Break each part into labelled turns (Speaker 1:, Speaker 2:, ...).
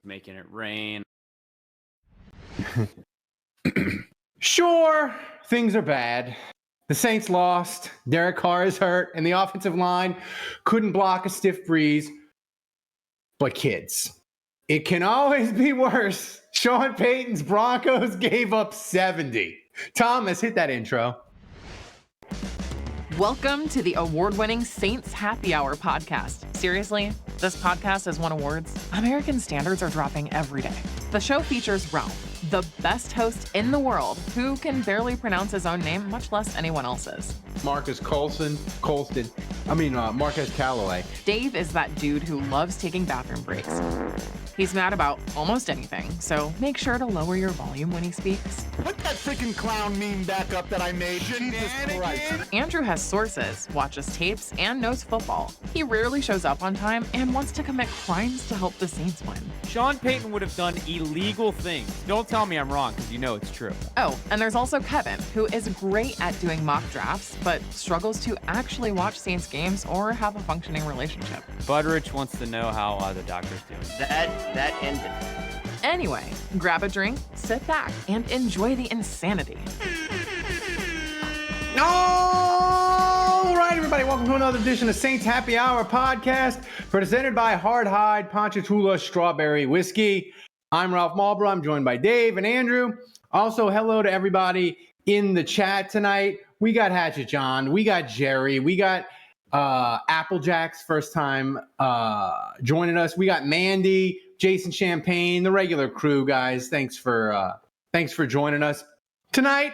Speaker 1: making it rain.
Speaker 2: Sure, things are bad. The Saints lost. Derek Carr is hurt, and the offensive line couldn't block a stiff breeze. But kids, it can always be worse. Sean Payton's Broncos gave up 70. Thomas, hit that intro.
Speaker 3: Welcome to the award-winning Saints Happy Hour podcast. Seriously, this podcast has won awards. American standards are dropping every day. The show features Ralph, the best host in the world, who can barely pronounce his own name, much less anyone else's.
Speaker 2: Marcus Marquez Callaway.
Speaker 3: Dave is that dude who loves taking bathroom breaks. He's mad about almost anything, so make sure to lower your volume when he speaks.
Speaker 4: Put that freaking clown meme back up that I made. Jesus Christ.
Speaker 3: Andrew has sources, watches tapes, and knows football. He rarely shows up on time and wants to commit crimes to help the Saints win.
Speaker 1: Sean Payton would have done illegal things. Don't tell me I'm wrong, because you know it's true.
Speaker 3: Oh, and there's also Kevin, who is great at doing mock drafts, but struggles to actually watch Saints games or have a functioning relationship.
Speaker 1: Budrich wants to know how the doctor's doing.
Speaker 5: That ended.
Speaker 3: Anyway, grab a drink, sit back, and enjoy the insanity.
Speaker 2: All right, everybody, welcome to another edition of Saints Happy Hour podcast, presented by Hard Hide Ponchatoula Strawberry Whiskey. I'm Ralph Malbrough. I'm joined by Dave and Andrew. Also, hello to everybody in the chat tonight. We got Hatchet John. We got Jerry. We got Applejack's first time joining us. We got Mandy, Jason Champagne, the regular crew, guys. Thanks for joining us tonight.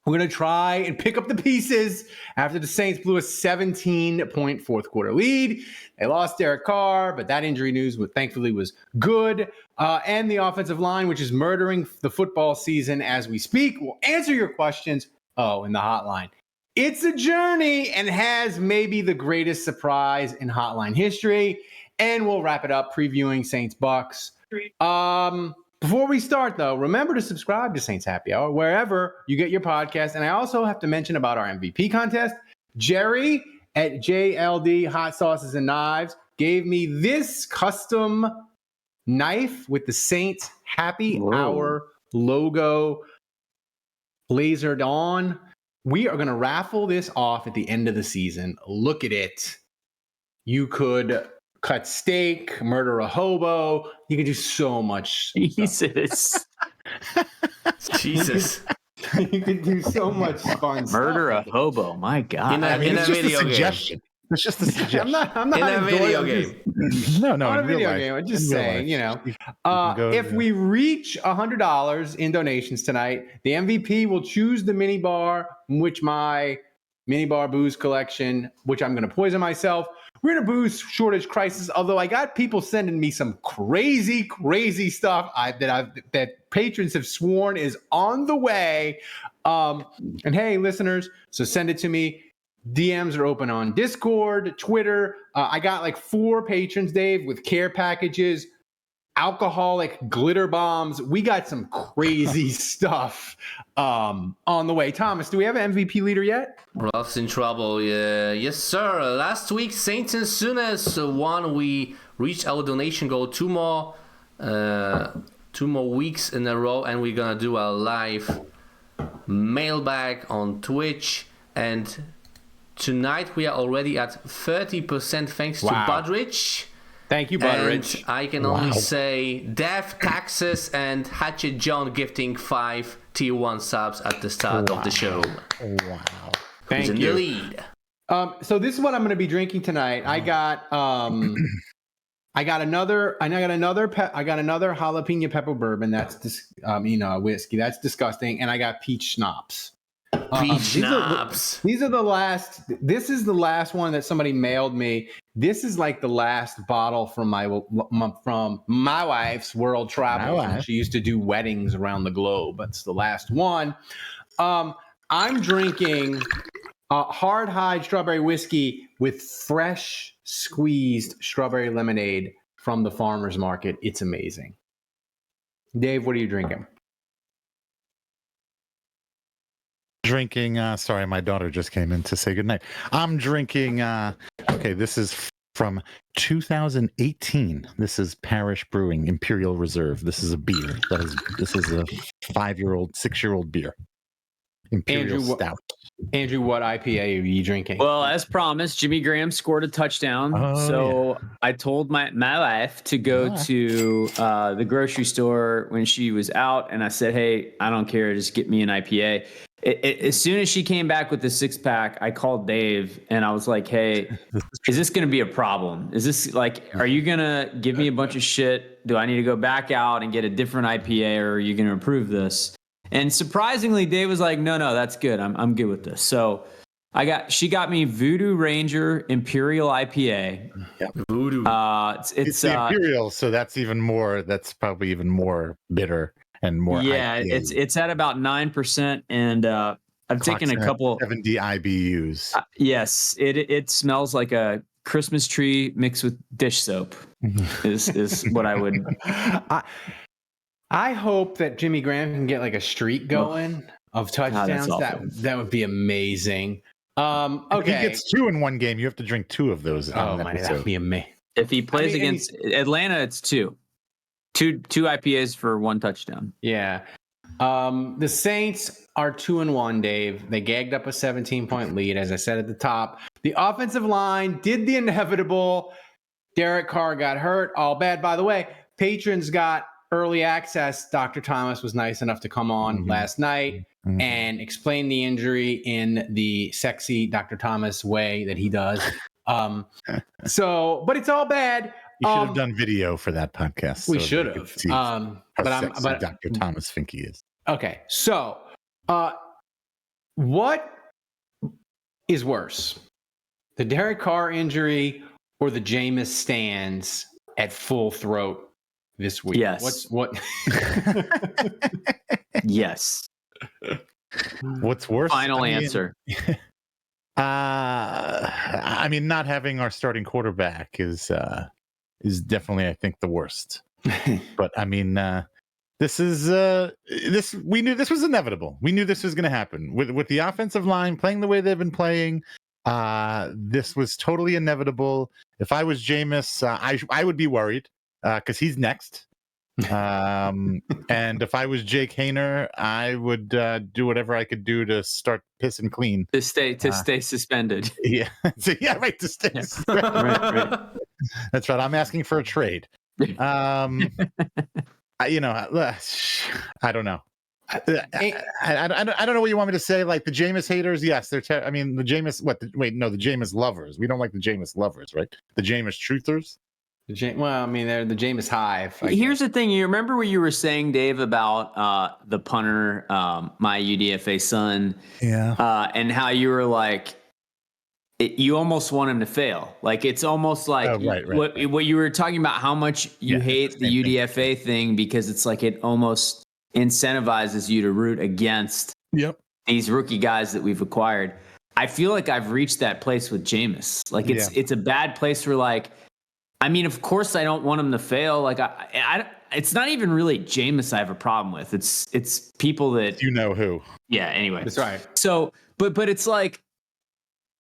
Speaker 2: We're going to try and pick up the pieces after the Saints blew a 17-point fourth quarter lead. They lost Derek Carr, but that injury news thankfully was good. And the offensive line, which is murdering the football season as we speak. We'll answer your questions. Oh, in the hotline. It's a journey and has maybe the greatest surprise in hotline history. And we'll wrap it up previewing Saints Bucs. Before we start, though, remember to subscribe to Saints Happy Hour wherever you get your podcast. And I also have to mention about our MVP contest. Jerry at JLD Hot Sauces and Knives gave me this custom knife with the Saints Happy Hour logo lasered on. We are going to raffle this off at the end of the season. Look at it. You could cut steak, murder a hobo. You can do so much
Speaker 5: Jesus. Jesus.
Speaker 2: You can do so much fun
Speaker 5: Murder
Speaker 2: stuff.
Speaker 5: a hobo. My God.
Speaker 4: In a video game. It's just a suggestion.
Speaker 2: I'm not
Speaker 5: in a video game.
Speaker 4: No,
Speaker 2: Not a
Speaker 4: in real
Speaker 2: video
Speaker 4: life.
Speaker 2: game. I'm just
Speaker 4: In real
Speaker 2: saying,
Speaker 4: life.
Speaker 2: if we reach $100 in donations tonight, the MVP will choose the mini bar, which my mini bar booze collection, which I'm going to poison myself. We're in a booze shortage crisis, although I got people sending me some crazy stuff that patrons have sworn is on the way. And hey, listeners, so send it to me. DMs are open on Discord, Twitter. I got like 4 patrons, Dave, with care packages, alcoholic glitter bombs. We got some crazy stuff on the way. Thomas, do we have an MVP leader yet?
Speaker 6: Ralph's in trouble. Yes, sir. Last week, Saints and Sooners won. We reached our donation goal 2 more weeks in a row, and we're gonna do a live mailbag on Twitch. And tonight we are already at 30% thanks to Budrich.
Speaker 2: Thank you, Budrich.
Speaker 6: And I can only say Dev, Taxes, and Hatchet John gifting 5 tier 1 subs at the start of the show.
Speaker 4: Wow.
Speaker 2: Thank
Speaker 6: Who's in
Speaker 2: you.
Speaker 6: the lead?
Speaker 2: So this is what I'm going to be drinking tonight. I got another jalapeno pepper bourbon. That's whiskey. That's disgusting. And I got peach schnapps.
Speaker 6: Peach schnapps.
Speaker 2: These are the last. This is the last one that somebody mailed me. This is like the last bottle from my wife's world travel. She used to do weddings around the globe. That's the last one. I'm drinking Hard Hide strawberry whiskey with fresh squeezed strawberry lemonade from the farmer's market. It's amazing. Dave, what are you drinking?
Speaker 4: Drinking, sorry, my daughter just came in to say goodnight. I'm drinking, this is from 2018. This is Parish Brewing Imperial Reserve. This is a beer. This is a 5-year-old, 6-year-old beer. Imperial Stout.
Speaker 2: Andrew, what IPA are you drinking?
Speaker 5: Well, as promised, Jimmy Graham scored a touchdown. I told my wife to go to the grocery store when she was out, and I said, "Hey, I don't care, just get me an IPA." As soon as she came back with the 6-pack, I called Dave and I was like, "Hey, is this going to be a problem? Is this like, are you going to give me a bunch of shit? Do I need to go back out and get a different IPA, or are you going to approve this?" And surprisingly, Dave was like, no, that's good. I'm good with this. So she got me Voodoo Ranger Imperial IPA.
Speaker 4: Yep.
Speaker 6: Voodoo.
Speaker 4: It's the Imperial, so that's probably even more bitter and more.
Speaker 5: Yeah,
Speaker 4: IPA.
Speaker 5: it's at about 9%, and I've taken a couple
Speaker 4: 70 IBUs.
Speaker 5: Yes, it smells like a Christmas tree mixed with dish soap. is what I would.
Speaker 2: I hope that Jimmy Graham can get like a streak going of touchdowns. That would be amazing. Okay.
Speaker 4: If he gets 2 in one game, you have to drink 2 of those.
Speaker 2: Oh my, that would be amazing.
Speaker 5: If he plays against Atlanta, it's 2 IPAs for 1 touchdown.
Speaker 2: Yeah. The Saints are 2-1, Dave. They gagged up a 17-point lead, as I said at the top. The offensive line did the inevitable. Derek Carr got hurt. All bad. By the way, patrons got early access. Dr. Thomas was nice enough to come on last night and explain the injury in the sexy Dr. Thomas way that he does. But it's all bad.
Speaker 4: You should have done video for that podcast.
Speaker 2: We should have.
Speaker 4: But Dr. Thomas Finke is.
Speaker 2: Okay. So, what is worse? The Derek Carr injury or the Jameis stands at full throat this week?
Speaker 5: Yes.
Speaker 2: What?
Speaker 5: Yes.
Speaker 4: What's worse?
Speaker 5: Final answer.
Speaker 4: I mean, not having our starting quarterback is definitely, I think, the worst. But I mean, this we knew this was inevitable. We knew this was going to happen with the offensive line playing the way they've been playing. This was totally inevitable. If I was Jameis, I would be worried because he's next. And if I was Jake Hayner, I would do whatever I could do to start pissing clean
Speaker 5: to stay suspended.
Speaker 4: Yeah, right. To stay. Right. That's right. I'm asking for a trade. I don't know. I don't know what you want me to say. Like the Jameis haters, yes, they're. The Jameis. The Jameis lovers. We don't like the Jameis lovers, right? The Jameis truthers.
Speaker 2: They're the Jameis hive.
Speaker 5: Here's the thing. You remember what you were saying, Dave, about the punter, my UDFA son, and how you were like, you almost want him to fail. Like it's almost like what you were talking about, how much you hate the UDFA thing because it's like it almost incentivizes you to root against these rookie guys that we've acquired. I feel like I've reached that place with Jameis. Like it's a bad place where like. I mean, of course, I don't want him to fail. Like, it's not even really Jameis I have a problem with. It's people that
Speaker 4: you know who.
Speaker 5: Yeah. Anyway,
Speaker 2: that's right.
Speaker 5: So, but it's like,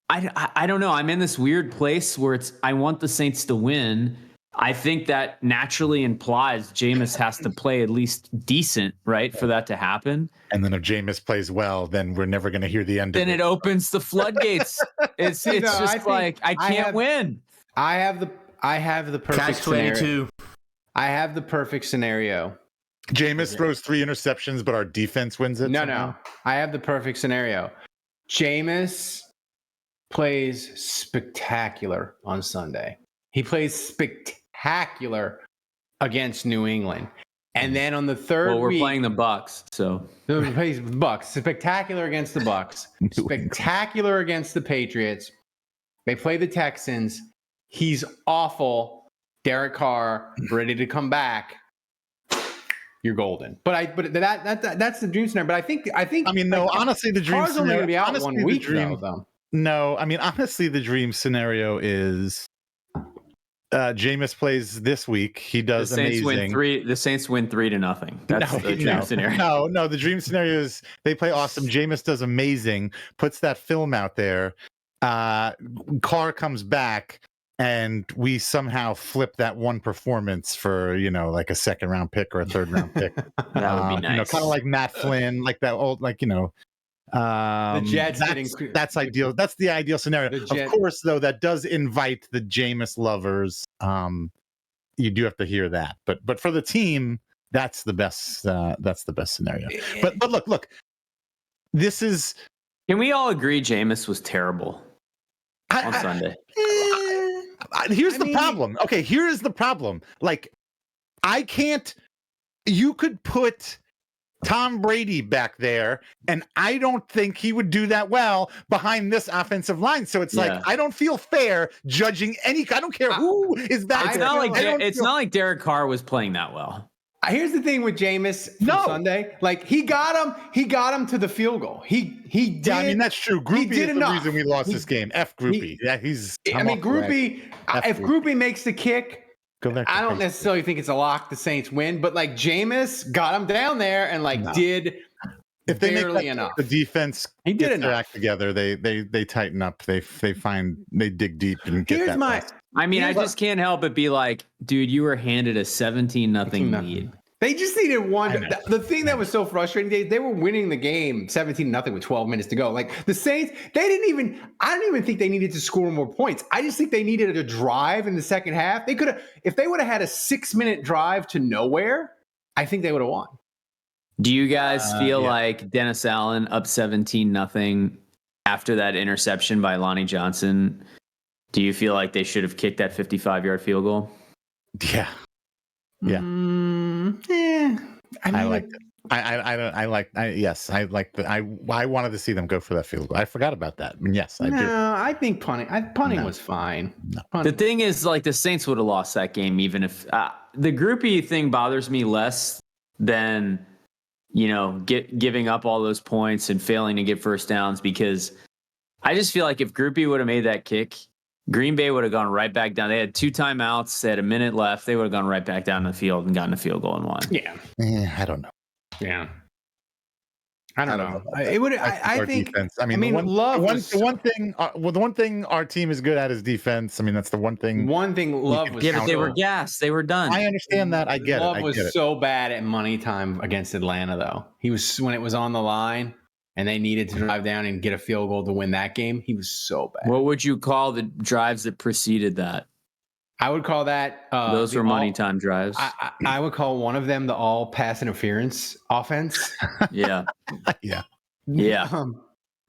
Speaker 5: I don't know. I'm in this weird place where I want the Saints to win. I think that naturally implies Jameis has to play at least decent, right, for that to happen.
Speaker 4: And then if Jameis plays well, then we're never going to hear the end.
Speaker 5: Then it opens the floodgates. It's just like I can't win.
Speaker 2: I have the perfect scenario. I have the perfect scenario.
Speaker 4: Jameis throws 3 interceptions, but our defense wins it.
Speaker 2: No. I have the perfect scenario. Jameis plays spectacular on Sunday. He plays spectacular against New England. And then on the third
Speaker 5: week, playing the Bucs, so
Speaker 2: he plays the Bucs. Spectacular against the Bucs. Spectacular against the Patriots. They play the Texans. He's awful. Derek Carr ready to come back. You're golden. But that's the dream scenario. But I think.
Speaker 4: Honestly, the dream
Speaker 2: Carr's
Speaker 4: scenario.
Speaker 2: Only going to be out
Speaker 4: honestly,
Speaker 2: 1 week though.
Speaker 4: No, honestly, the dream scenario is Jameis plays this week. He does amazing.
Speaker 5: The Saints win 3-0. That's the dream scenario.
Speaker 4: No. The dream scenario is they play awesome. Jameis does amazing. Puts that film out there. Carr comes back. and we somehow flip that one performance for like a second round pick or a third round pick.
Speaker 5: That would be nice.
Speaker 4: Kind of like Matt Flynn, like that old,
Speaker 2: the Jets
Speaker 4: that's ideal. That's the ideal scenario. Of course, though, that does invite the Jameis lovers. You do have to hear that, but for the team, that's the best. That's the best scenario. But look, this is.
Speaker 5: Can we all agree Jameis was terrible on Sunday?
Speaker 4: Here's the problem. Okay, here is the problem. Like, I can't. You could put Tom Brady back there, and I don't think he would do that well behind this offensive line. So it's like, I don't feel fair judging any. I don't care who is back.
Speaker 5: It's not like Derek Carr was playing that well.
Speaker 2: Here's the thing with Jameis from Sunday. Like, he got him to the field goal. He did. Yeah,
Speaker 4: I mean, that's true. Groupie is the reason we lost this game. F Groupie.
Speaker 2: Groupie. If Groupie makes the kick, I don't necessarily think it's a lock the Saints win, but like Jameis got him down there and did
Speaker 4: if they
Speaker 2: barely
Speaker 4: make
Speaker 2: enough.
Speaker 4: The defense gets their act together. They tighten up. They dig deep and get that.
Speaker 5: I just can't help but be like, dude, you were handed a 17-0 lead.
Speaker 2: They just needed one. The thing that was so frustrating, they were winning the game 17-0 with 12 minutes to go. Like the Saints, I don't even think they needed to score more points. I just think they needed a drive in the second half. They could have, if they would have had a 6-minute drive to nowhere, I think they would have won.
Speaker 5: Do you guys feel like Dennis Allen up 17-0 after that interception by Lonnie Johnson? Do you feel like they should have kicked that 55-yard field goal?
Speaker 4: Yeah. Yeah. I liked it. Yes, I liked it. I wanted to see them go for that field goal. I forgot about that. I mean, yes, I do.
Speaker 2: No, I think punting was fine.
Speaker 4: No.
Speaker 5: The thing is, like, the Saints would have lost that game even if the groupie thing bothers me less than, giving up all those points and failing to get first downs, because I just feel like if groupie would have made that kick, Green Bay would have gone right back down. They had 2 timeouts. They had a minute left. They would have gone right back down the field and gotten a field goal and won.
Speaker 2: Yeah.
Speaker 4: I don't know.
Speaker 2: Yeah. I don't know. It would. I think.
Speaker 4: Defense. The one thing our team is good at is defense. I mean, that's the one thing.
Speaker 2: Love was.
Speaker 5: Yeah, but they were gassed. They were done.
Speaker 4: I understand that. I get
Speaker 2: Love
Speaker 4: it.
Speaker 2: Love was so bad at money time against Atlanta, though. He was, when it was on the line and they needed to drive down and get a field goal to win that game, he was so bad.
Speaker 5: What would you call the drives that preceded that?
Speaker 2: I would call that
Speaker 5: those were money time drives.
Speaker 2: I would call one of them the all pass interference offense.
Speaker 5: Yeah.
Speaker 2: Yeah.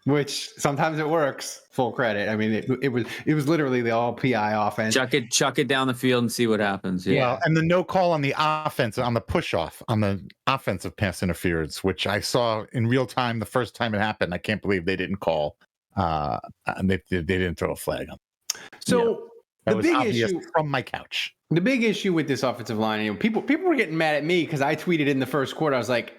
Speaker 2: Which sometimes it works. Full credit. I mean, it was literally the all PI offense.
Speaker 5: Chuck it down the field and see what happens. Yeah.
Speaker 4: Well, and the no call on the offense, on the push off, on the offensive pass interference, which I saw in real time the first time it happened. I can't believe they didn't call. And they didn't throw a flag on.
Speaker 2: So the big issue
Speaker 4: from my couch.
Speaker 2: The big issue with this offensive line, people were getting mad at me because I tweeted in the first quarter. I was like,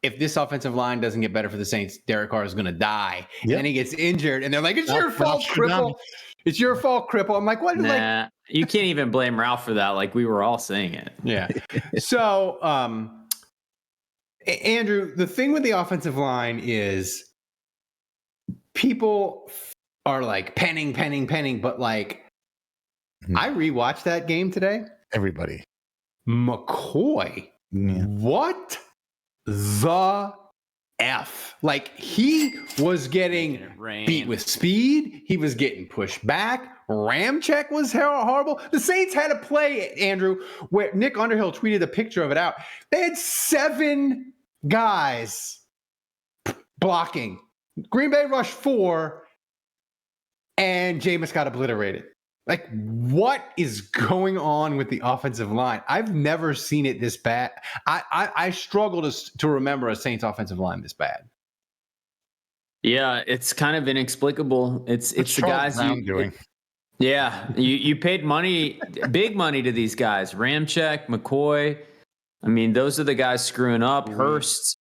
Speaker 2: if this offensive line doesn't get better for the Saints, Derek Carr is going to die. Yep. And then he gets injured, and they're like, "It's your fault, cripple. It's your fault, cripple." I'm like, "What?"
Speaker 5: Nah, you can't even blame Ralph for that. Like, we were all saying it.
Speaker 2: Yeah. So, Andrew, the thing with the offensive line is people are like penning, but like, I rewatched that game today.
Speaker 4: Everybody.
Speaker 2: McCoy. Yeah. What the F? Like, he was getting beat with speed. He was getting pushed back. Ramcheck was horrible. The Saints had a play, Andrew, where Nick Underhill tweeted a picture of it out. They had 7 guys blocking. Green Bay rushed 4, and Jameis got obliterated. Like, what is going on with the offensive line? I've never seen it this bad. I struggle to remember a Saints offensive line this bad.
Speaker 5: Yeah, it's kind of inexplicable. It's the guys
Speaker 4: doing.
Speaker 5: Yeah, you paid money, big money to these guys. Ramcheck, McCoy. I mean, those are the guys screwing up. Hurst.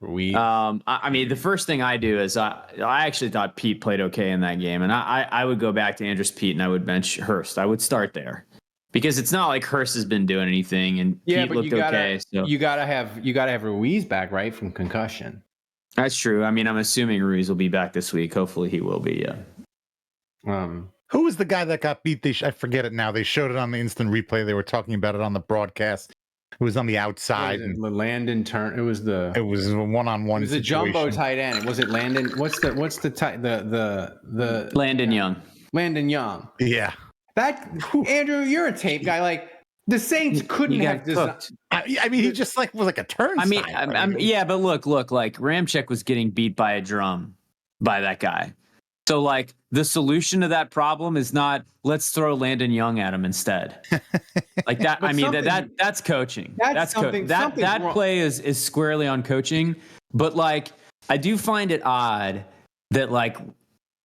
Speaker 5: I mean, the first thing I do is I actually thought Pete played okay in that game, and I would go back to Andrews Pete and I would bench Hurst. I would start there because it's not like Hurst has been doing anything, and Pete looked okay. So
Speaker 2: you gotta have Ruiz back, right, from concussion.
Speaker 5: That's true. I mean, I'm assuming Ruiz will be back this week. Hopefully, he will be. Yeah.
Speaker 4: Who was the guy that got beat? I forget it now. They showed it on the instant replay. They were talking about it on the broadcast. It was on the outside.
Speaker 2: The Landon turn. It was
Speaker 4: a one-on-one.
Speaker 2: It was a jumbo tight end. Was it Landon? What's the tight the
Speaker 5: Landon Young.
Speaker 2: Landon Young.
Speaker 4: Yeah.
Speaker 2: That Andrew, you're a tape guy. Like the Saints couldn't have
Speaker 5: cooked.
Speaker 4: I mean, he just was like a turnstile.
Speaker 5: Yeah, but look, like Ramczyk was getting beat by a drum by that guy. So like the solution to that problem is not let's throw Landon Young at him instead. Like that. I mean that's coaching. That play is squarely on coaching. But like I do find it odd that like.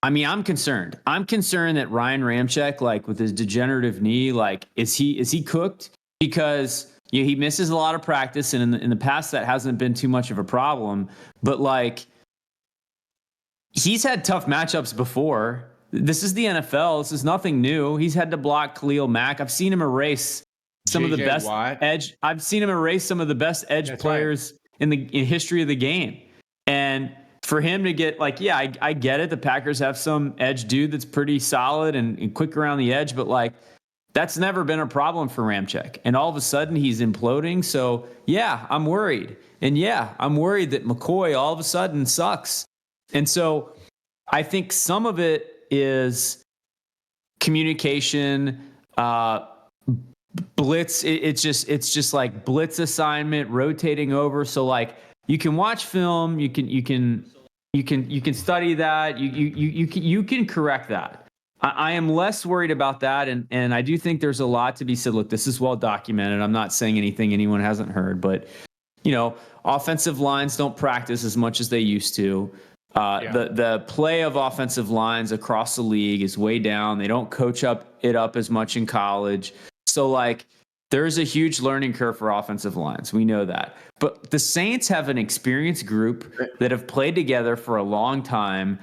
Speaker 5: I mean, I'm concerned. I'm concerned that Ryan Ramczyk, like with his degenerative knee, like is he cooked? Because he misses a lot of practice, and in the past that hasn't been too much of a problem. But like, he's had tough matchups before. This is the NFL. This is nothing new. He's had to block Khalil Mack. I've seen him erase some of the best edge. I've seen him erase some of the best edge players in history of the game, and. For him to get like, yeah, I get it. The Packers have some edge dude that's pretty solid and quick around the edge, but like that's never been a problem for Ramczyk. And all of a sudden he's imploding. So yeah, I'm worried. And yeah, I'm worried that McCoy all of a sudden sucks. And so I think some of it is communication, blitz. It's just like blitz assignment, rotating over. So like you can watch film, you can study that. You can correct that. I am less worried about that, and I do think there's a lot to be said. Look, this is well documented. I'm not saying anything anyone hasn't heard, but offensive lines don't practice as much as they used to. The play of offensive lines across the league is way down. They don't coach it up as much in college. So like there's a huge learning curve for offensive lines. We know that. But the Saints have an experienced group that have played together for a long time.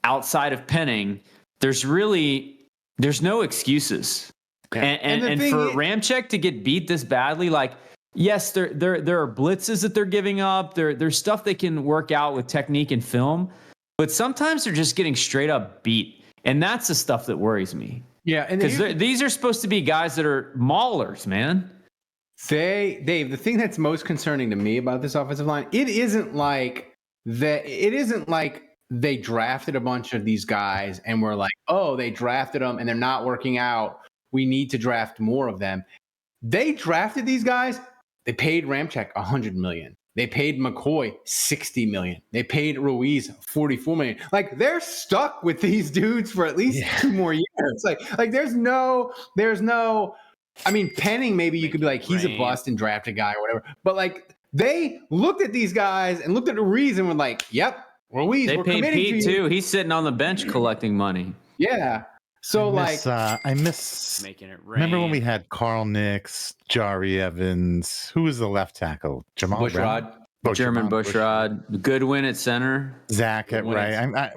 Speaker 5: Outside of Penning, there's no excuses. Yeah. And for Ramczyk to get beat this badly, like, yes, there are blitzes that they're giving up. There's stuff they can work out with technique and film, but sometimes they're just getting straight up beat. And that's the stuff that worries me. Yeah, and because these are supposed to be guys that are maulers, man.
Speaker 2: Dave, the thing that's most concerning to me about this offensive line, it isn't like they drafted a bunch of these guys and we're like, oh, they drafted them and they're not working out. We need to draft more of them. They drafted these guys. They paid Ramczyk $100 million. They paid McCoy $60 million. They paid Ruiz $44 million. Like they're stuck with these dudes for at least 2 more years. Like there's no. I mean, Penning, maybe you could be like he's a bust and draft a guy or whatever. But like they looked at these guys and looked at Ruiz and were like, "Yep, Ruiz."
Speaker 5: They paid Pete too. He's sitting on the bench collecting money.
Speaker 2: Yeah. So
Speaker 4: I miss
Speaker 5: making it rain.
Speaker 4: Remember when we had Carl Nicks, Jari Evans? Who was the left tackle? Jamal
Speaker 2: Bushrod.
Speaker 5: German Bushrod. Goodwin at center.
Speaker 4: Zach at right.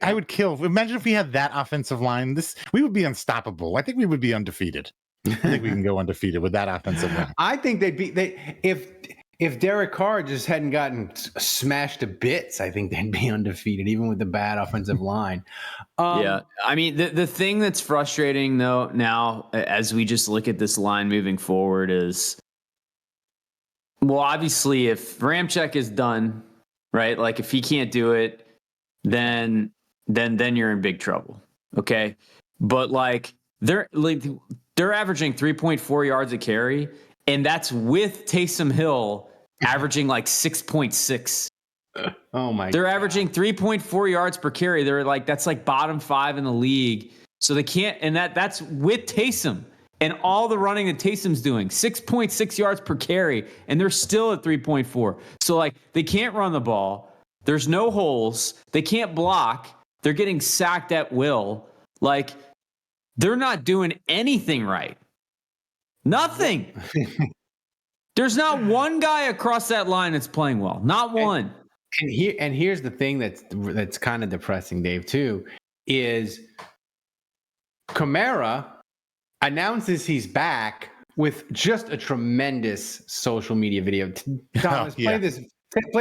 Speaker 4: I would kill. Imagine if we had that offensive line. We would be unstoppable. I think we would be undefeated. I think we can go undefeated with that offensive line.
Speaker 2: I think if Derek Carr just hadn't gotten smashed to bits, I think they'd be undefeated, even with the bad offensive line.
Speaker 5: Yeah. I mean, the thing that's frustrating, though, now, as we just look at this line moving forward is, well, obviously, if Ramczyk is done, right, like if he can't do it, then you're in big trouble, okay? But, like, they're averaging 3.4 yards a carry, and that's with Taysom Hill averaging like 6.6.
Speaker 2: Oh my!
Speaker 5: They're averaging 3.4 yards per carry. That's like bottom 5 in the league. So they can't, and that's with Taysom and all the running that Taysom's doing, 6.6 yards per carry, and they're still at 3.4. So like they can't run the ball. There's no holes. They can't block. They're getting sacked at will. Like they're not doing anything right. Nothing. There's not one guy across that line that's playing well. Not one.
Speaker 2: And here's the thing that's kind of depressing, Dave, too, is Kamara announces he's back with just a tremendous social media video. Thomas, play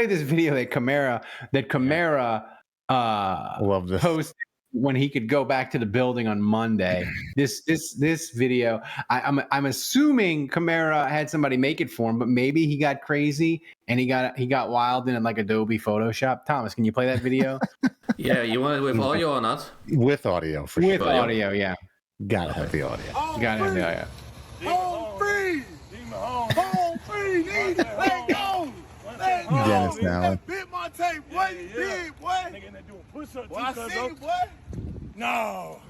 Speaker 2: this video that Kamara
Speaker 4: love this.
Speaker 2: posted. when he could go back to the building on Monday. This video, I'm assuming Kamara had somebody make it for him, but maybe he got crazy and he got wild in like Adobe Photoshop. Thomas, can you play that video?
Speaker 6: Yeah, you want it with audio or not?
Speaker 4: With audio, for
Speaker 2: With
Speaker 4: sure.
Speaker 2: audio, yeah.
Speaker 4: Gotta have the audio.
Speaker 2: Gotta have the audio.
Speaker 7: Home free! Home free! Let go! Let go!
Speaker 4: Dennis Allen.
Speaker 7: Bit my tape. What you did, boy?
Speaker 8: Nigga in there doing push-ups.
Speaker 7: Well, I see you, boy.
Speaker 8: No,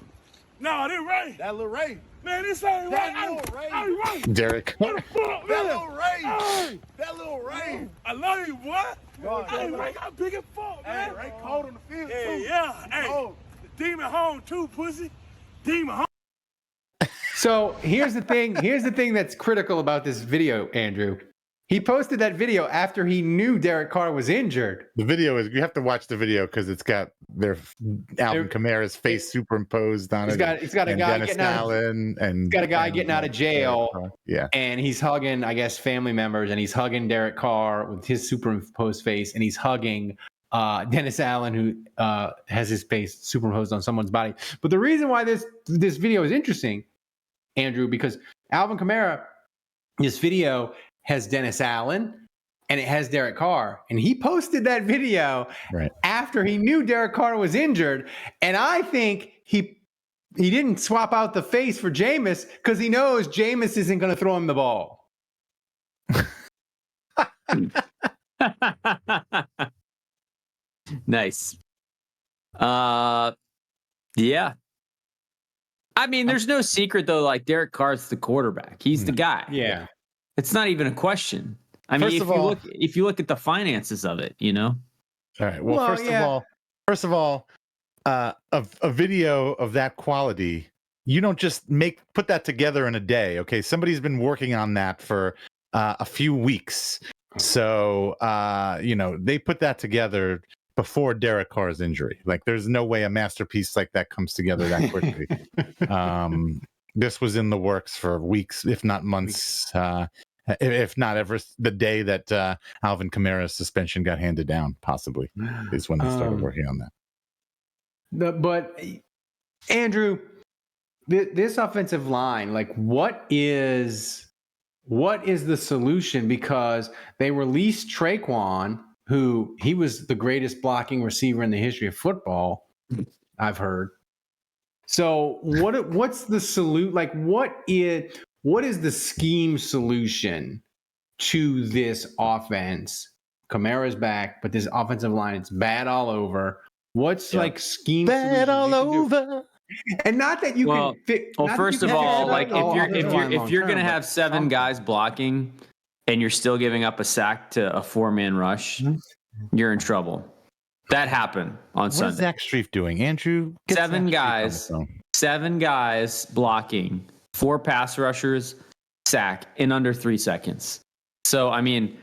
Speaker 8: this Ray.
Speaker 7: That little Ray.
Speaker 8: Man, this ain't
Speaker 7: That
Speaker 8: right.
Speaker 7: little Ray.
Speaker 8: Hey, Ray.
Speaker 4: Derek.
Speaker 8: What the fuck,
Speaker 7: That
Speaker 8: man?
Speaker 7: little Ray.
Speaker 8: Hey,
Speaker 7: That little Ray.
Speaker 8: I love you, boy.
Speaker 7: God,
Speaker 8: Hey,
Speaker 7: God.
Speaker 8: Ray got big as fuck,
Speaker 7: Hey,
Speaker 8: man.
Speaker 7: Ray cold on the field,
Speaker 8: Yeah,
Speaker 7: too.
Speaker 8: yeah. Hey,
Speaker 7: Cold.
Speaker 8: the demon home too, pussy. Demon home.
Speaker 2: So here's the thing. Here's the thing that's critical about this video, Andrew. He posted that video after he knew Derek Carr was injured.
Speaker 4: The video is, you have to watch the video because it's got Alvin Kamara's face superimposed on
Speaker 2: He's
Speaker 4: it.
Speaker 2: got a
Speaker 4: and
Speaker 2: guy
Speaker 4: Dennis
Speaker 2: getting out.
Speaker 4: Allen and
Speaker 2: Got a guy getting out of jail.
Speaker 4: Yeah.
Speaker 2: And he's hugging, I guess, family members, and he's hugging Derek Carr with his superimposed face, and he's hugging Dennis Allen, who has his face superimposed on someone's body. But the reason why this video is interesting, Andrew, because Alvin Kamara, this video has Dennis Allen and it has Derek Carr, and he posted that video after he knew Derek Carr was injured, and I think he didn't swap out the face for Jameis because he knows Jameis isn't going to throw him the ball.
Speaker 5: Nice. Yeah. I mean, there's no secret though. Like Derek Carr's the quarterback. He's the guy.
Speaker 2: Yeah.
Speaker 5: It's not even a question. I mean, if you look at the finances of it, you know.
Speaker 4: All right. Well, first of all, a video of that quality, you don't just put that together in a day. Okay, somebody's been working on that for a few weeks. So they put that together before Derek Carr's injury. Like, there's no way a masterpiece like that comes together that quickly. This was in the works for weeks, if not months, if not ever the day that Alvin Kamara's suspension got handed down, possibly, is when they started working on that.
Speaker 2: But Andrew, this offensive line, like, what is the solution? Because they released Traquan, who he was the greatest blocking receiver in the history of football, I've heard. So what's the salute? Like, what is the scheme solution to this offense? Kamara's back, but this offensive line, it's bad all over. What's like scheme
Speaker 4: bad all over?
Speaker 2: And not that you can fit.
Speaker 5: Well, first of all, like if you're gonna have 7 guys blocking and you're still giving up a sack to a 4-man rush, you're in trouble. That happened on Sunday.
Speaker 4: What is Zach Strief doing, Andrew?
Speaker 5: 7 guys blocking, 4 pass rushers, sack in under 3 seconds. So I mean,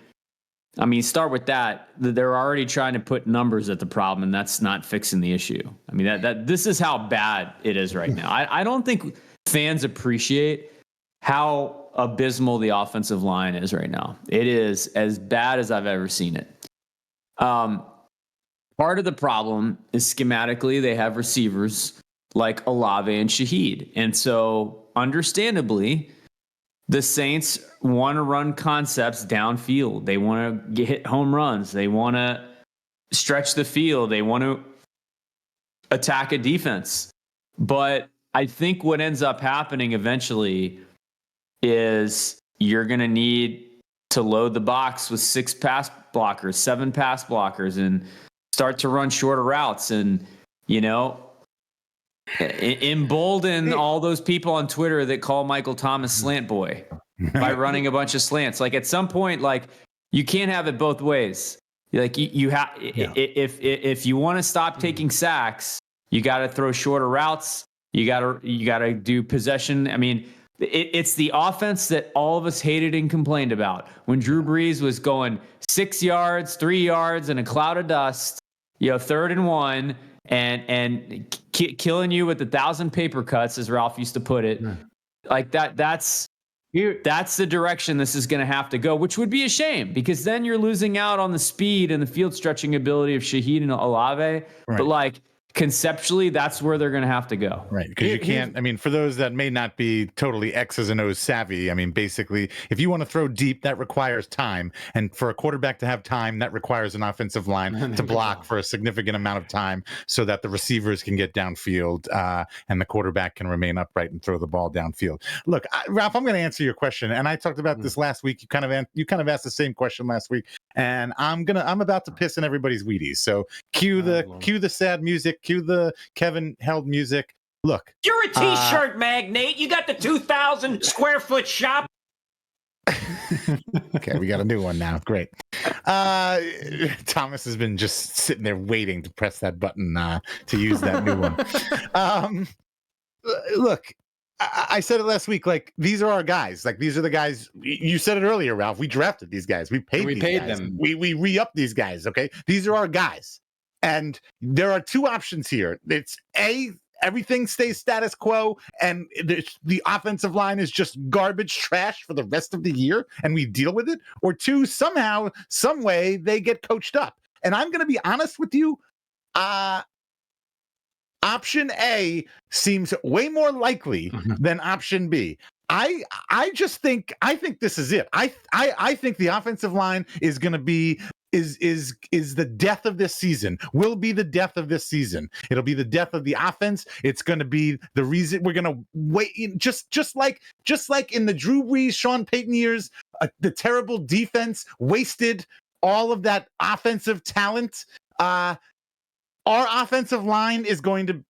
Speaker 5: start with that. They're already trying to put numbers at the problem, and that's not fixing the issue. I mean, that this is how bad it is right now. I don't think fans appreciate how abysmal the offensive line is right now. It is as bad as I've ever seen it. Part of the problem is schematically they have receivers like Olave and Shaheed. And so understandably, the Saints want to run concepts downfield. They want to hit home runs. They want to stretch the field. They want to attack a defense. But I think what ends up happening eventually is you're going to need to load the box with 6 pass blockers, 7 pass blockers, and start to run shorter routes and, embolden all those people on Twitter that call Michael Thomas slant boy by running a bunch of slants. Like, at some point, like, you can't have it both ways. Like, you have, if you want to stop taking sacks, you got to throw shorter routes. You got to do possession. I mean, it's the offense that all of us hated and complained about when Drew Brees was going 6 yards, 3 yards in a cloud of dust, 3rd and 1, and killing you with 1,000 paper cuts, as Ralph used to put it. Like that's the direction this is going to have to go, which would be a shame because then you're losing out on the speed and the field stretching ability of Shaheed and Olave. Right. But like, conceptually, that's where they're going to have to go.
Speaker 4: Right. Because you can't, I mean, for those that may not be totally X's and O's savvy, I mean, basically, if you want to throw deep, that requires time. And for a quarterback to have time, that requires an offensive line to block for a significant amount of time so that the receivers can get downfield and the quarterback can remain upright and throw the ball downfield. Look, Ralph, I'm going to answer your question. And I talked about this last week. You kind of asked the same question last week. And I'm about to piss in everybody's Wheaties. So cue the sad music, cue the Kevin held music. Look,
Speaker 9: you're a t-shirt magnate. You got the 2,000 square foot shop.
Speaker 4: Okay, we got a new one now. Great. Thomas has been just sitting there waiting to press that button to use that new one. Look, I said it last week. Like, these are our guys. Like, these are the guys. You said it earlier, Ralph. We drafted these guys. We paid them. We re-upped these guys. Okay, these are our guys. And there are two options here. It's everything stays status quo, and the offensive line is just garbage trash for the rest of the year, and we deal with it. Or two, somehow, some way, they get coached up. And I'm going to be honest with you. Option A seems way more likely than option B. I think this is it. I think the offensive line is going to be is the death of this season. Will be the death of this season. It'll be the death of the offense. It's going to be the reason we're going to wait. Just like in the Drew Brees, Sean Payton years, the terrible defense wasted all of that offensive talent. Our offensive line is going to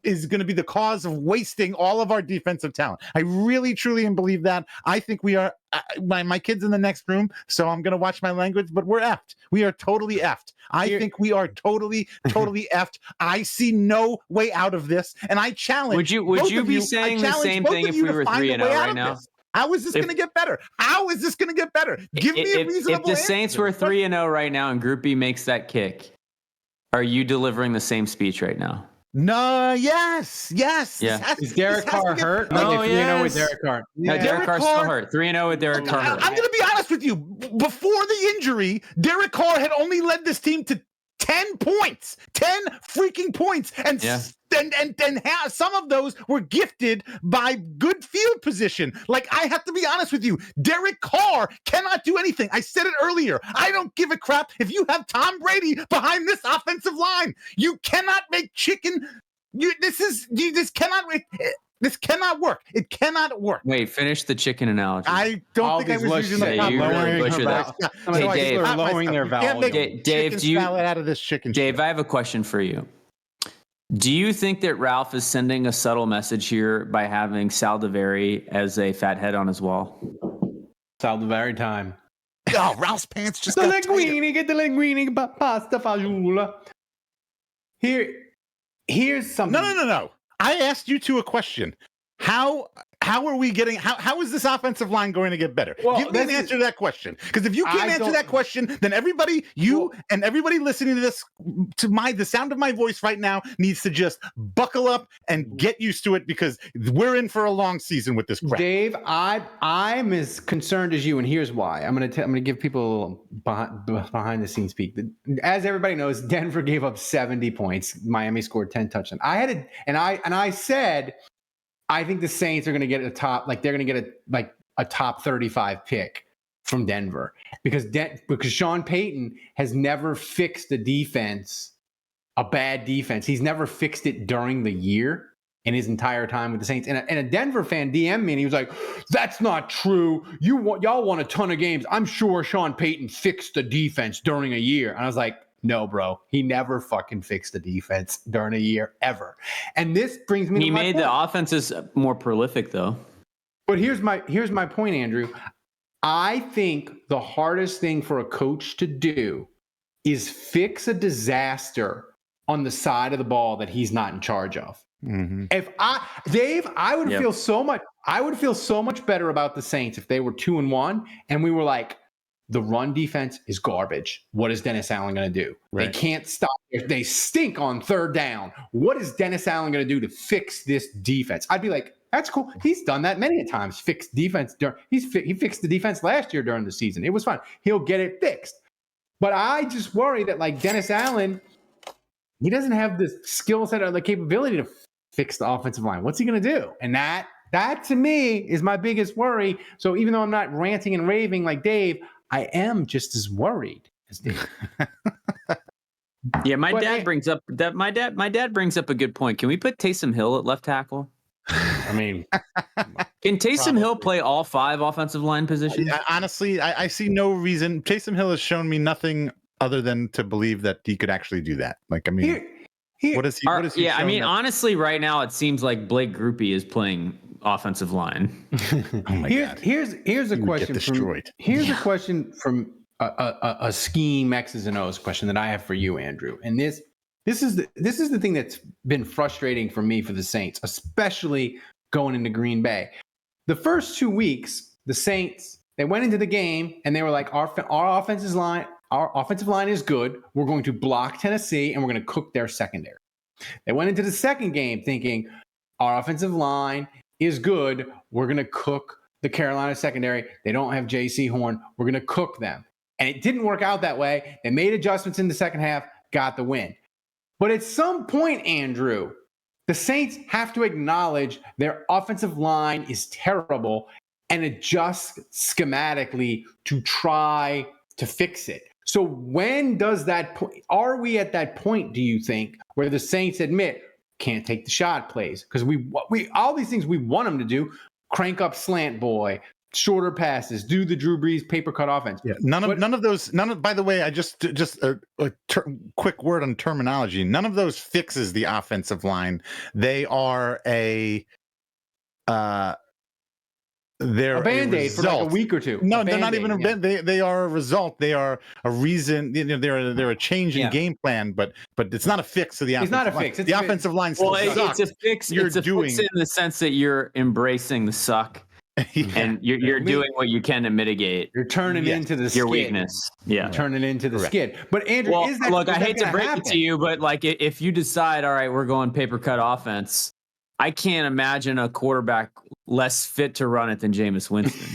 Speaker 4: be the cause of wasting all of our defensive talent. I really, truly believe that. I think we are, my kid's in the next room, so I'm going to watch my language, but we're effed. We are totally effed. I think we are totally effed. I see no way out of this, and I challenge.
Speaker 5: Would you be saying the same thing if we were 3-0 right now?
Speaker 4: How is this going to get better? How is this going to get better? Give me a reasonable
Speaker 5: If the Saints were 3-0 right now and Group B makes that kick, are you delivering the same speech right now?
Speaker 4: No, yes.
Speaker 5: Yeah.
Speaker 2: Is Derek Carr hurt?
Speaker 5: No,
Speaker 2: yes. 3-0 with Derek Carr.
Speaker 5: No, Derek Carr's still hurt. 3-0 with Derek Carr hurt.
Speaker 4: I'm going to be honest with you. Before the injury, Derek Carr had only led this team to 10 points. 10 freaking points. And some of those were gifted by good field position. Like, I have to be honest with you. Derek Carr cannot do anything. I said it earlier. I don't give a crap if you have Tom Brady behind this offensive line. You cannot make chicken. This cannot work. It cannot work.
Speaker 5: Wait, finish the chicken analogy.
Speaker 4: I don't think I was using the
Speaker 5: you really butchered that.
Speaker 2: Hey, Dave, lowering their value.
Speaker 4: Dave, do you out of this chicken?
Speaker 5: Dave, I have a question for you. Do you think that Ralph is sending a subtle message here by having Saldiveri as a fathead on his wall?
Speaker 2: Saldiveri time.
Speaker 4: Oh, Ralph's pants just
Speaker 2: got linguini, get the linguini, pasta fagioli. Here's something.
Speaker 4: No. I asked you two a question. How are we getting? How is this offensive line going to get better?
Speaker 2: Well,
Speaker 4: give me an answer to that question. Because if you can't answer that question, then everybody listening to this, the sound of my voice right now, needs to just buckle up and get used to it, because we're in for a long season with this crap.
Speaker 2: Dave, I'm as concerned as you, and here's why. I'm gonna give people behind the scenes speak. As everybody knows, Denver gave up 70 points. Miami scored 10 touchdowns. I said, I think the Saints are going to get they're going to get a top 35 pick from Denver, because Sean Payton has never fixed a bad defense. He's never fixed it during the year in his entire time with the Saints. And a Denver fan DM'd me and he was like, "That's not true. Y'all won a ton of games. I'm sure Sean Payton fixed the defense during a year." And I was like, "No, bro. He never fucking fixed the defense during a year, ever." And this brings me to my point. He made
Speaker 5: the offenses more prolific, though.
Speaker 2: But here's my point, Andrew. I think the hardest thing for a coach to do is fix a disaster on the side of the ball that he's not in charge of. Mm-hmm. I would feel so much better about the Saints if they were 2-1 and we were like, the run defense is garbage. What is Dennis Allen going to do? Right. They can't stop. They stink on third down. What is Dennis Allen going to do to fix this defense? I'd be like, that's cool. He's done that many times. Fixed defense. He fixed the defense last year during the season. It was fine. He'll get it fixed. But I just worry that, like, Dennis Allen he doesn't have the skill set or the capability to fix the offensive line. What's he going to do? And that to me is my biggest worry. So even though I'm not ranting and raving like Dave, I am just as worried as Dave.
Speaker 5: Yeah, my dad brings up a good point. Can we put Taysom Hill at left tackle?
Speaker 2: I mean,
Speaker 5: can Taysom Hill play all 5 offensive line positions?
Speaker 4: Honestly, I see no reason. Taysom Hill has shown me nothing other than to believe that he could actually do that. Like, I mean, what is he?
Speaker 5: Yeah, I mean, honestly, right now it seems like Blake Groupie is playing offensive line.
Speaker 4: Oh my God!
Speaker 2: Here's a question. Here's a question from a scheme X's and O's question that I have for you, Andrew. And this is the thing that's been frustrating for me for the Saints, especially going into Green Bay. The first 2 weeks, the Saints, they went into the game and they were like, our offensive line is good. We're going to block Tennessee and we're going to cook their secondary. They went into the second game thinking our offensive line is good. We're going to cook the Carolina secondary. They don't have J.C. Horn. We're going to cook them. And it didn't work out that way. They made adjustments in the second half, got the win. But at some point, Andrew, the Saints have to acknowledge their offensive line is terrible and adjust schematically to try to fix it. So when does that are we at that point, do you think, where the Saints admit can't take the shot plays? Because we all these things we want them to do, crank up slant boy, shorter passes, do the Drew Brees paper cut offense.
Speaker 4: Yeah, none of those. By the way, I just a quick word on terminology. None of those fixes the offensive line. They are they're
Speaker 2: a Band-Aid for like a week or two.
Speaker 4: No, they're not even a Band-Aid. They are a result. They are a reason. You know, they're a change in game plan, but it's not a fix to the offensive line. It's not a fix.
Speaker 2: It's
Speaker 4: the offensive line still sucks.
Speaker 5: It's a fix. It's a fix in the sense that you're embracing the suck. And you're doing what you can to mitigate.
Speaker 2: You're turning into the skid.
Speaker 5: Your weakness. Yeah,
Speaker 2: you're turning into the skid. But Andrew, is that
Speaker 5: look?
Speaker 2: I
Speaker 5: hate to break it to you, but like if you decide, all right, we're going paper cut offense, I can't imagine a quarterback less fit to run it than Jameis Winston.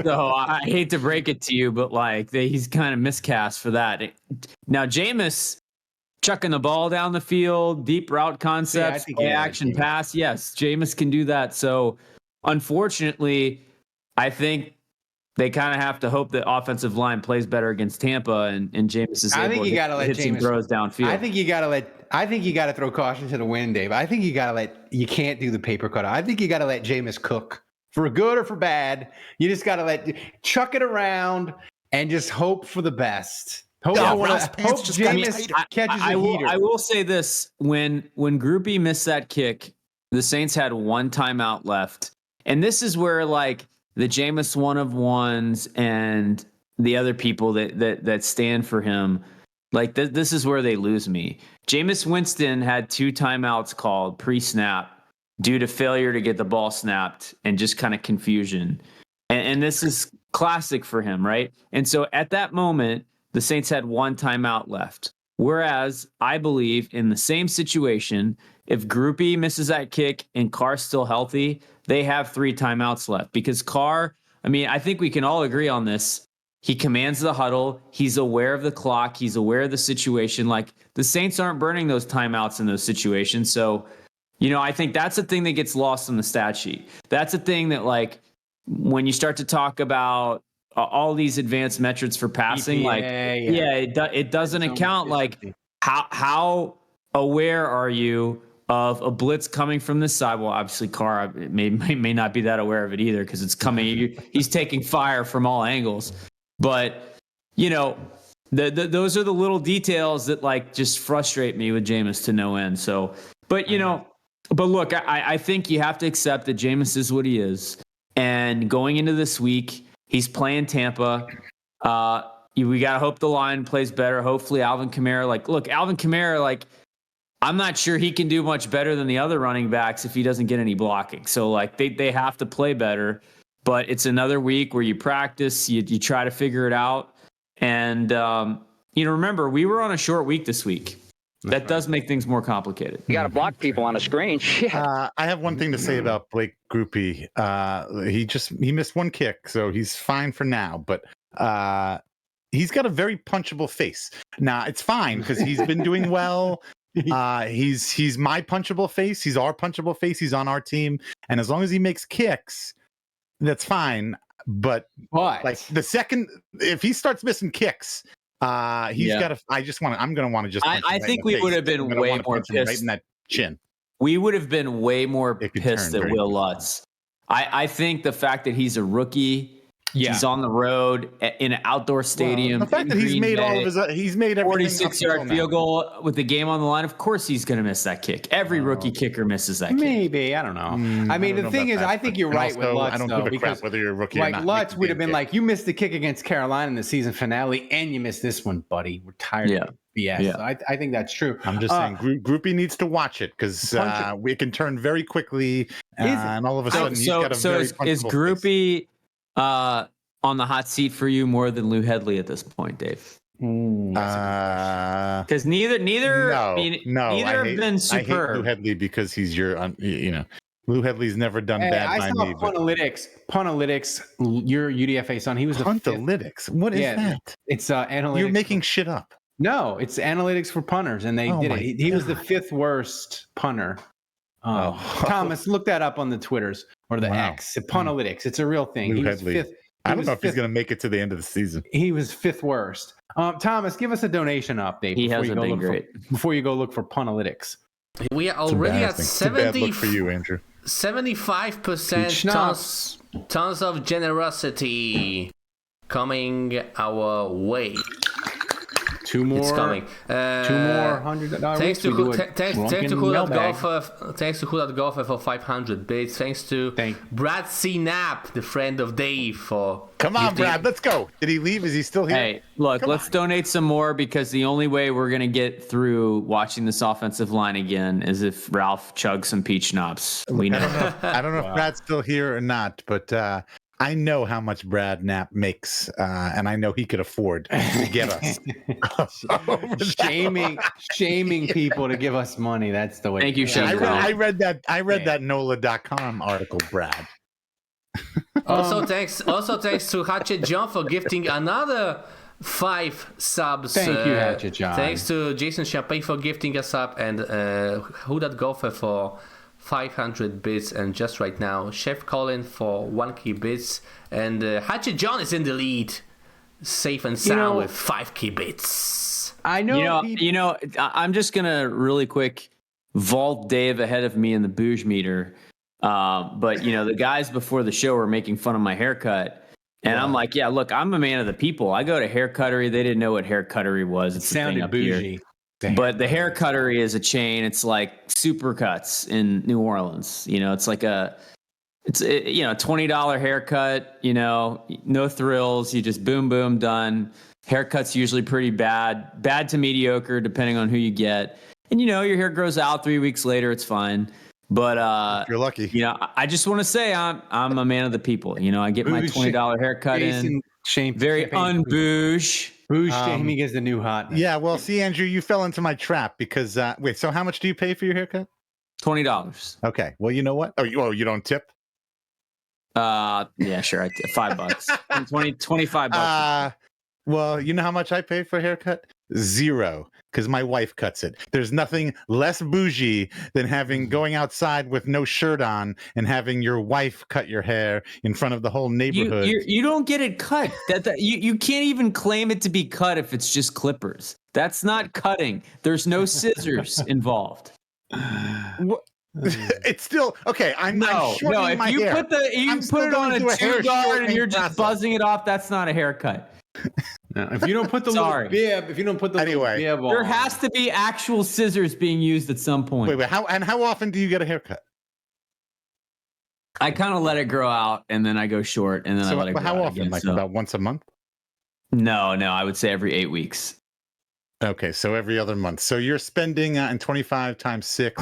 Speaker 5: So I hate to break it to you, but like he's kind of miscast for that. Now Jameis chucking the ball down the field, deep route concepts, play action pass. Yes, Jameis can do that. So. Unfortunately, I think they kind of have to hope the offensive line plays better against Tampa, and Jameis is able to hit some throws downfield.
Speaker 2: I think you got to throw caution to the wind, Dave. I think you can't do the paper cut. I think you got to let Jameis cook for good or for bad. You just got to chuck it around and just hope for the best. Hope Jameis catches a heater.
Speaker 5: I will say this: when Groupie missed that kick, the Saints had one timeout left. And this is where like the Jameis one of ones and the other people that stand for him, like this is where they lose me. Jameis Winston had 2 timeouts called pre-snap due to failure to get the ball snapped and just kind of confusion. And this is classic for him, right? And so at that moment, the Saints had 1 timeout left. Whereas I believe in the same situation, if Groupie misses that kick and Carr's still healthy, they have 3 timeouts left because Carr, I mean, I think we can all agree on this. He commands the huddle. He's aware of the clock. He's aware of the situation. Like the Saints aren't burning those timeouts in those situations. So, you know, I think that's the thing that gets lost in the stat sheet. That's the thing that like when you start to talk about all these advanced metrics for passing, EPA, it doesn't account like how aware are you of a blitz coming from this side? Well, obviously Carr may not be that aware of it either because it's coming. He's taking fire from all angles. But, you know, those are the little details that like just frustrate me with Jameis to no end. So, but, you know, but look, I think you have to accept that Jameis is what he is. And going into this week, he's playing Tampa. We got to hope the line plays better. Hopefully Alvin Kamara, I'm not sure he can do much better than the other running backs if he doesn't get any blocking. So like they have to play better, but it's another week where you practice, you try to figure it out. And, remember, we wwere on a short week this week. That does make things more complicated.
Speaker 9: You got to block people on a screen.
Speaker 4: I have one thing to say about Blake Groupie. He missed 1 kick, so he's fine for now. But he's got a very punchable face. Now it's fine because he's been doing well. He's my punchable face. He's our punchable face. He's on our team, and as long as he makes kicks, that's fine. But like the second, if he starts missing kicks, he's got to. I'm going to want to just.
Speaker 5: I think we would have been way more pissed
Speaker 4: right in that chin.
Speaker 5: We would have been way more pissed at Will Lutz. I think the fact that he's a rookie, he's on the road in an outdoor stadium.
Speaker 4: The fact that he's made all of his, he's made everything
Speaker 5: 46-yard field goal with the game on the line. Of course, he's going to miss that kick. Every rookie kicker misses that kick.
Speaker 2: Maybe, I don't know. I mean, the thing is, I think you're right with Lutz.
Speaker 4: I don't give a crap whether you're a rookie or not.
Speaker 2: Like Lutz would have been like, you missed the kick against Carolina in the season finale, and you missed this one, buddy. We're tired of BS. Yeah. So I think that's true.
Speaker 4: I'm just saying, Groupie needs to watch it because we can turn very quickly, and all of a sudden he's got a very
Speaker 5: is Groupie on the hot seat for you more than Lou Hedley at this point, Dave? Because neither have been superb.
Speaker 4: I hate Lou Hedley because he's Lou Hedley's never done bad by me.
Speaker 2: Punalytics, your UDFA son. He was the
Speaker 4: Punalytics. What is that?
Speaker 2: It's analytics.
Speaker 4: You're making shit up.
Speaker 2: No, it's analytics for punters, and they did it. He was the 5th worst punter. Thomas, look that up on the Twitters or the X. Punalytics. It's a real thing.
Speaker 4: Lou Hedley.
Speaker 2: 5th.
Speaker 4: I don't know if he's going to make it to the end of the season.
Speaker 2: He was 5th worst. Thomas, give us a donation update.
Speaker 5: He hasn't been great.
Speaker 2: Before you go look for Punalytics.
Speaker 6: We are already at 70.
Speaker 4: Look for you, Andrew.
Speaker 6: 75% tons of generosity coming our way.
Speaker 2: Two more.
Speaker 6: It's coming.
Speaker 2: $200.
Speaker 6: Thanks to Who That Golfer for 500 bits. Thanks to Brad C. Knapp, the friend of Dave, for.
Speaker 4: Come on, Brad, let's go. Did he leave? Is he still here?
Speaker 5: Hey, look, let's donate some more because the only way we're going to get through watching this offensive line again is if Ralph chugs some peach schnapps. We know.
Speaker 4: I don't know if Brad's still here or not, but I know how much Brad Knapp makes, and I know he could afford to get us.
Speaker 2: shaming people to give us money. That's the way.
Speaker 5: Thank you, Chef.
Speaker 4: I read that NOLA.com article, Brad.
Speaker 6: Also thanks to Hatchet John for gifting another 5 subs.
Speaker 2: Thank you, Hatchet John.
Speaker 6: Thanks to Jason Champagne for gifting a sub, and Who That Golfer for 500 bits, and just right now Chef Colin for 1 key bits, and Hatchet John is in the lead, safe and sound, with 5 key bits.
Speaker 2: I know.
Speaker 5: I'm just gonna really quick vault Dave ahead of me in the bouge meter, but the guys before the show were making fun of my haircut, and I'm like, yeah, look, I'm a man of the people. I go to Hair Cuttery. They didn't know what Hair Cuttery was. It
Speaker 2: sounded bougie.
Speaker 5: Here. But the Hair Cuttery is a chain. It's like Supercuts in New Orleans. It's like $20 haircut. No thrills. You just boom, boom, done. Haircut's usually pretty bad to mediocre, depending on who you get. And your hair grows out 3 weeks later. It's fine. But
Speaker 4: you're lucky.
Speaker 5: I just want to say I'm a man of the people. I get my $20 haircut in. Very unbouge.
Speaker 2: Bouge shaming is the new hot.
Speaker 4: Yeah, well, see, Andrew, you fell into my trap because wait. So, how much do you pay for your haircut?
Speaker 5: $20.
Speaker 4: Okay. Well, you know what? Oh, you don't tip?
Speaker 5: Yeah, sure. $5. 25 bucks.
Speaker 4: Well, you know how much I pay for a haircut? 0, because my wife cuts it. There's nothing less bougie than going outside with no shirt on and having your wife cut your hair in front of the whole neighborhood.
Speaker 5: You don't get it cut. You can't even claim it to be cut if it's just clippers. That's not cutting. There's no scissors involved.
Speaker 4: It's still okay. I'm shortening my hair.
Speaker 5: If you put it on a 2-guard and you're just buzzing it off, that's not a haircut.
Speaker 2: No, if you don't put the little bib, little bib on,
Speaker 5: there has to be actual scissors being used at some point.
Speaker 4: Wait, how often do you get a haircut?
Speaker 5: I kind of let it grow out, and then I go short, and then I let it grow out.
Speaker 4: How often? Again, about once a month?
Speaker 5: No, I would say every 8 weeks.
Speaker 4: Okay, so every other month. So you're spending and 25 times 6.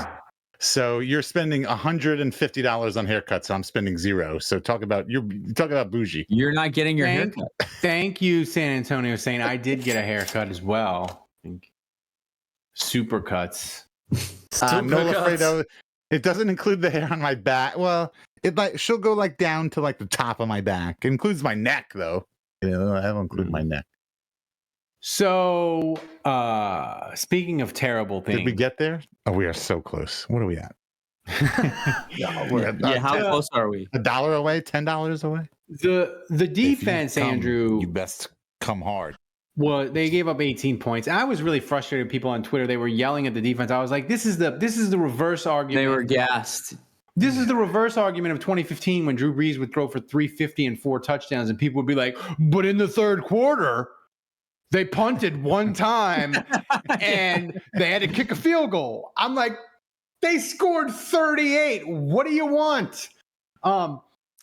Speaker 4: So you're spending $150 on haircuts. So I'm spending 0. So talk about bougie.
Speaker 5: You're not getting your haircut.
Speaker 2: Thank you, San Antonio, saying I did get a haircut as well. Supercuts.
Speaker 4: No, Alfredo. It doesn't include the hair on my back. Well, she'll go down to the top of my back. It includes my neck though. I don't include my neck.
Speaker 2: So, speaking of terrible things,
Speaker 4: Did we get there? Oh, we are so close. What are we at? We're at
Speaker 5: Yeah, how close are we?
Speaker 4: $1 away, $10 away.
Speaker 2: the defense, Andrew,
Speaker 10: You best come hard.
Speaker 2: well, they gave up 18 points. I was really frustrated with people on Twitter. They were yelling at the defense. I was like, this is the reverse argument.
Speaker 5: They were gassed.
Speaker 2: This is the reverse argument of 2015 when Drew Brees would throw for 350 and 4 touchdowns, and people would be like, but in the third quarter, they punted one time and they had to kick a field goal. I'm like, they scored 38. What do you want?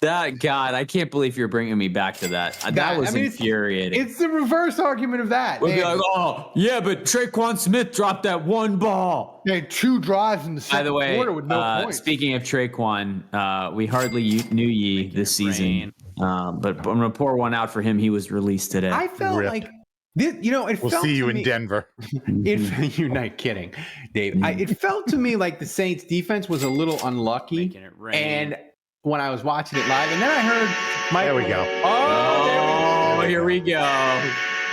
Speaker 5: That God, I can't believe you're bringing me back to that. That was infuriating.
Speaker 2: It's the reverse argument of that.
Speaker 5: We'll be like, oh, yeah, but Traquan Smith dropped that one ball.
Speaker 2: They had 2 drives in the second quarter with no points.
Speaker 5: Speaking of Traquan, we hardly knew ye this season. But I'm going to pour one out for him. He was released today.
Speaker 2: I felt like, this, it
Speaker 4: we'll
Speaker 2: felt
Speaker 4: see you
Speaker 2: to
Speaker 4: in
Speaker 2: me,
Speaker 4: Denver.
Speaker 2: You're not kidding, Dave. It felt to me like the Saints defense was a little unlucky.
Speaker 1: Making it rain.
Speaker 2: And when I was watching it live, and then I heard Mike.
Speaker 4: There we go.
Speaker 5: Oh, here we go.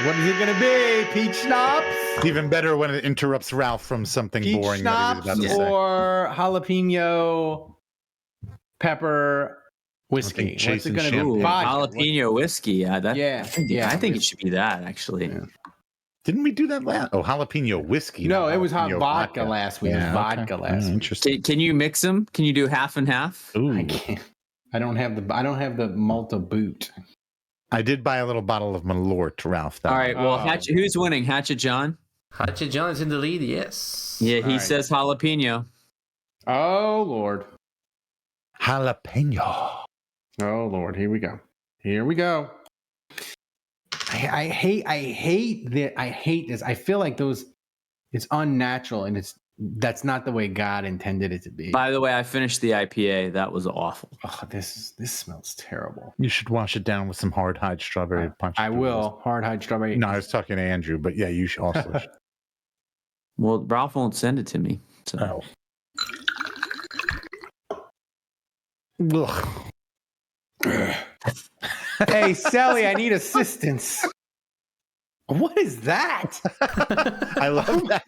Speaker 2: What is it going to be? Peach schnapps?
Speaker 4: Even better when it interrupts Ralph from something
Speaker 2: Peach
Speaker 4: boring that he was
Speaker 2: schnapps
Speaker 4: about to say.
Speaker 2: or jalapeno pepper whiskey?
Speaker 4: Chasing
Speaker 2: What's it going to
Speaker 4: champagne.
Speaker 2: be?
Speaker 5: Ooh,
Speaker 2: Vodka.
Speaker 5: jalapeno whiskey. Yeah,
Speaker 2: Yeah,
Speaker 5: I think it should be that, actually.
Speaker 2: Yeah.
Speaker 4: Didn't we do that last? Oh, jalapeno whiskey.
Speaker 2: No,
Speaker 4: not
Speaker 2: it was hot
Speaker 4: jalapeno
Speaker 2: vodka last week. It was vodka last week.
Speaker 4: Interesting.
Speaker 5: Can you mix them? Can you do half and half?
Speaker 4: Ooh.
Speaker 2: I can't. I don't have the Malta boot.
Speaker 4: I did buy a little bottle of Malort, Ralph.
Speaker 5: All right. Well, who's winning? Hatchet John?
Speaker 6: Hatchet John is in the lead, yes.
Speaker 5: Yeah, he
Speaker 2: All right.
Speaker 5: says jalapeno.
Speaker 2: Oh Lord.
Speaker 4: Jalapeno.
Speaker 2: Oh Lord. Here we go. Here we go. I hate this. I feel like it's unnatural, and that's not the way God intended it to be.
Speaker 5: By the way, I finished the IPA. That was awful.
Speaker 2: Oh, this smells terrible.
Speaker 4: You should wash it down with some hard hide strawberry punch.
Speaker 2: I will. Hard hide strawberry.
Speaker 4: No, I was talking to Andrew, but yeah, you should also.
Speaker 5: Well, Ralph won't send it to me. So.
Speaker 4: Ugh.
Speaker 2: Hey, Sally, I need assistance. What is that?
Speaker 4: I love that.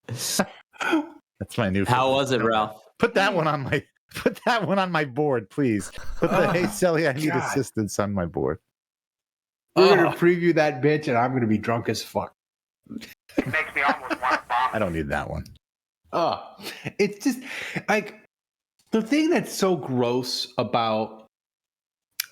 Speaker 4: That's my new.
Speaker 5: How was it, Ralph?
Speaker 4: Put that one on my board, please. Put the hey Sally, I need
Speaker 2: God.
Speaker 4: assistance on my board.
Speaker 2: We're gonna preview that bitch, and I'm gonna be drunk as fuck.
Speaker 7: It makes me almost want to vomit.
Speaker 4: I don't need that one.
Speaker 2: Oh, it's just like the thing that's so gross about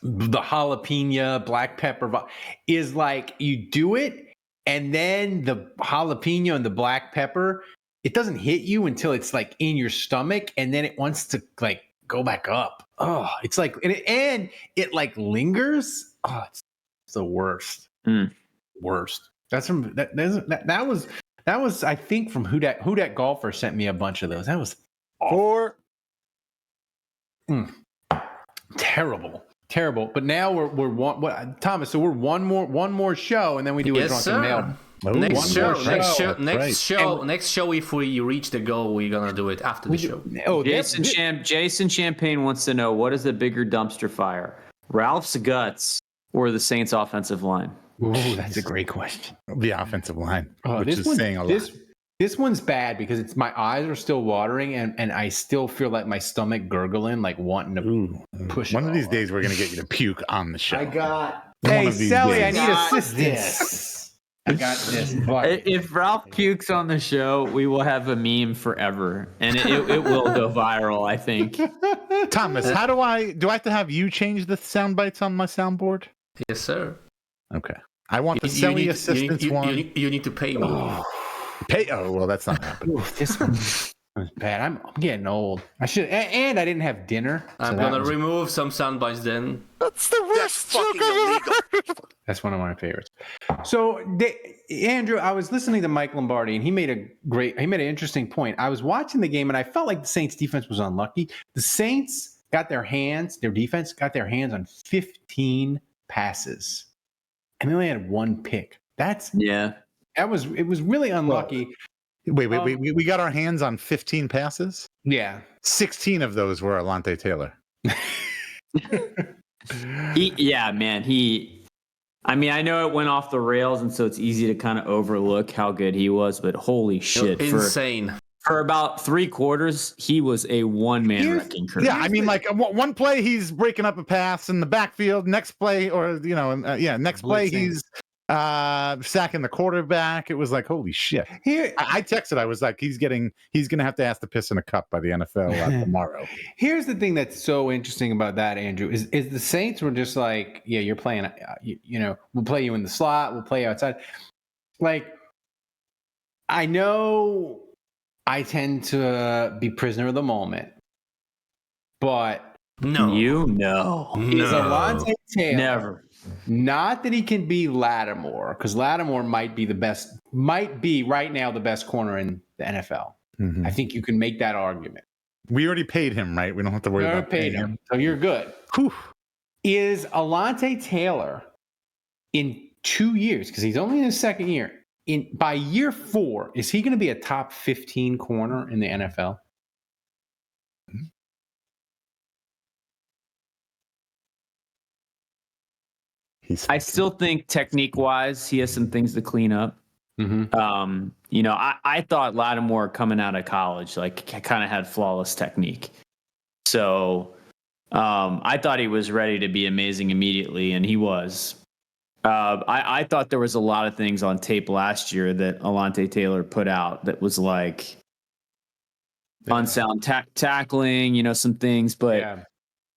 Speaker 2: the jalapeno black pepper is like you do it, and then the jalapeno and the black pepper, it doesn't hit you until it's like in your stomach, and then it wants to like go back up. Oh, it's like and it like lingers. Oh, it's the worst. Worst. That's from that was I think from who that golfer sent me a bunch of those. That was awful. Terrible. But now we're one. Thomas, so we're one more show, and then we do a drunken mail.
Speaker 6: Next show. If we reach the goal, we're gonna do it after the show.
Speaker 2: Oh,
Speaker 5: Jason Champagne wants to know, what is the bigger dumpster fire, Ralph's guts or the Saints' offensive line?
Speaker 2: Ooh, that's a great question.
Speaker 4: The offensive line, which
Speaker 2: this
Speaker 4: is
Speaker 2: one,
Speaker 4: saying a lot.
Speaker 2: This one's bad because my eyes are still watering, and I still feel like my stomach gurgling, like wanting to push.
Speaker 4: One of these
Speaker 2: off.
Speaker 4: days, we're gonna get you to puke on the show.
Speaker 2: Hey,
Speaker 4: of these
Speaker 2: Sally,
Speaker 4: days.
Speaker 2: I need assistance. I got this. But
Speaker 5: If Ralph pukes on the show, we will have a meme forever, and it will go viral, I think.
Speaker 4: Thomas, how do I have to have you change the sound bites on my soundboard?
Speaker 6: Yes, sir.
Speaker 4: Okay. I want the Sally assistance one.
Speaker 6: You need to pay me.
Speaker 4: Pay? Oh, well, that's not happening.
Speaker 2: ooh, this one was bad. I'm getting old. I should, and I didn't have dinner.
Speaker 6: I'm gonna remove some sound bites then.
Speaker 4: That's the worst joke I've ever heard.
Speaker 2: That's one of my favorites. So, Andrew, I was listening to Mike Lombardi, and he made an interesting point. I was watching the game, and I felt like the Saints defense was unlucky. The Saints their defense got their hands on 15 passes, and they only had one pick. It was really unlucky.
Speaker 4: Wait. We got our hands on 15 passes?
Speaker 2: Yeah.
Speaker 4: 16 of those were Alante Taylor.
Speaker 5: He I mean, I know it went off the rails, and so it's easy to kind of overlook how good he was, but holy shit.
Speaker 6: Insane.
Speaker 5: For about 3 quarters, he was a one-man wrecking crew.
Speaker 4: Yeah, I mean, like one play he's breaking up a pass in the backfield. Next play, or next play he's sacking the quarterback. It was like, holy shit. I texted. I was like, he's gonna have to ask to piss in a cup by the NFL tomorrow.
Speaker 2: Here's the thing that's so interesting about that, Andrew, is the Saints were just like, yeah, you're playing, we'll play you in the slot, we'll play you outside. Like, I know I tend to be prisoner of the moment, but
Speaker 6: No.
Speaker 5: You know.
Speaker 2: is Alontae Taylor,
Speaker 5: Never.
Speaker 2: not that he can be Lattimore, because Lattimore might be right now the best corner in the NFL.
Speaker 4: Mm-hmm.
Speaker 2: I think you can make that argument.
Speaker 4: We already paid him, right? We don't have to worry about
Speaker 2: paying him, so you're good.
Speaker 4: Whew.
Speaker 2: Is Alontae Taylor in 2 years, because he's only in his second year, by year 4, is he going to be a top 15 corner in the NFL?
Speaker 5: I still think technique-wise, he has some things to clean up.
Speaker 2: Mm-hmm.
Speaker 5: I thought Lattimore coming out of college, like, kind of had flawless technique. So I thought he was ready to be amazing immediately, and he was. I thought there was a lot of things on tape last year that Alontae Taylor put out that was like unsound tackling, some things, but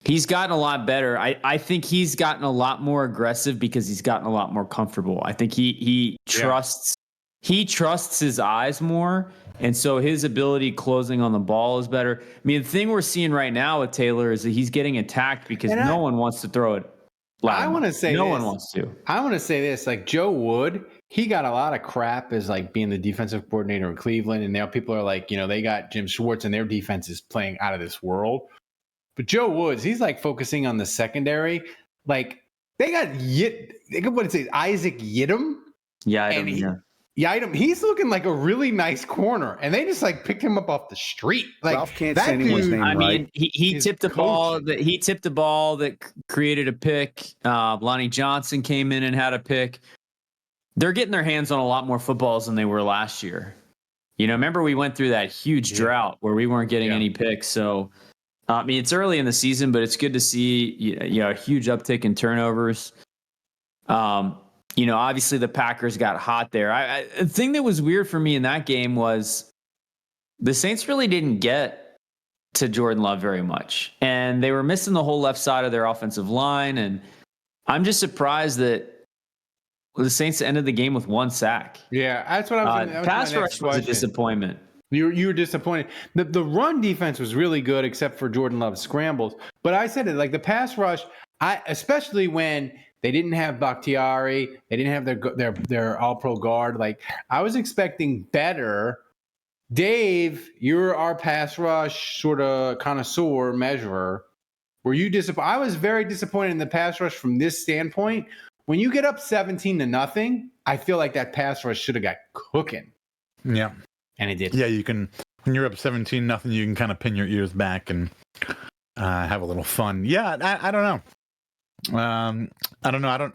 Speaker 5: he's gotten a lot better. I think he's gotten a lot more aggressive because he's gotten a lot more comfortable. I think he trusts his eyes more, and so his ability closing on the ball is better. I mean, the thing we're seeing right now with Taylor is that he's getting attacked because no one wants to throw it.
Speaker 2: I want to say
Speaker 5: no one wants to.
Speaker 2: I want to say this, like Joe Wood, he got a lot of crap as like being the defensive coordinator in Cleveland, and now people are like, they got Jim Schwartz and their defense is playing out of this world. But Joe Woods, he's like focusing on the secondary. Like they got Isaac Yiadom. Yiadom, he's looking like a really nice corner, and they just like picked him up off the street. Like
Speaker 10: Ralph can't say anyone's name right.
Speaker 5: I mean, he tipped the ball that created a pick. Lonnie Johnson came in and had a pick. They're getting their hands on a lot more footballs than they were last year. Remember we went through that huge drought where we weren't getting any picks. So, I mean, it's early in the season, but it's good to see a huge uptick in turnovers. Obviously the Packers got hot there. The thing that was weird for me in that game was the Saints really didn't get to Jordan Love very much, and they were missing the whole left side of their offensive line. And I'm just surprised that the Saints ended the game with 1 sack.
Speaker 2: Yeah, that's what I was.
Speaker 5: Pass rush was a disappointment.
Speaker 2: You were disappointed. The run defense was really good, except for Jordan Love's scrambles. But I said it, like the pass rush, especially when they didn't have Bakhtiari, they didn't have their All-Pro guard. Like I was expecting better. Dave, you're our pass rush sort of connoisseur measurer. Were you disappointed? I was very disappointed in the pass rush from this standpoint. When you get up 17-0, I feel like that pass rush should have got cooking.
Speaker 4: Yeah.
Speaker 2: And it did.
Speaker 4: Yeah, you can. When you're up 17-0, you can kind of pin your ears back and have a little fun. Yeah, I don't know. I don't know.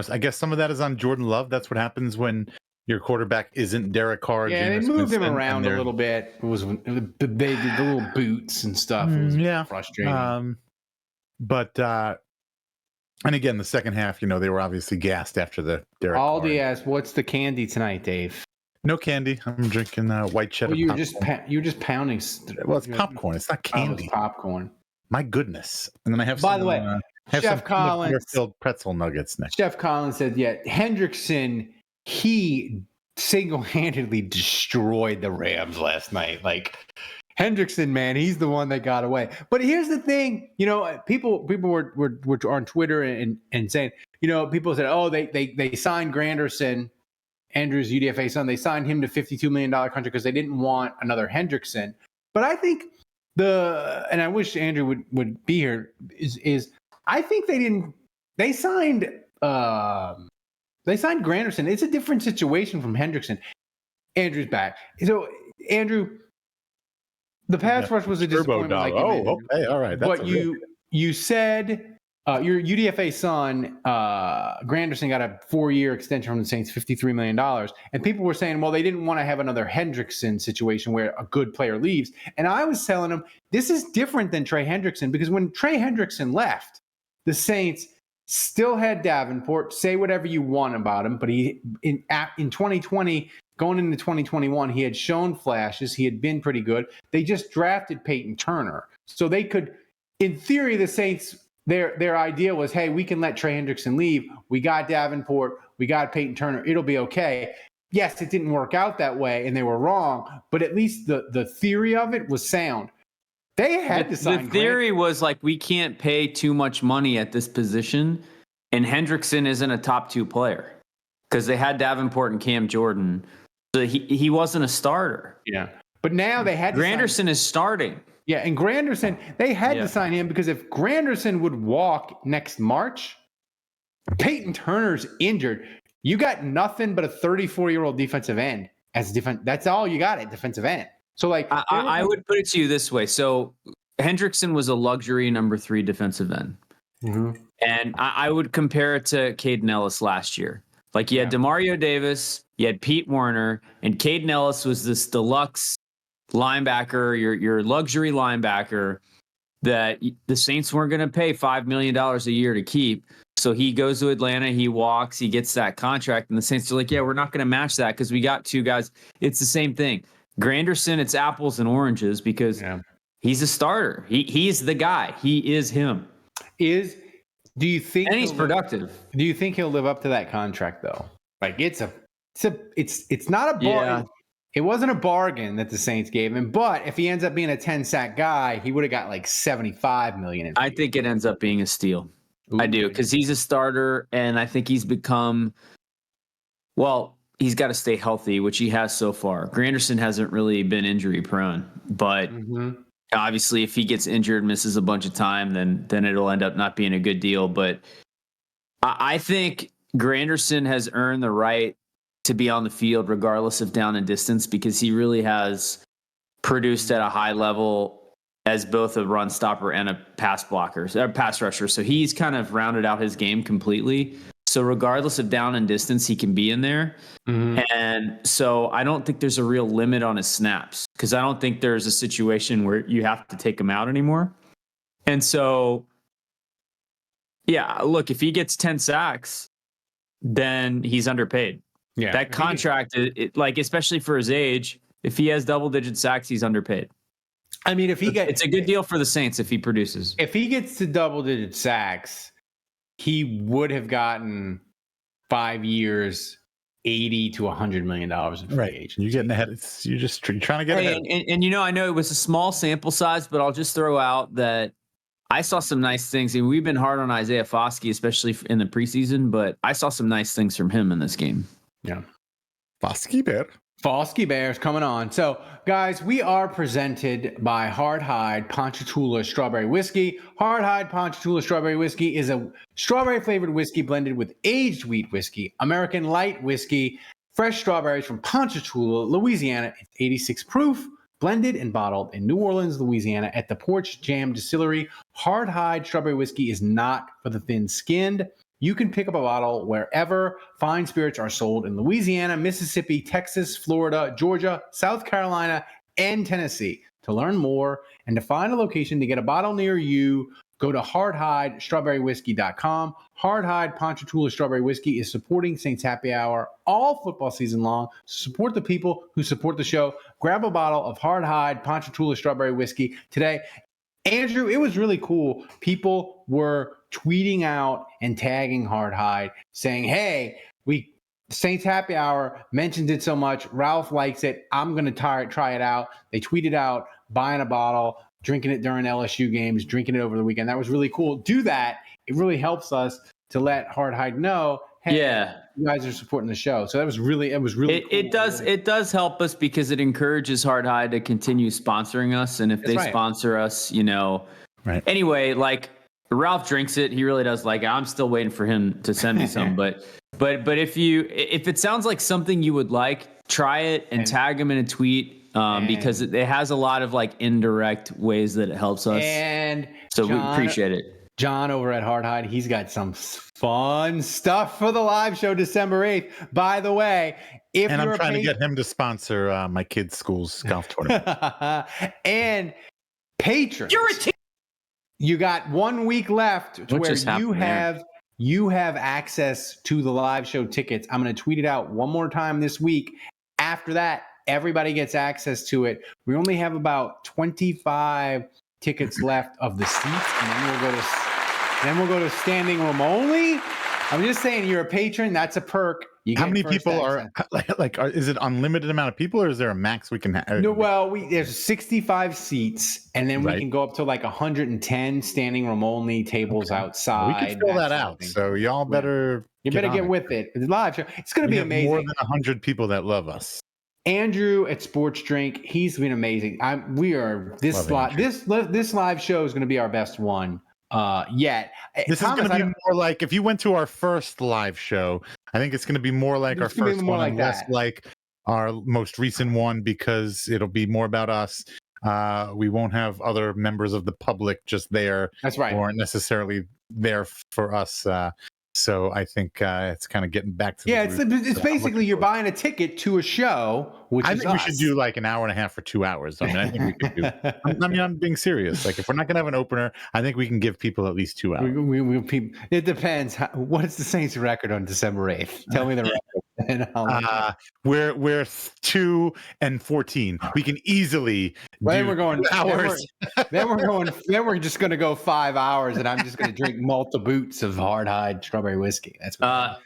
Speaker 4: I guess some of that is on Jordan Love. That's what happens when your quarterback isn't Derek Carr.
Speaker 2: Yeah,
Speaker 4: Jameis
Speaker 2: they moved him
Speaker 4: Winston,
Speaker 2: around a little bit. They did the little boots and stuff. It was frustrating.
Speaker 4: And again, the second half, they were obviously gassed after the Derek Carr.
Speaker 2: Aldi asked, "What's the candy tonight, Dave?"
Speaker 4: No candy. I'm drinking white cheddar.
Speaker 2: Well, you're just pounding.
Speaker 4: Well, it's popcorn. It's not candy.
Speaker 2: It's popcorn.
Speaker 4: My goodness. And then I have.
Speaker 2: By the way, Chef Collins
Speaker 4: filled pretzel nuggets next.
Speaker 2: Chef Collins said, "Yeah, Hendrickson, he single-handedly destroyed the Rams last night. Like Hendrickson, man, he's the one that got away." But here's the thing, people were on Twitter and saying, people said, "Oh, they signed Granderson." Andrew's UDFA son, they signed him to $52 million contract because they didn't want another Hendrickson. But I think and I wish Andrew would be here, is I think they signed Granderson. It's a different situation from Hendrickson. Andrew's back. So Andrew, the pass rush was a disappointment.
Speaker 4: Okay, all right.
Speaker 2: But you said your UDFA son, Granderson, got a 4-year extension from the Saints, $53 million. And people were saying, well, they didn't want to have another Hendrickson situation where a good player leaves. And I was telling them, this is different than Trey Hendrickson, because when Trey Hendrickson left, the Saints still had Davenport. Say whatever you want about him, but he in 2020, going into 2021, he had shown flashes. He had been pretty good. They just drafted Peyton Turner. So they could, in theory, the Saints, their idea was, hey, we can let Trey Hendrickson leave. We got Davenport. We got Peyton Turner. It'll be okay. Yes, it didn't work out that way, and they were wrong, but at least the theory of it was sound. They had to sign.
Speaker 5: The theory was like, we can't pay too much money at this position, and Hendrickson isn't a top 2 player because they had Davenport and Cam Jordan. So he wasn't a starter.
Speaker 2: Yeah. But now they had to
Speaker 5: Granderson is starting.
Speaker 2: Yeah, and Granderson, they had to sign him because if Granderson would walk next March, Peyton Turner's injured. You got nothing but a 34-year-old defensive end as defense. That's all you got at defensive end. So, like,
Speaker 5: I would put it to you this way. So, Hendrickson was a luxury number 3 defensive end.
Speaker 2: Mm-hmm.
Speaker 5: And I would compare it to Caden Ellis last year. Like, you had DeMario Davis, you had Pete Werner, and Caden Ellis was this deluxe linebacker, your luxury linebacker that the Saints weren't going to pay $5 million a year to keep. So he goes to Atlanta, he walks, he gets that contract, and the Saints are like, yeah, we're not going to match that because we got 2 guys. It's the same thing. Granderson, it's apples and oranges because he's a starter. He's the guy. He is him.
Speaker 2: Do you think?
Speaker 5: And he's productive.
Speaker 2: Do you think he'll live up to that contract though? Like it's not a bargain.
Speaker 5: Yeah.
Speaker 2: It wasn't a bargain that the Saints gave him, but if he ends up being a 10-sack guy, he would have got like $75 million.
Speaker 5: I think it ends up being a steal. Ooh. I do, because he's a starter, and I think he's become, well, he's got to stay healthy, which he has so far. Granderson hasn't really been injury prone, but obviously if he gets injured, misses a bunch of time, then it'll end up not being a good deal. But I think Granderson has earned the right to be on the field regardless of down and distance, because he really has produced at a high level as both a run stopper and a pass rusher. So he's kind of rounded out his game completely. So regardless of down and distance, he can be in there. And so I don't think there's a real limit on his snaps, because I don't think there's a situation where you have to take him out anymore. And so, yeah, look, if he gets 10 sacks, then he's underpaid. Yeah, that contract, like, especially for his age, if he has double-digit sacks, he's underpaid.
Speaker 2: I mean,
Speaker 5: it's a good deal for the Saints if he produces.
Speaker 2: If he gets to double-digit sacks, he would have gotten 5 years, $80 to $100 million in free agent.
Speaker 4: You're getting ahead. You're just trying to get ahead.
Speaker 5: And I know it was a small sample size, but I'll just throw out that I saw some nice things. And we've been hard on Isaiah Foskey, especially in the preseason, but I saw some nice things from him in this game.
Speaker 2: Yeah.
Speaker 4: Foskey
Speaker 2: Bears coming on. So, guys, we are presented by Hard Hide Ponchatoula Strawberry Whiskey. Hard Hide Ponchatoula Strawberry Whiskey is a strawberry-flavored whiskey blended with aged wheat whiskey, American light whiskey, fresh strawberries from Ponchatoula, Louisiana. It's 86 proof, blended and bottled in New Orleans, Louisiana at the Porch Jam Distillery. Hard Hide Strawberry Whiskey is not for the thin-skinned. You can pick up a bottle wherever fine spirits are sold in Louisiana, Mississippi, Texas, Florida, Georgia, South Carolina, and Tennessee. To learn more and to find a location to get a bottle near you, go to hardhidestrawberrywhiskey.com. Hard Hide Ponchatoula Strawberry Whiskey is supporting Saints Happy Hour all football season long. Support the people who support the show. Grab a bottle of Hard Hide Ponchatoula Strawberry Whiskey today. Andrew, it was really cool. People were tweeting out and tagging Hard Hide saying, hey, Saints Happy Hour mentioned it so much. Ralph likes it. I'm going to try it out. They tweeted out buying a bottle, drinking it during LSU games, drinking it over the weekend. That was really cool. Do that. It really helps us to let Hard Hide know, hey, you guys are supporting the show. So it was really cool.
Speaker 5: It does help us because it encourages Hard Hide to continue sponsoring us. And if they sponsor us, anyway, like, Ralph drinks it. He really does like it. I'm still waiting for him to send me some. But if it sounds like something you would like, try it and tag him in a tweet because it has a lot of like indirect ways that it helps us.
Speaker 2: And
Speaker 5: so we appreciate it.
Speaker 2: John over at Hard, he's got some fun stuff for the live show December 8th. By the way, if
Speaker 4: and
Speaker 2: you're
Speaker 4: I'm trying to get him to sponsor my kids' school's golf tournament.
Speaker 2: And patrons, you got 1 week left to where you have access to the live show tickets. I'm going to tweet it out one more time this week. After that, everybody gets access to it. We only have about 25 tickets left of the seats, and then we'll go to standing room only. I'm just saying, you're a patron. That's a perk.
Speaker 4: How many people are is it unlimited amount of people, or is there a max we can have?
Speaker 2: No, well, there's 65 seats, and then we can go up to like 110 standing room only tables outside.
Speaker 4: We can fill that out. So y'all better
Speaker 2: get with it. It's live show. It's going to be amazing.
Speaker 4: More than 100 people that love us.
Speaker 2: Andrew at Sports Drink, he's been amazing. This live show is going to be our best one yet.
Speaker 4: This is going to be more like if you went to our first live show. I think it's going to be more like our first one, and less like our most recent one, because it'll be more about us. We won't have other members of the public just there.
Speaker 2: That's right.
Speaker 4: Who aren't necessarily there for us. So I think it's kind of getting back to
Speaker 2: it's basically you're buying a ticket to a show, which
Speaker 4: I think we should do like an hour and a half or 2 hours. I mean, I think we could do. I'm being serious. Like, if we're not going to have an opener, I think we can give people at least 2 hours.
Speaker 2: It depends. What is the Saints' record on December 8th? Tell me the record.
Speaker 4: We're 2-14. We can easily.
Speaker 2: Then we're going hours. Then we're just going to go 5 hours, and I'm just going to drink multiple boots of hard strawberry whiskey. That's what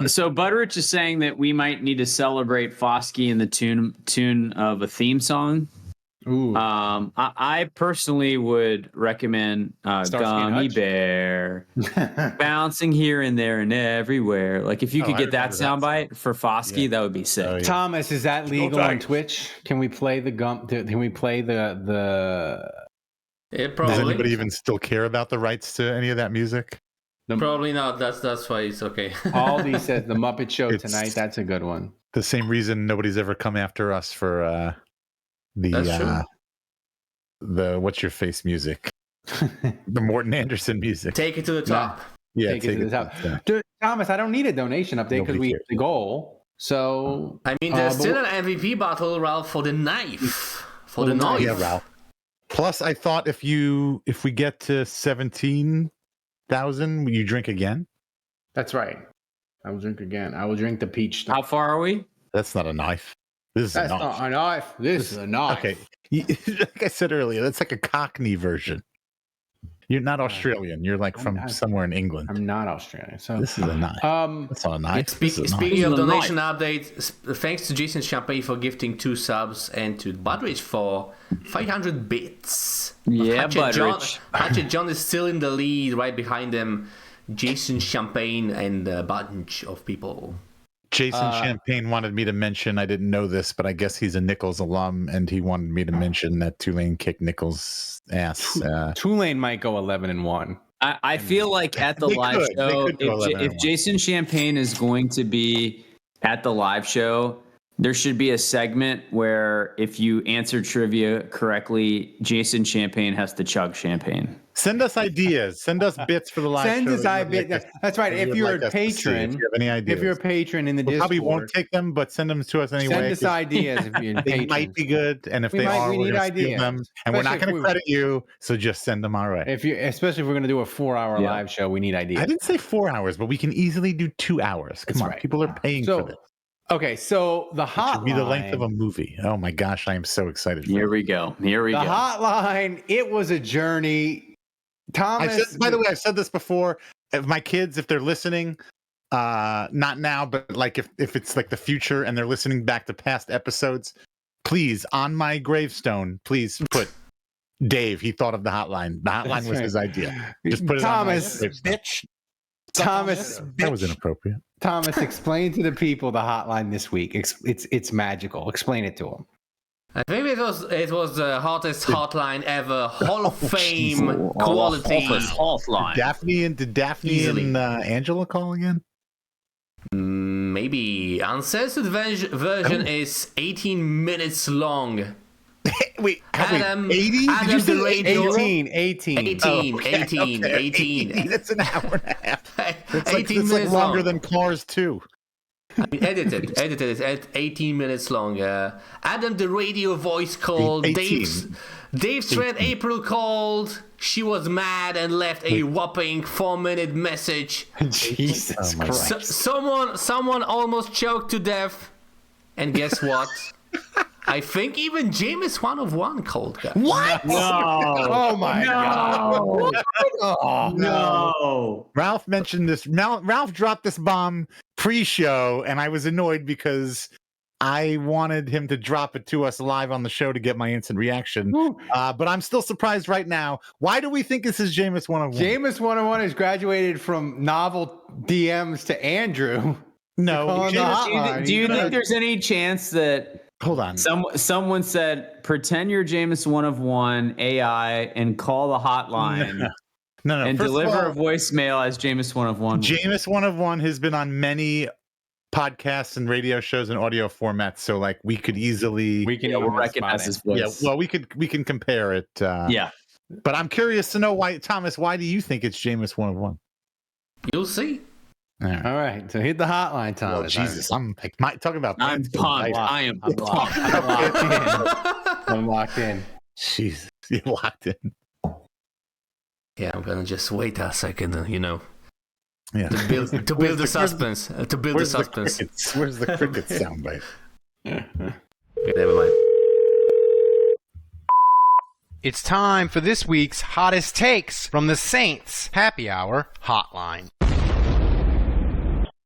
Speaker 5: So Butterich is saying that we might need to celebrate Foskey in the tune of a theme song.
Speaker 2: Ooh.
Speaker 5: I personally would recommend Gummy Bear bouncing here and there and everywhere. Like, if you could get that soundbite for Foskey, that would be sick.
Speaker 2: Oh, yeah. Thomas, is that legal on Twitch? Can we play the Can we play the?
Speaker 4: Does anybody even still care about the rights to any of that music?
Speaker 6: Probably not. That's why it's okay.
Speaker 2: Aldi says the Muppet Show tonight. That's a good one.
Speaker 4: The same reason nobody's ever come after us for. The what's your face music, the Morton Anderson music.
Speaker 6: Take it to the top.
Speaker 4: Yeah, take it to the top.
Speaker 2: Dude, Thomas, I don't need a donation update because we hit the goal. So
Speaker 6: I mean, there's still an MVP battle, Ralph, for the knife.
Speaker 4: Yeah, Ralph. Plus, I thought if we get to 17,000, will you drink again?
Speaker 2: That's right. I will drink again. I will drink the peach.
Speaker 5: How far are we?
Speaker 4: That's not a knife. That's
Speaker 2: not a knife. This is a knife.
Speaker 4: Okay. Like I said earlier, that's like a Cockney version. You're not Australian. You're like from somewhere in England.
Speaker 2: I'm not Australian. So
Speaker 4: this is a knife. That's not a knife.
Speaker 6: Speaking of donation updates, thanks to Jason Champagne for gifting 2 subs and to Budrich for 500 bits.
Speaker 5: Yeah, Budrich.
Speaker 6: Hatchet John is still in the lead, right behind them. Jason Champagne and a bunch of people.
Speaker 4: Jason Champagne wanted me to mention, I didn't know this, but I guess he's a Nichols alum, and he wanted me to mention that Tulane kicked Nichols' ass.
Speaker 2: Tulane might go 11-1.
Speaker 5: I feel like at the live show, if Jason Champagne is going to be at the live show, there should be a segment where if you answer trivia correctly, Jason Champagne has to chug champagne.
Speaker 4: Send us ideas. Send us bits for the live show.
Speaker 2: Send us ideas. That's right. If you're a patron,
Speaker 4: if you have any ideas.
Speaker 2: If you're a patron in the Discord,
Speaker 4: probably won't take them, but send them to us anyway.
Speaker 2: Send us ideas if you're a patron.
Speaker 4: They might be good, and if we need ideas. Them, and we're not going to credit you, so just send them our way.
Speaker 2: Especially if we're going to do a 4-hour live show, we need ideas.
Speaker 4: I didn't say 4 hours, but we can easily do 2 hours. Come on, right. People are paying for this.
Speaker 2: Okay, so the hotline
Speaker 4: should be the length of a movie. Oh my gosh, I am so excited.
Speaker 5: Here we go.
Speaker 2: The hotline. It was a journey. Thomas.
Speaker 4: By the way, I've said this before. If my kids, if they're listening, not now, but like if it's like the future and they're listening back to past episodes, please, on my gravestone, please put Dave. He thought of the hotline. The hotline was his idea. Just put it
Speaker 2: Thomas,
Speaker 4: on my bitch.
Speaker 2: Thomas,
Speaker 4: that was inappropriate.
Speaker 2: Thomas, explain to the people the hotline this week. It's magical. Explain it to them.
Speaker 6: I think it was the hottest hotline ever. Hall of Fame quality.
Speaker 5: Hotline.
Speaker 4: Did Daphne and Angela call again?
Speaker 6: Maybe. Uncensored version is 18 minutes long.
Speaker 4: Wait,
Speaker 6: Adam,
Speaker 4: 80? Did you
Speaker 6: Adam
Speaker 4: say
Speaker 6: the radio.
Speaker 2: 18.
Speaker 6: 18.
Speaker 4: Oh, okay,
Speaker 6: 18.
Speaker 4: okay.
Speaker 6: 18.
Speaker 4: That's an hour and a half. That's
Speaker 6: 18
Speaker 4: like
Speaker 6: minutes
Speaker 4: longer
Speaker 6: long.
Speaker 4: than Cars 2.
Speaker 6: Edited. It's at 18 minutes long. Adam, the radio voice called.
Speaker 4: 18.
Speaker 6: Dave's friend April called. She was mad and left a whopping 4-minute message.
Speaker 2: Jesus Christ.
Speaker 6: Someone almost choked to death. And guess what? I think even Jameis 1 of 1 called, guys.
Speaker 4: What?
Speaker 5: No.
Speaker 2: Oh my God. Oh,
Speaker 5: No.
Speaker 4: Ralph mentioned this. Ralph dropped this bomb pre-show, and I was annoyed because I wanted him to drop it to us live on the show to get my instant reaction. But I'm still surprised right now. Why do we think this is Jameis 101?
Speaker 2: Jameis 101 has graduated from novel DMs to Andrew.
Speaker 4: No.
Speaker 2: Calling the hotline.
Speaker 5: Do you think there's any chance that
Speaker 4: Hold on.
Speaker 5: someone said, pretend you're Jameis 1 of 1 AI and call the hotline
Speaker 4: No.
Speaker 5: and
Speaker 4: First of
Speaker 5: deliver
Speaker 4: all,
Speaker 5: a voicemail as Jameis 1 of 1?
Speaker 4: Jameis 1 of 1 has been on many podcasts and radio shows and audio formats, so like we could easily
Speaker 5: We'll recognize his voice.
Speaker 4: Yeah, well, we can compare it.
Speaker 5: Yeah.
Speaker 4: But I'm curious to know why, Thomas. Why do you think it's Jameis 1 of 1?
Speaker 6: You'll see.
Speaker 2: All right, so hit the hotline, Thomas.
Speaker 4: Well, Jesus, I'm like, talking about.
Speaker 5: I'm pumped. I am pumped.
Speaker 2: I'm locked in.
Speaker 4: Jesus, you're locked in.
Speaker 6: Yeah, I'm gonna just wait a second,
Speaker 4: Yeah.
Speaker 6: to build the suspense. To build the suspense.
Speaker 4: Where's the cricket soundbite?
Speaker 6: Okay, never mind.
Speaker 10: It's time for this week's hottest takes from the Saints Happy Hour Hotline.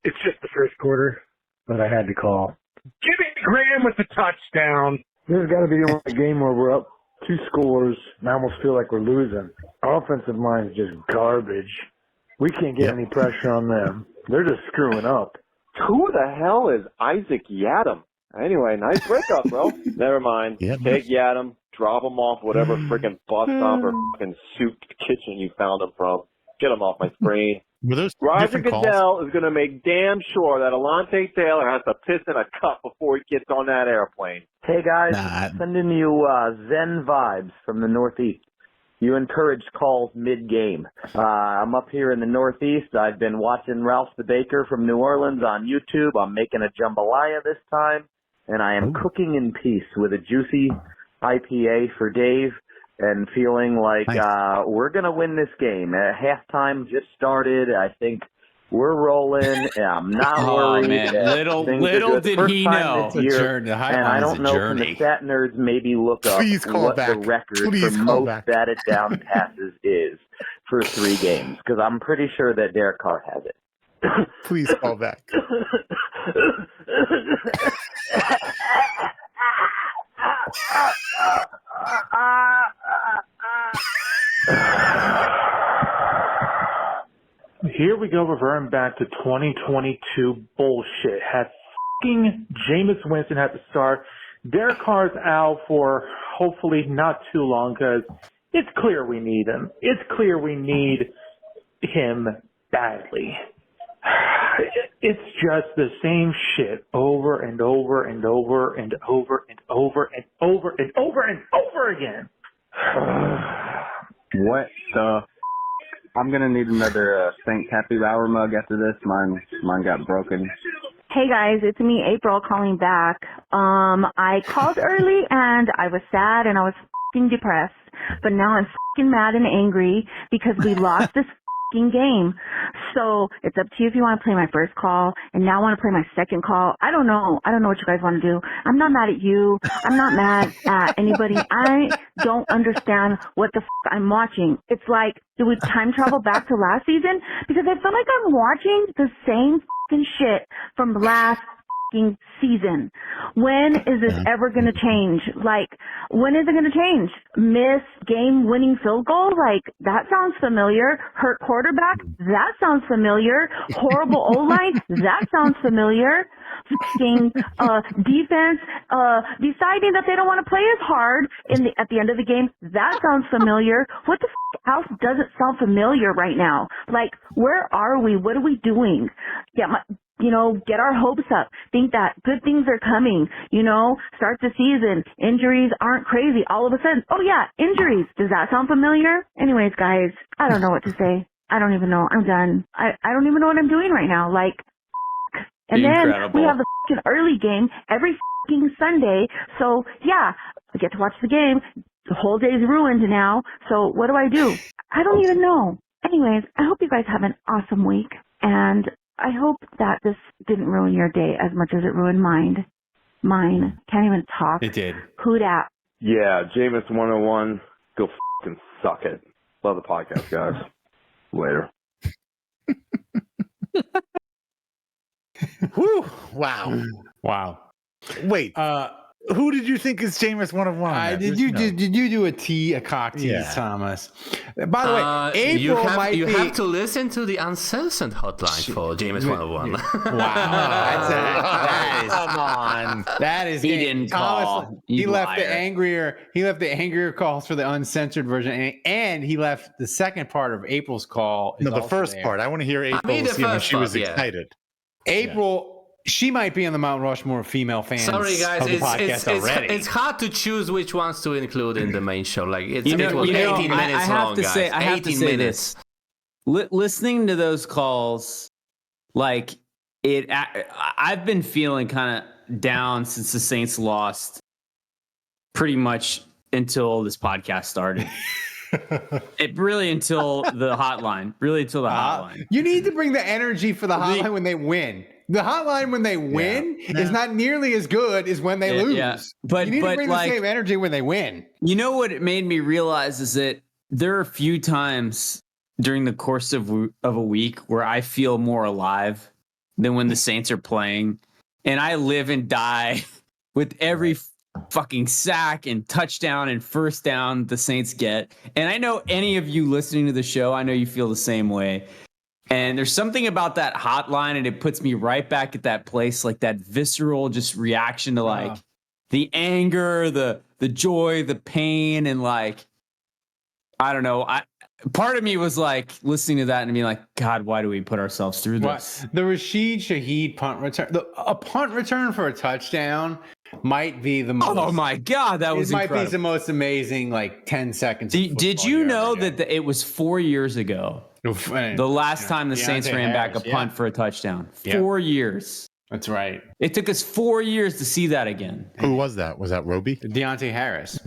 Speaker 11: It's just the first quarter, but I had to call.
Speaker 8: Jimmy Graham with the touchdown.
Speaker 11: This has got to be the only game where we're up 2 scores, and I almost feel like we're losing. Our offensive line is just garbage. We can't get any pressure on them. They're just screwing up.
Speaker 12: Who the hell is Isaac Yadam? Anyway, nice breakup, bro. Never mind.
Speaker 4: Yep.
Speaker 12: Take Yadam, drop him off whatever freaking bus stop or fucking soup kitchen you found him from. Get him off my screen.
Speaker 4: Were those
Speaker 12: Roger
Speaker 4: different calls?
Speaker 12: Goodell is going to make damn sure that Alontae Taylor has to piss in a cup before he gets on that airplane.
Speaker 13: Hey guys,
Speaker 4: Nah.
Speaker 13: sending you Zen vibes from the Northeast. You encourage calls mid-game. I'm up here in the Northeast. I've been watching Ralph the Baker from New Orleans on YouTube. I'm making a jambalaya this time, and I am cooking in peace with a juicy IPA for Dave and feeling like we're going to win this game. Halftime just started. I think we're rolling. I'm not worried.
Speaker 5: Man. Little did
Speaker 13: First
Speaker 5: he
Speaker 13: time
Speaker 5: know.
Speaker 13: this year, and I don't know, can the stat nerds maybe look up what the record for most batted down passes is for 3 games? Because I'm pretty sure that Derek Carr has it.
Speaker 4: Please call back.
Speaker 11: Here we go, reverting back to 2022 bullshit. Had fucking Jameis Winston had to start. Derek Carr's out for hopefully not too long because it's clear we need him. It's clear we need him badly. It's just the same shit over and over and over and over and over and over and over and over again.
Speaker 14: What the? I'm gonna need another Saints Happy Hour mug after this. Mine got broken.
Speaker 15: Hey guys, it's me, April, calling back. I called early and I was sad and I was f***ing depressed, but now I'm f***ing mad and angry because we lost this f***ing game. So it's up to you if you want to play my first call, and now I want to play my second call. I don't know what you guys want to do. I'm not mad at you. I'm not mad at anybody. I don't understand what the f*** I'm watching. It's like, do we time travel back to last season? Because I feel like I'm watching the same f***ing shit from last f***ing season. When is this ever going to change? Like, when is it going to change? Miss game-winning field goal? Like, that sounds familiar. Hurt quarterback? That sounds familiar. Horrible O-line? That sounds familiar. F***ing defense deciding that they don't want to play as hard at the end of the game? That sounds familiar. What the f*** else doesn't sound familiar right now? Like, where are we? What are we doing? Yeah, get our hopes up, think that good things are coming, start the season, injuries aren't crazy. All of a sudden, oh yeah, injuries. Does that sound familiar? Anyways, guys, I don't know what to say. I don't even know. I'm done. I don't even know what I'm doing right now. And then we have the fucking early game every fucking Sunday. So yeah, I get to watch the game. The whole day's ruined now. So what do? I don't even know. Anyways, I hope you guys have an awesome week. And I hope that this didn't ruin your day as much as it ruined mine. Can't even talk.
Speaker 2: It did.
Speaker 15: Who dat?
Speaker 12: Yeah, Jameis 101. Go fucking suck it. Love the podcast, guys. Later.
Speaker 4: Whew. Wow.
Speaker 2: Wow.
Speaker 4: Wait. Who did you think is Jameis 101?
Speaker 2: Did you do a cock tease, Thomas? By the way, April
Speaker 6: you have to listen to the uncensored hotline for Jameis 101.
Speaker 2: Wow, come on. That is
Speaker 5: he didn't call.
Speaker 2: He left the angrier calls for the uncensored version, and he left the second part of April's call.
Speaker 4: No, the first part. I want to hear April when she was excited.
Speaker 2: April. She might be on the Mount Rushmore of female fans.
Speaker 6: Sorry, guys,
Speaker 2: of the podcast already.
Speaker 6: It's hard to choose which ones to include in the main show. It was 18 minutes
Speaker 5: I
Speaker 6: long, guys.
Speaker 5: I have to say this. Listening to those calls, I've been feeling kind of down since the Saints lost, pretty much until this podcast started. Until the hotline.
Speaker 2: You need to bring the energy for the hotline when they win. The hotline when they win is not nearly as good as when they lose.
Speaker 5: Yeah. But
Speaker 2: you need to bring the same energy when they win.
Speaker 5: You know what it made me realize is that there are a few times during the course of a week where I feel more alive than when the Saints are playing. And I live and die with every fucking sack and touchdown and first down the Saints get. And I know any of you listening to the show, I know you feel the same way. And there's something about that hotline, and it puts me right back at that place, that visceral just reaction to the anger, the joy, the pain, and I don't know. Part of me was listening to that and being like, God, why do we put ourselves through this?
Speaker 2: The Rashid Shaheed punt return, a punt return for a touchdown might be the most.
Speaker 5: Oh my God, that was incredible.
Speaker 2: Might be the most amazing 10 seconds.
Speaker 5: Did you know that it was 4 years ago? The last time the Saints ran back a punt for a touchdown. 4 years.
Speaker 2: That's right.
Speaker 5: It took us 4 years to see that again.
Speaker 4: Who was that? Was that Roby?
Speaker 2: Deontay Harris.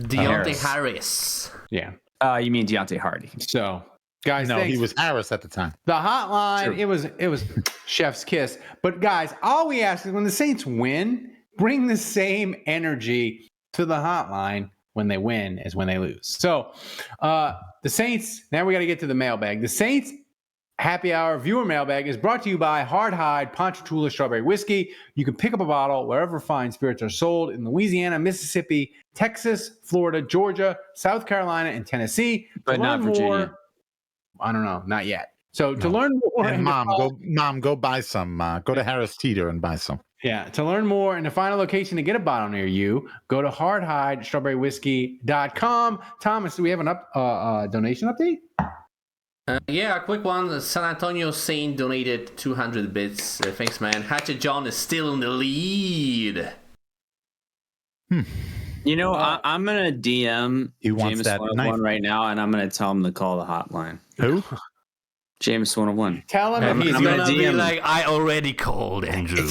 Speaker 6: Harris.
Speaker 2: Yeah.
Speaker 5: You mean Deontay Hardy.
Speaker 2: So, guys,
Speaker 4: no, he was Harris at the time.
Speaker 2: The hotline, it was chef's kiss. But guys, all we ask is when the Saints win, bring the same energy to the hotline when they win as when they lose. So, the Saints, now we got to get to the mailbag. The Saints Happy Hour viewer mailbag is brought to you by Hard Hide Ponchatoula Strawberry Whiskey. You can pick up a bottle wherever fine spirits are sold in Louisiana, Mississippi, Texas, Florida, Georgia, South Carolina, and Tennessee.
Speaker 5: But not Virginia.
Speaker 2: I don't know, not yet. So to learn more,
Speaker 4: and go buy some. Go to Harris Teeter and buy some.
Speaker 2: Yeah, to learn more and to find a location to get a bottle near you, go to hardhidestrawberrywhiskey.com. Thomas, do we have an donation update?
Speaker 6: Yeah, a quick one. San Antonio Saint donated 200 bits. Thanks, man. Hatchet John is still in the lead.
Speaker 5: You know, I'm going to DM Jameis 101 right now, and I'm going to tell him to call the hotline.
Speaker 4: Who?
Speaker 5: Jameis 101.
Speaker 2: Tell him
Speaker 6: if he's going to be I already called Andrew.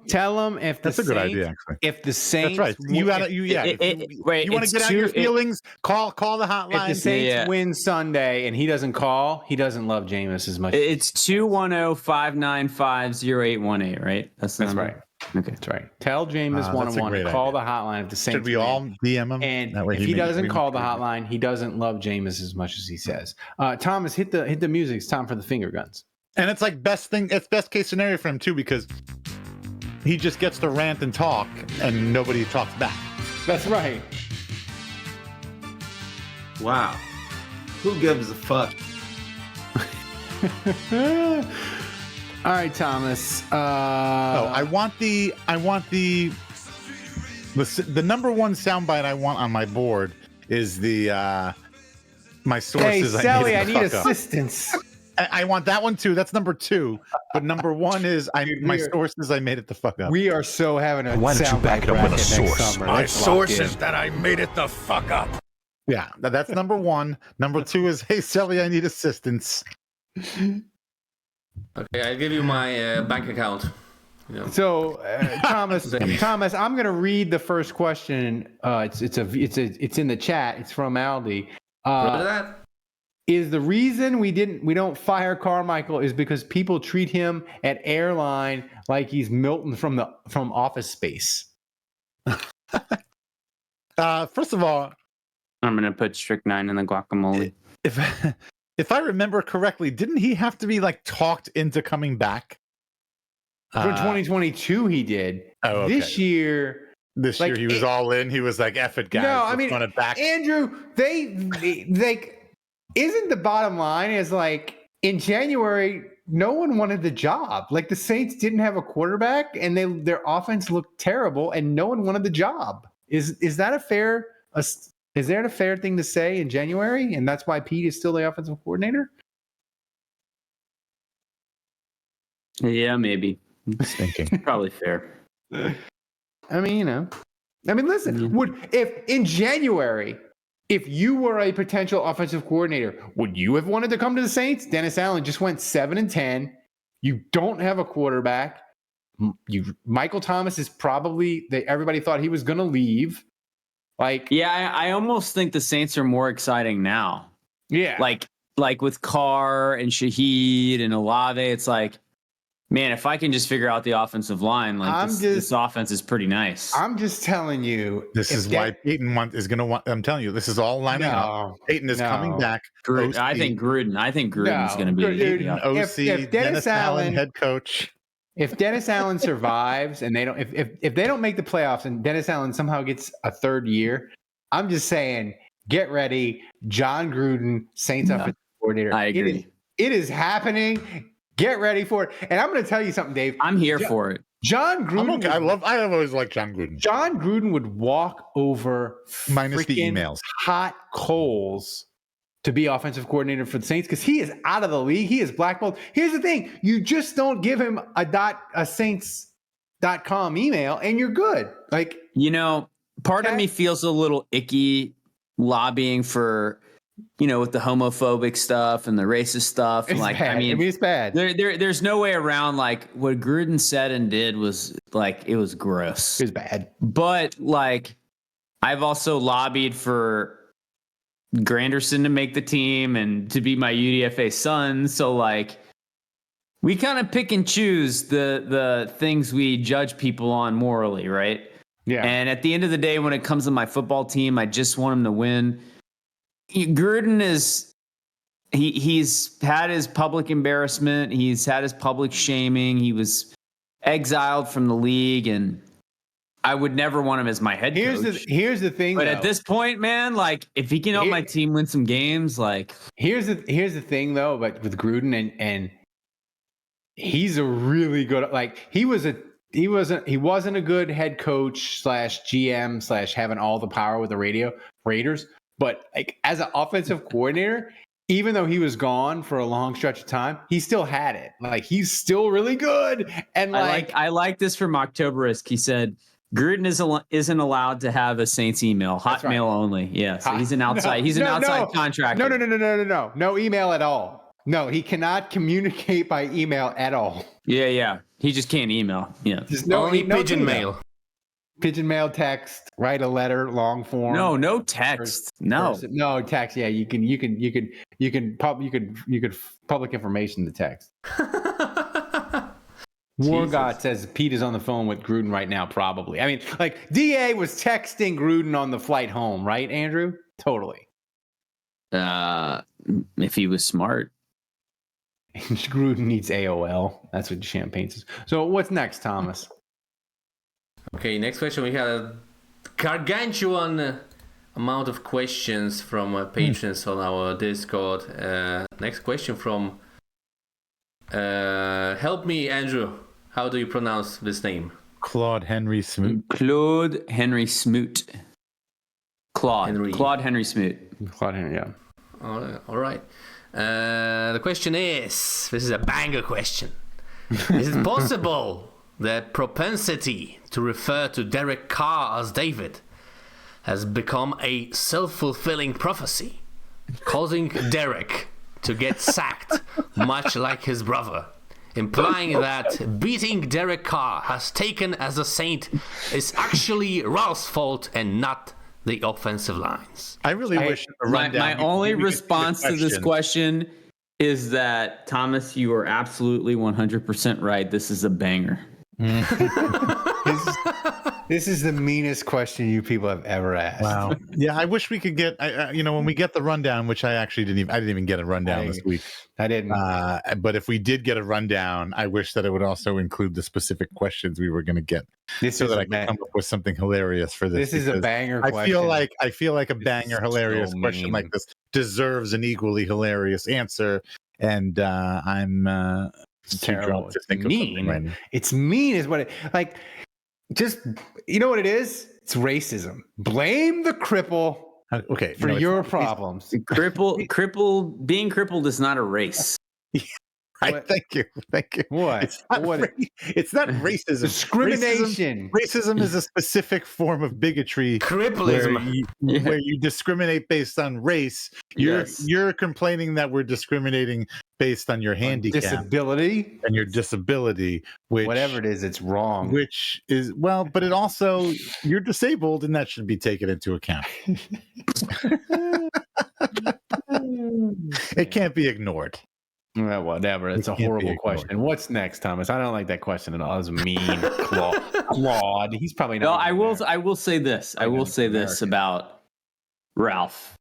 Speaker 2: Tell him if
Speaker 4: that's a good idea. Actually,
Speaker 2: if the Saints,
Speaker 4: that's right. You want to get out your feelings? Call the hotline.
Speaker 2: If the Saints win Sunday and he doesn't call, he doesn't love Jameis as much.
Speaker 5: It's 210-595-0818, right? That's
Speaker 2: right. Okay, that's right. Tell Jameis 101 to call the hotline if the Saints.
Speaker 4: Should we all DM him?
Speaker 2: And if he doesn't call the hotline, he doesn't love Jameis as much as he says. Thomas, hit the music. It's time for the finger guns.
Speaker 4: And it's it's best case scenario for him too, because he just gets to rant and talk and nobody talks back.
Speaker 2: That's right.
Speaker 16: Wow. Who gives a fuck?
Speaker 2: All right, Thomas.
Speaker 4: I want the number one soundbite I want on my board is the my sources.
Speaker 2: Hey, Sally, I need assistance.
Speaker 4: I want that one too. That's number 2. But number 1 is my sources. I made it the fuck up.
Speaker 2: We are so having a
Speaker 17: Why don't you back it up with a source?
Speaker 2: My
Speaker 17: sources that I made it the fuck up.
Speaker 4: Yeah, that's number 1. Number 2 is, hey, Sally, I need assistance.
Speaker 6: Okay, I'll give you my bank account.
Speaker 2: So, Thomas, I'm going to read the first question. It's in the chat. It's from Aldi. Is the reason we don't fire Carmichael is because people treat him at airline like he's Milton from Office Space?
Speaker 4: First of all,
Speaker 5: I'm gonna put strychnine in the guacamole.
Speaker 4: If I remember correctly, didn't he have to be like talked into coming back?
Speaker 2: For 2022, he did.
Speaker 4: Oh, okay.
Speaker 2: This year
Speaker 4: he was all in. He was like, "Eff it, guys."
Speaker 2: No, I mean,
Speaker 4: run it back.
Speaker 2: Andrew, they isn't the bottom line is like in January, no one wanted the job. Like the Saints didn't have a quarterback, and their offense looked terrible, and no one wanted the job. Is that a fair thing to say in January? And that's why Pete is still the offensive coordinator?
Speaker 5: Yeah, maybe.
Speaker 4: Just thinking.
Speaker 5: Probably fair.
Speaker 2: I mean, listen, if in January, if you were a potential offensive coordinator, would you have wanted to come to the Saints? Dennis Allen just went 7-10. You don't have a quarterback. Michael Thomas is probably everybody thought he was going to leave.
Speaker 5: I almost think the Saints are more exciting now.
Speaker 2: Yeah,
Speaker 5: like with Carr and Shaheed and Olave, it's like, man, if I can just figure out the offensive line, this offense is pretty nice.
Speaker 2: I'm just telling you.
Speaker 4: This is why Peyton is going to want. I'm telling you, this is all lining up. Peyton is coming back.
Speaker 5: I think Gruden's going to be
Speaker 4: OC. If Dennis Allen, head coach.
Speaker 2: If Dennis Allen survives and they don't, if they don't make the playoffs and Dennis Allen somehow gets a third year, I'm just saying, get ready, John Gruden, Saints offensive coordinator.
Speaker 5: I agree.
Speaker 2: It is happening. Get ready for it. And I'm going to tell you something, Dave.
Speaker 5: I'm here for it.
Speaker 2: John Gruden.
Speaker 4: I have always liked John Gruden.
Speaker 2: John Gruden would walk over
Speaker 4: minus the emails,
Speaker 2: hot coals to be offensive coordinator for the Saints because he is out of the league. He is blackballed. Here's the thing. You just don't give him a Saints.com email and you're good.
Speaker 5: Part of me feels a little icky lobbying for, with the homophobic stuff and the racist stuff.
Speaker 2: It's bad. It's bad.
Speaker 5: There's no way around what Gruden said and did was it was gross.
Speaker 2: It was bad.
Speaker 5: But I've also lobbied for Granderson to make the team and to be my UDFA son. So we kind of pick and choose the things we judge people on morally, right?
Speaker 2: Yeah.
Speaker 5: And at the end of the day, when it comes to my football team, I just want him to win. Gruden he's had his public embarrassment. He's had his public shaming. He was exiled from the league, and I would never want him as my head coach.
Speaker 2: Here's the thing,
Speaker 5: but at this point, man, if he can help my team win some games,
Speaker 2: here's the thing though. But with Gruden and he's a really good he wasn't a good head coach / GM / having all the power with the Raiders. But as an offensive coordinator, even though he was gone for a long stretch of time, he still had it. He's still really good. And
Speaker 5: I like this from Octoberist. He said Gruden isn't allowed to have a Saints email, Hotmail only. Yeah, so he's an outside. He's an outside contractor.
Speaker 2: No email at all. No, he cannot communicate by email at all.
Speaker 5: Yeah. He just can't email. Yeah,
Speaker 6: just only pigeon mail.
Speaker 2: Pigeon mail, text, write a letter, long form.
Speaker 5: No text. No
Speaker 2: text. Yeah, you can public information the text. Wargott says Pete is on the phone with Gruden right now. Probably. I mean, DA was texting Gruden on the flight home, right, Andrew? Totally.
Speaker 5: If he was smart.
Speaker 2: Gruden needs AOL. That's what Champagne says. So what's next, Thomas?
Speaker 6: Okay, next question. We had a gargantuan amount of questions from patrons on our Discord. Next question from help me, Andrew. How do you pronounce this name?
Speaker 4: Claude Henry Smoot.
Speaker 5: Claude Henry Smoot. Claude Henry Smoot.
Speaker 2: Claude Henry, yeah.
Speaker 6: All right. The question is, this is a banger question. Is it possible that propensity to refer to Derek Carr as David has become a self-fulfilling prophecy, causing Derek to get sacked much like his brother, implying that beating Derek Carr has taken as a Saint is actually Ralph's fault and not the offensive lines?
Speaker 4: I really wish
Speaker 5: my only response to this question is that, Thomas, you are absolutely 100% right. This is a banger.
Speaker 2: This is the meanest question you people have ever asked.
Speaker 4: Wow. Yeah, I wish we could get. When we get the rundown, which I actually didn't even get a rundown this week.
Speaker 2: I didn't.
Speaker 4: But if we did get a rundown, I wish that it would also include the specific questions we were going to get, so that I could come up with something hilarious for this.
Speaker 2: This is a banger question.
Speaker 4: I feel like a banger, hilarious question like this deserves an equally hilarious answer, and I'm too drunk to think of something right now.
Speaker 2: It's mean, is what it like. Just, you know what it is? It's racism. Blame the cripple for your problems.
Speaker 5: Being crippled is not a race.
Speaker 4: Thank you.
Speaker 2: What?
Speaker 4: It's not racism.
Speaker 2: Discrimination.
Speaker 4: Racism is a specific form of bigotry.
Speaker 6: Cripplism.
Speaker 4: Where you discriminate based on race. You're complaining that we're discriminating based on your handicap,
Speaker 2: disability,
Speaker 4: and your disability, which
Speaker 2: whatever it is, it's wrong.
Speaker 4: Which is but it also, you're disabled, and that should be taken into account. It can't be ignored.
Speaker 2: Well, whatever. It's a horrible question. What's next, Thomas? I don't like that question at all. It's mean. Claude. He's probably not.
Speaker 5: No, I will say this. I will say this about Ralph.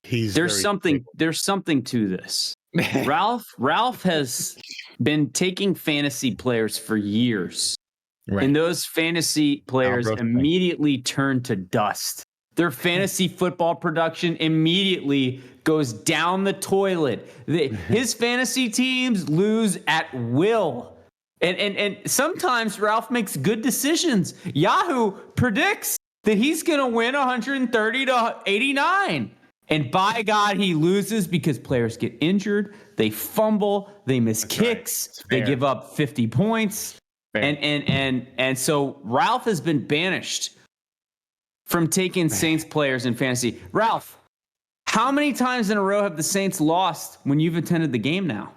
Speaker 5: There's something to this. Ralph has been taking fantasy players for years. Right. And those fantasy players immediately turn to dust. Their fantasy football production immediately goes down the toilet. His fantasy teams lose at will. And sometimes Ralph makes good decisions. Yahoo predicts that he's going to win 130 to 89. And by God, he loses because players get injured, they fumble, they miss kicks, they give up 50 points. And so Ralph has been banished from taking Saints players in fantasy. Ralph, how many times in a row have the Saints lost when you've attended the game now?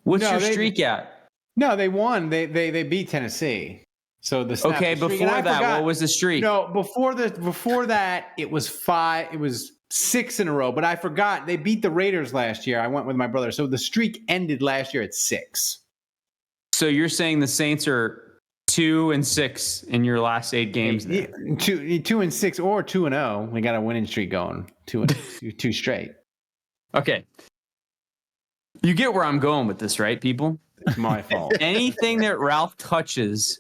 Speaker 5: What's your streak at?
Speaker 2: No, they won. They beat Tennessee. So before
Speaker 5: that, what was the streak?
Speaker 2: No, before that, it was 5. It was 6 in a row. But I forgot they beat the Raiders last year. I went with my brother. So the streak ended last year at 6.
Speaker 5: So you're saying the Saints are 2-6 in your last 8 games?
Speaker 2: 2-6 or 2-0. We got a winning streak going. 2 straight.
Speaker 5: Okay. You get where I'm going with this, right, people?
Speaker 2: It's my fault.
Speaker 5: Anything that Ralph touches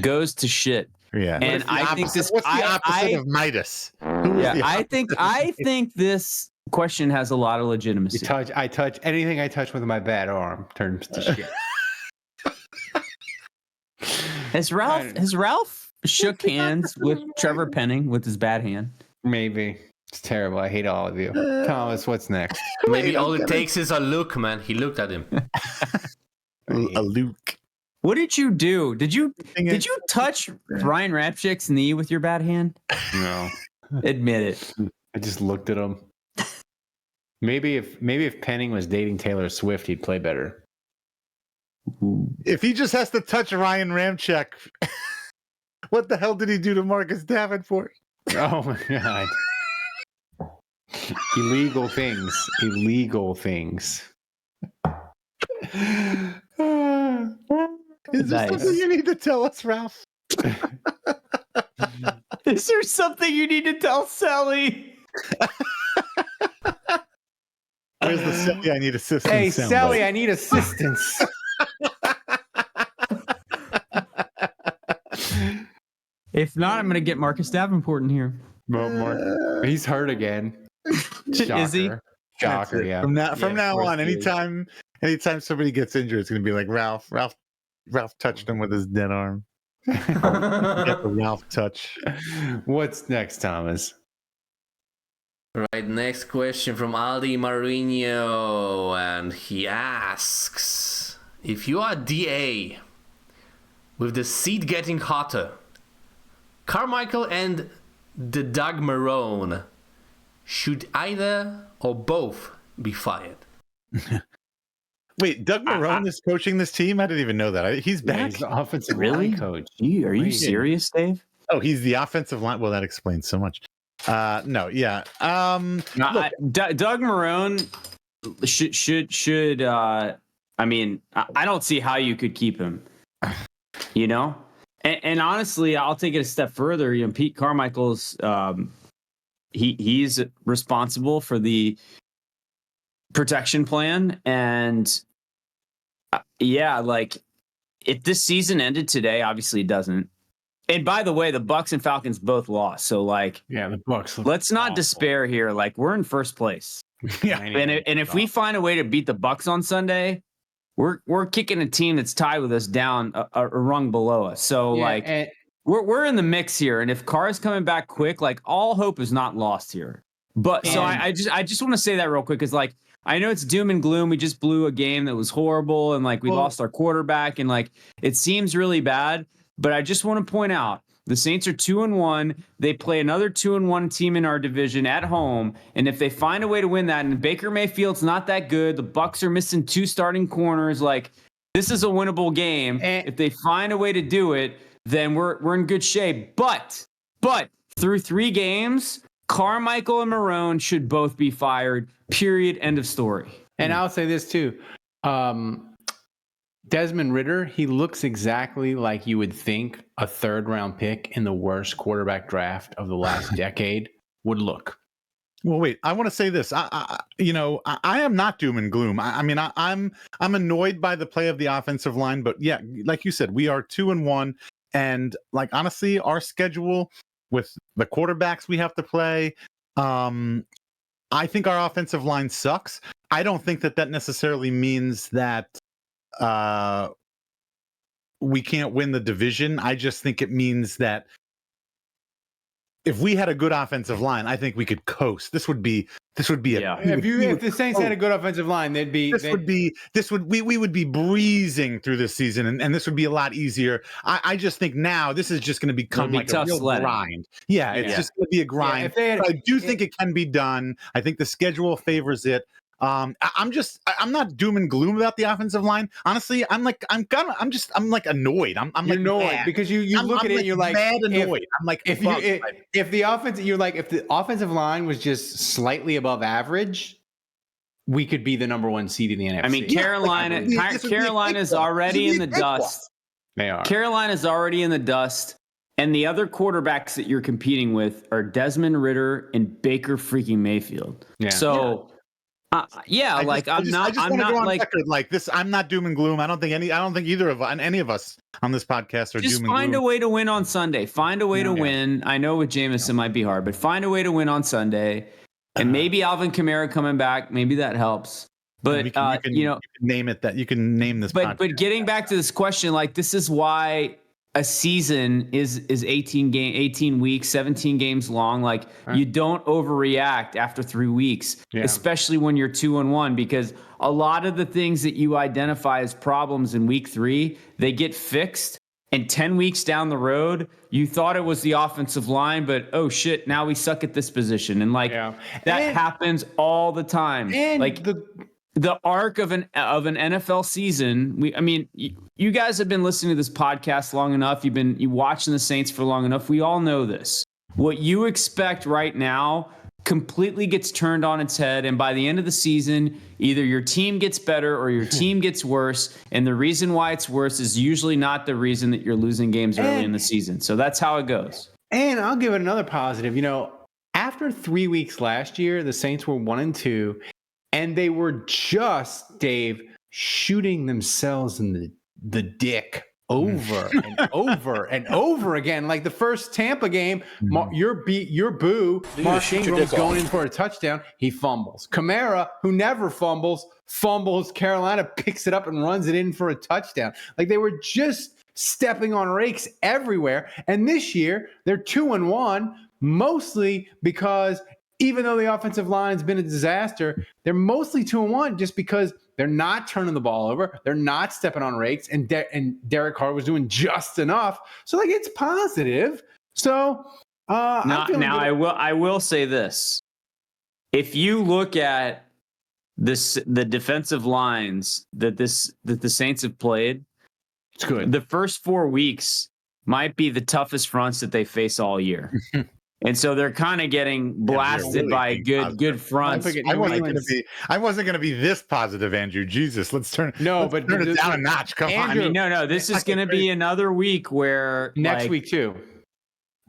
Speaker 5: goes to shit.
Speaker 4: Yeah.
Speaker 5: And I think this.
Speaker 4: What's the opposite of Midas?
Speaker 5: I think this question has a lot of legitimacy.
Speaker 2: Anything I touch with my bad arm turns to shit.
Speaker 5: Has Ralph shook hands with Trevor Penning with his bad hand?
Speaker 2: Maybe. It's terrible. I hate all of you. Thomas, what's next?
Speaker 6: Maybe all it takes is a look, man. He looked at him.
Speaker 4: A Luke.
Speaker 5: What did you do? Did you touch Ryan Rapchick's knee with your bad hand?
Speaker 2: No.
Speaker 5: Admit it.
Speaker 2: I just looked at him. Maybe if Penning was dating Taylor Swift, he'd play better.
Speaker 4: If he just has to touch Ryan Ramczyk, what the hell did he do to Marcus Davenport?
Speaker 2: Oh my God. Illegal things.
Speaker 4: Is there something you need to tell us, Ralph?
Speaker 5: Is there something you need to tell Sally?
Speaker 4: Where's the Sally? I need assistance.
Speaker 2: Hey, Sally, I need assistance.
Speaker 5: If not, I'm going to get Marcus Davenport in here.
Speaker 2: He's hurt again. Shocker.
Speaker 5: Is he?
Speaker 2: Shocker, yeah.
Speaker 4: From now on, anytime somebody gets injured, it's going to be like Ralph touched him with his dead arm. Get the Ralph touch.
Speaker 2: What's next, Thomas?
Speaker 6: Right, next question from Aldi Marino, and he asks, if you are DA with the seat getting hotter, Carmichael and the Doug Marone, should either or both be fired?
Speaker 4: Wait, Doug Marone is coaching this team? I didn't even know that. He's back.
Speaker 2: He's the offensive
Speaker 5: Really?
Speaker 2: line coach.
Speaker 5: Are you serious, Dave?
Speaker 4: Oh, he's the offensive line. Well, that explains so much. No, yeah.
Speaker 5: Doug Marone should. I mean, I don't see how you could keep him. You know, and honestly, I'll take it a step further. You know, Pete Carmichael's. He's responsible for the protection plan, and like if this season ended today, obviously it doesn't. And by the way, the Bucs and Falcons both lost. So like,
Speaker 2: yeah, the Bucs.
Speaker 5: Let's not despair here. Like, we're in first place.
Speaker 4: Yeah.
Speaker 5: And if we find a way to beat the Bucs on Sunday, we're kicking a team that's tied with us down a rung below us. So we're in the mix here. And if Carr is coming back quick, like all hope is not lost here. But so I just want to say that real quick, because like I know it's doom and gloom. We just blew a game that was horrible, and like we lost our quarterback, and like it seems really bad. But I just want to point out the Saints are 2-1. They play another 2-1 team in our division at home. And if they find a way to win that, and Baker Mayfield's not that good, the Bucs are missing 2 starting corners. Like, this is a winnable game. And if they find a way to do it, then we're in good shape. But through 3 games, Carmichael and Marone should both be fired. Period. End of story.
Speaker 2: And I'll say this too. Desmond Ridder, he looks exactly like you would think a 3rd-round pick in the worst quarterback draft of the last decade would look.
Speaker 4: Well, wait, I want to say this. I am not doom and gloom. I'm annoyed by the play of the offensive line, but yeah, like you said, we are 2-1, and like honestly, our schedule with the quarterbacks we have to play, I think our offensive line sucks. I don't think that necessarily means that we can't win the division. I just think it means that if we had a good offensive line, I think we could coast. This would be if
Speaker 2: the Saints had a good offensive line, we
Speaker 4: would be breezing through this season, and this would be a lot easier. I just think now this is just going to become like a real grind. Yeah, it's just going to be a grind. I do think it can be done. I think the schedule favors it. I'm not doom and gloom about the offensive line. Honestly, I'm annoyed. I'm like
Speaker 2: annoyed
Speaker 4: mad.
Speaker 2: because you look at it and you're like
Speaker 4: mad annoyed.
Speaker 2: If the offensive line was just slightly above average, we could be the number 1 seed in the NFC.
Speaker 5: I mean, Carolina's already in the dust.
Speaker 2: They are.
Speaker 5: Carolina's already in the dust. And the other quarterbacks that you're competing with are Desmond Ridder and Baker freaking Mayfield.
Speaker 4: Yeah.
Speaker 5: So I'm not doom and gloom. I don't think any of us on this podcast are doom and gloom. Just find a way to win on Sunday. Find a way to win. I know with Jameis it might be hard, but find a way to win on Sunday. And maybe Alvin Kamara coming back, maybe that helps. But
Speaker 4: you can name it that. You can name this.
Speaker 5: But getting back to this question, like this is why a season is 18 weeks, 17 games long. Like you don't overreact after 3 weeks, especially when you're 2-1, because a lot of the things that you identify as problems in week 3, they get fixed. And 10 weeks down the road, you thought it was the offensive line, but oh shit, now we suck at this position. And that happens all the time.
Speaker 2: And
Speaker 5: like the arc of an NFL season, you guys have been listening to this podcast long enough. You watching the Saints for long enough. We all know this. What you expect right now completely gets turned on its head. And by the end of the season, either your team gets better or your team gets worse. And the reason why it's worse is usually not the reason that you're losing games early in the season. So that's how it goes.
Speaker 2: And I'll give it another positive. After 3 weeks last year, the Saints were 1-2. And they were just, Dave, shooting themselves in the dick over and over and over again. Like the first Tampa game, your boo, Mark Ingram's going in for a touchdown. He fumbles. Kamara, who never fumbles. Carolina picks it up and runs it in for a touchdown. Like they were just stepping on rakes everywhere. And this year, they're 2-1, mostly because even though the offensive line's been a disaster, they're mostly 2-1 just because they're not turning the ball over, they're not stepping on rakes, and Derek Carr was doing just enough. So like it's positive. So
Speaker 5: I will say this: if you look at the defensive lines that the Saints have played,
Speaker 2: it's good.
Speaker 5: The first 4 weeks might be the toughest fronts that they face all year. And so they're kind of getting blasted by good fronts.
Speaker 4: I wasn't going to be this positive, Andrew. Jesus, let's turn it down a notch. Come on.
Speaker 5: I mean, no. This is going to be another week where
Speaker 2: next week too.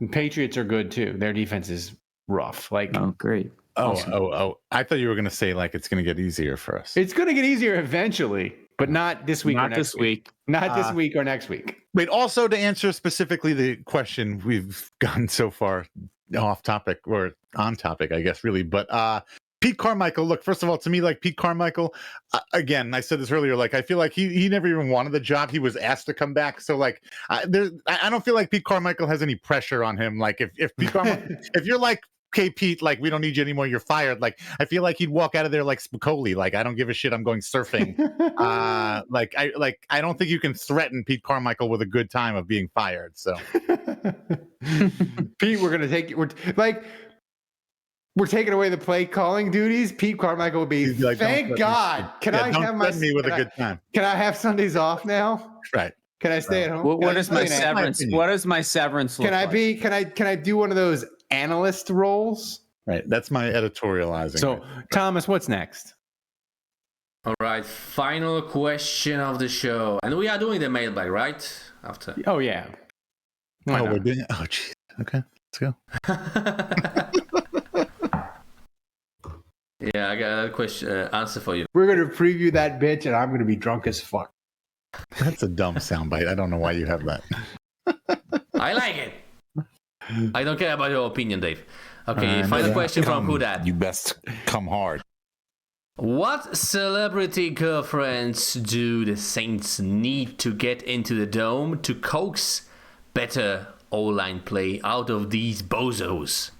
Speaker 2: The Patriots are good too. Their defense is rough.
Speaker 5: Oh, great.
Speaker 4: Oh! I thought you were going to say like it's going to get easier for us.
Speaker 2: It's going to get easier eventually, but not this week.
Speaker 5: Not
Speaker 2: or next
Speaker 5: this week.
Speaker 2: Not this week or next week.
Speaker 4: Wait. Also, to answer specifically the question, we've gone so far off topic or on topic, I guess, really. But Pete Carmichael. Look, first of all, to me, like Pete Carmichael. Again, I said this earlier. Like I feel like he never even wanted the job. He was asked to come back. So like, I don't feel like Pete Carmichael has any pressure on him. Like if Pete Carmichael, if you're like, okay, Pete, like we don't need you anymore, you're fired. Like I feel like he'd walk out of there like Spicoli, like I don't give a shit, I'm going surfing. I don't think you can threaten Pete Carmichael with a good time of being fired. So
Speaker 2: Pete, we're taking away the play calling duties. Pete Carmichael would be like, thank God. Can I have
Speaker 4: me with a good time?
Speaker 2: Can I have Sundays off now?
Speaker 4: Right.
Speaker 2: Can I stay at home?
Speaker 5: What is my severance? What is my severance?
Speaker 2: Can I do one of those analyst roles?
Speaker 4: Right. That's my editorializing.
Speaker 2: So, Thomas, what's next?
Speaker 6: All right. Final question of the show. And we are doing the mailbag, right? After.
Speaker 2: Oh, yeah.
Speaker 4: We're doing it. Oh, geez. Okay. Let's go.
Speaker 6: Yeah, I got a question answer for you.
Speaker 2: We're going to preview that bitch, and I'm going to be drunk as fuck.
Speaker 4: That's a dumb soundbite. I don't know why you have that.
Speaker 6: I like it. I don't care about your opinion, Dave. Okay, final question from Who Dat.
Speaker 17: You best come hard.
Speaker 6: What celebrity girlfriends do the Saints need to get into the dome to coax better O-line play out of these bozos?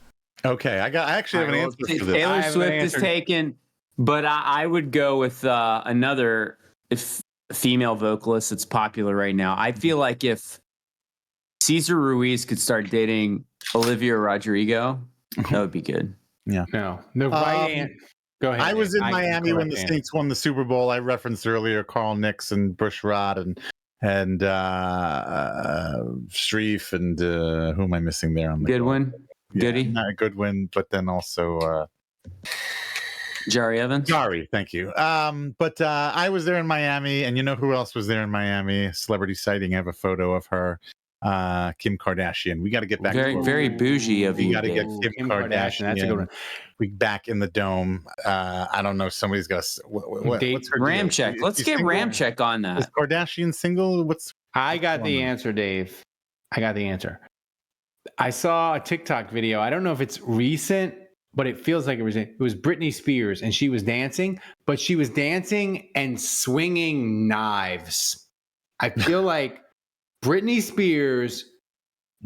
Speaker 4: Okay, I actually have an answer for this.
Speaker 5: Taylor Swift is taken, but I would go with another female vocalist that's popular right now. I feel like if Cesar Ruiz could start dating Olivia Rodrigo, that would be good.
Speaker 4: Yeah.
Speaker 2: No. The right Go ahead.
Speaker 4: I was in Miami when the Saints won the Super Bowl. I referenced earlier Carl Nicks and Bushrod and Streif and who am I missing there on the
Speaker 5: Goodwin? Goody?
Speaker 4: Not Goodwin, but then also
Speaker 5: Jari Evans?
Speaker 4: Jari, thank you. But I was there in Miami, and you know who else was there in Miami? Celebrity sighting. I have a photo of her. Kim Kardashian. We got to get back.
Speaker 5: Very bougie of you.
Speaker 4: We got to get Kim Kardashian.
Speaker 2: That's a good one.
Speaker 4: We back in the dome. I don't know. Somebody's got what's her
Speaker 5: Ramcheck. Let's get Ramcheck on that.
Speaker 4: Is Kardashian single?
Speaker 2: I got the answer, Dave. I got the answer. I saw a TikTok video. I don't know if it's recent, but it feels like it was Britney Spears, and she was dancing, but she was dancing and swinging knives. I feel like Britney Spears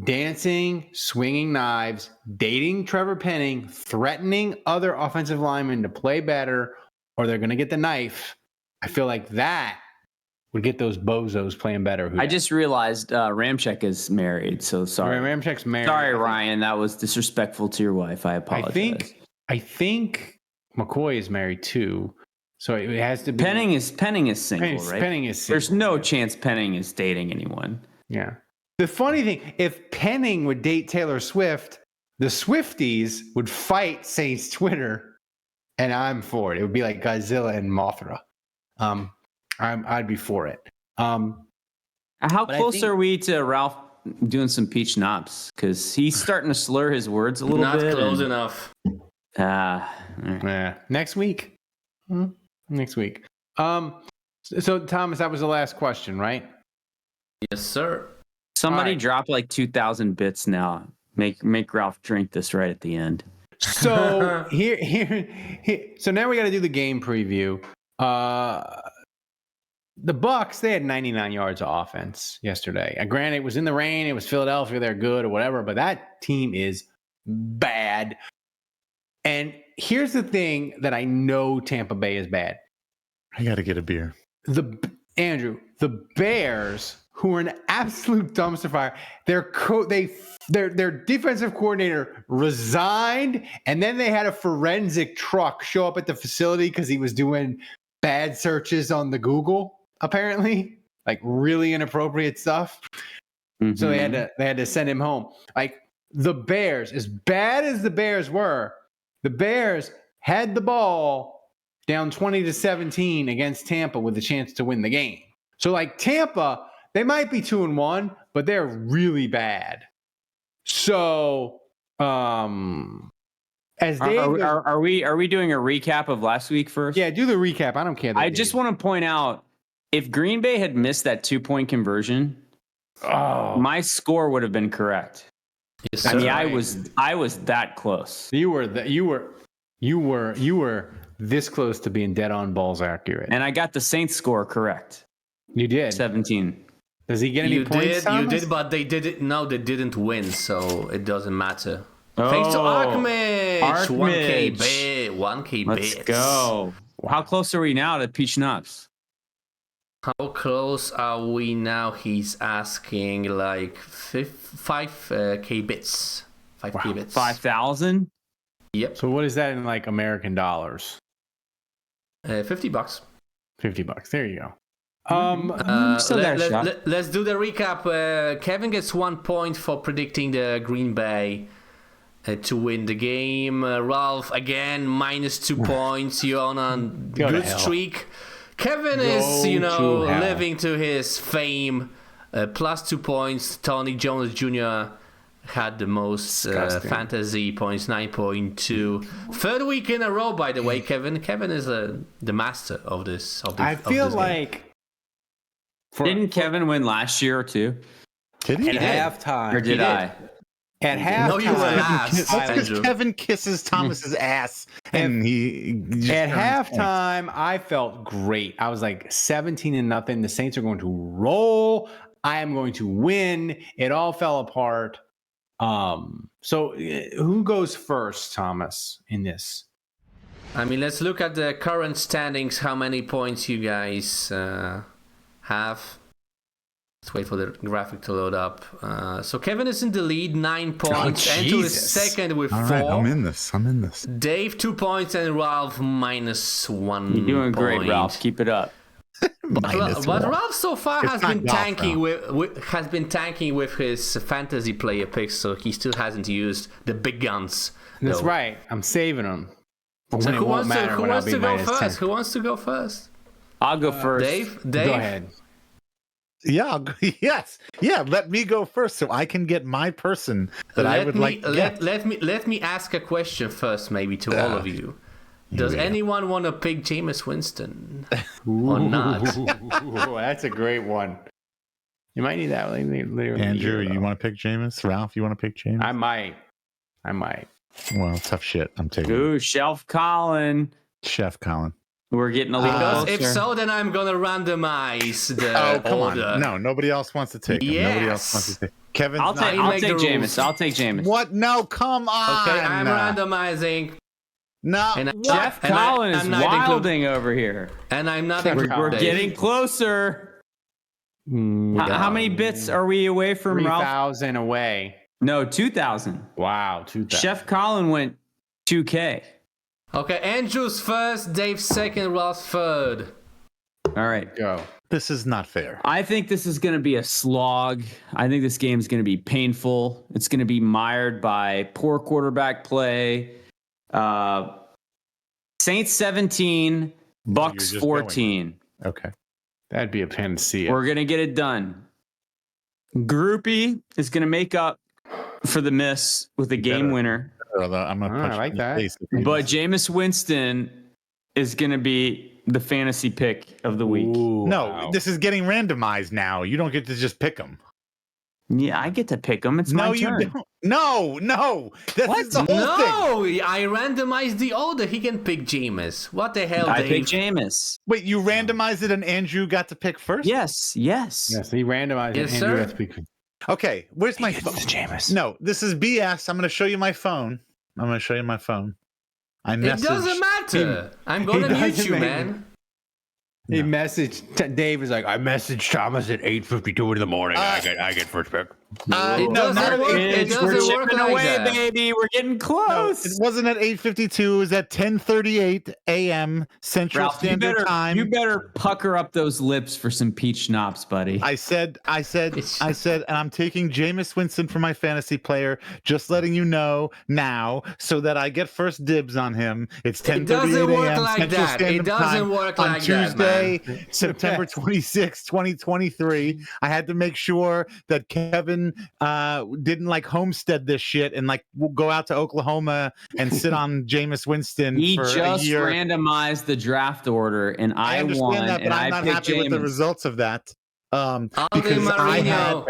Speaker 2: dancing, swinging knives, dating Trevor Penning, threatening other offensive linemen to play better, or they're going to get the knife. I feel like that would get those bozos playing better.
Speaker 5: I just realized Ramcheck is married, so sorry.
Speaker 2: Ramcheck's married.
Speaker 5: Sorry, Ryan. That was disrespectful to your wife. I apologize.
Speaker 2: I think McCoy is married too. So it has to be.
Speaker 5: Penning is single, right?
Speaker 2: Penning is single.
Speaker 5: There's no chance Penning is dating anyone.
Speaker 2: Yeah. The funny thing, if Penning would date Taylor Swift, the Swifties would fight Saints Twitter, and I'm for it. It would be like Godzilla and Mothra. I'd be for it.
Speaker 5: How close are we to Ralph doing some peach knobs? Because he's starting to slur his words a little bit.
Speaker 6: Not close enough.
Speaker 2: Yeah. Next week. Next week. So Thomas, that was the last question, right?
Speaker 6: Yes, sir.
Speaker 5: Somebody drop like 2,000 bits now. Make Ralph drink this right at the end.
Speaker 2: So here. So now we got to do the game preview. The Bucs, they had 99 yards of offense yesterday. And granted, it was in the rain. It was Philadelphia. They're good or whatever. But that team is bad. And here's the thing that I know Tampa Bay is bad.
Speaker 4: I got to get a beer.
Speaker 2: Andrew, the Bears, who are an absolute dumpster fire, their defensive coordinator resigned, and then they had a forensic truck show up at the facility because he was doing bad searches on the Google, apparently, like really inappropriate stuff. Mm-hmm. So they had to send him home. Like the Bears, as bad as the Bears were, the Bears had the ball down 20-17 against Tampa with a chance to win the game. So like Tampa, they might be 2-1, but they're really bad. So are
Speaker 5: we doing a recap of last week first?
Speaker 2: Yeah, do the recap. I don't care.
Speaker 5: I just want to point out, if Green Bay had missed that 2-point conversion, my score would have been correct.
Speaker 6: Yes,
Speaker 5: I mean, I was that close.
Speaker 2: You were this close to being dead on balls accurate.
Speaker 5: And I got the Saints score correct.
Speaker 2: You did.
Speaker 5: 17.
Speaker 2: Does he get any points?
Speaker 6: You did, but they didn't. No, they didn't win, so it doesn't matter.
Speaker 5: Oh,
Speaker 6: thanks to Arkmage. 1K
Speaker 5: Arkmage.
Speaker 6: bit. 1K
Speaker 5: Let's
Speaker 6: bits.
Speaker 5: go. How close are we now to Peach Nuts?
Speaker 6: How close are we now? He's asking like 5K bits. 5K bits.
Speaker 5: 5,000?
Speaker 6: Yep.
Speaker 2: So what is that in like American dollars?
Speaker 6: $50.
Speaker 2: $50. There you go.
Speaker 6: Let's do the recap. Kevin gets 1 point for predicting the Green Bay to win the game. Ralph again -2 points. You're on a good streak. Kevin is, living to his fame. +2 points. Tony Jones Jr. had the most fantasy points, 9.2. Third week in a row, by the way, Kevin. Kevin is the master of this.
Speaker 2: I feel like.
Speaker 5: Didn't Kevin win last year too?
Speaker 4: Did he?
Speaker 2: At halftime.
Speaker 5: Or did I?
Speaker 2: At halftime.
Speaker 6: No, you were last.
Speaker 4: That's because Kevin kisses Thomas's ass, and
Speaker 2: at halftime, I felt great. I was like 17-0. The Saints are going to roll. I am going to win. It all fell apart. So who goes first, Thomas, in this?
Speaker 6: I mean, let's look at the current standings. How many points you guys have? Let's wait for the graphic to load up. So Kevin is in the lead, 9 points. Andrew is second with 4.
Speaker 4: All right, I'm in this.
Speaker 6: Dave, 2 points, and Ralph -1.
Speaker 5: You're doing great,
Speaker 6: point.
Speaker 5: Ralph. Keep it up.
Speaker 6: But Ralph so far has been tanking with his fantasy player picks, so he still hasn't used the big guns.
Speaker 2: That's
Speaker 6: though.
Speaker 2: right. I'm saving them.
Speaker 6: So who wants to go first? Who wants to go first?
Speaker 5: I'll go first.
Speaker 6: Dave?
Speaker 2: Go ahead.
Speaker 4: Yeah. Yes. Yeah. Let me go first, so I can get my person that I would like.
Speaker 6: Let me ask a question first, maybe to all of you. Does anyone want to pick Jameis Winston or not?
Speaker 2: That's a great one. You might need that later.
Speaker 4: Andrew, you want to pick Jameis? Ralph, you want to pick Jameis?
Speaker 2: I might.
Speaker 4: Well, tough shit. I'm taking.
Speaker 5: Ooh, Chef Colin. We're getting a little closer.
Speaker 6: If so, then I'm gonna randomize the order.
Speaker 4: On. No, nobody else wants to take him. Nobody else wants to take. Kevin,
Speaker 5: I'll take Jameis.
Speaker 4: What? No, come on.
Speaker 6: Okay, I'm randomizing.
Speaker 4: No,
Speaker 5: Jeff Collin is wilding over here,
Speaker 6: and I'm not.
Speaker 5: We're getting closer. How many bits are we away from
Speaker 2: 3,000 away?
Speaker 5: No, 2,000.
Speaker 2: Wow, 2,000.
Speaker 5: Chef Colin went 2K.
Speaker 6: Okay, Andrew's first, Dave's second, Ralph's third.
Speaker 5: All right,
Speaker 2: go.
Speaker 4: This is not fair.
Speaker 5: I think this is going to be a slog. I think this game is going to be painful. It's going to be mired by poor quarterback play. Saints 17, Bucs 14.
Speaker 4: Okay.
Speaker 2: That'd be a panacea.
Speaker 5: We're going to get it done. Groupie is going to make up for the miss with a game winner.
Speaker 4: I'm gonna punch
Speaker 2: I like that.
Speaker 5: But Jameis Winston is going to be the fantasy pick of the week.
Speaker 4: Ooh, no, this is getting randomized now. You don't get to just pick them.
Speaker 5: Yeah, I get to pick them. It's my turn.
Speaker 4: You don't. No. That's the whole thing.
Speaker 6: No, I randomized the order. He can pick Jameis. What the hell, Dave?
Speaker 5: I picked Jameis.
Speaker 4: Wait, you randomized it and Andrew got to pick first?
Speaker 5: Yes.
Speaker 2: Yes, he randomized it and Andrew got to pick first.
Speaker 4: Okay, where's my phone?
Speaker 2: Jameis.
Speaker 4: No, this is BS. I'm going to show you my phone. I
Speaker 6: It
Speaker 4: messaged.
Speaker 6: doesn't matter. I'm gonna
Speaker 2: He
Speaker 6: mute
Speaker 2: doesn't
Speaker 6: you,
Speaker 2: make
Speaker 6: man.
Speaker 2: He messaged Dave is like, I messaged Thomas at 8:52 in the morning. I get first pick.
Speaker 6: It doesn't work. It doesn't work
Speaker 5: chipping
Speaker 6: like
Speaker 5: away,
Speaker 6: that.
Speaker 5: baby. We're getting close.
Speaker 4: It wasn't at 8:52. It was at 10:38 a.m. Central
Speaker 5: Ralph,
Speaker 4: Standard Time.
Speaker 5: you better pucker up those lips for some peach schnapps, buddy.
Speaker 4: I said, and I'm taking Jameis Winston for my fantasy player. Just letting you know now, so that I get first dibs on him. It's 10:38 a.m.
Speaker 6: like
Speaker 4: Central
Speaker 6: that.
Speaker 4: Standard
Speaker 6: It doesn't
Speaker 4: Time
Speaker 6: work
Speaker 4: on
Speaker 6: like that,
Speaker 4: Tuesday, September 26, 2023. I had to make sure that Kevin didn't like homestead this shit and like go out to Oklahoma and sit on Jameis Winston
Speaker 5: He
Speaker 4: for
Speaker 5: just
Speaker 4: a year.
Speaker 5: randomized the draft order, and I
Speaker 4: understand
Speaker 5: won,
Speaker 4: that, but
Speaker 5: and
Speaker 4: I'm
Speaker 5: I
Speaker 4: not
Speaker 5: picked
Speaker 4: happy
Speaker 5: Jameis.
Speaker 4: with the results of that. Because
Speaker 6: Marino.
Speaker 4: I had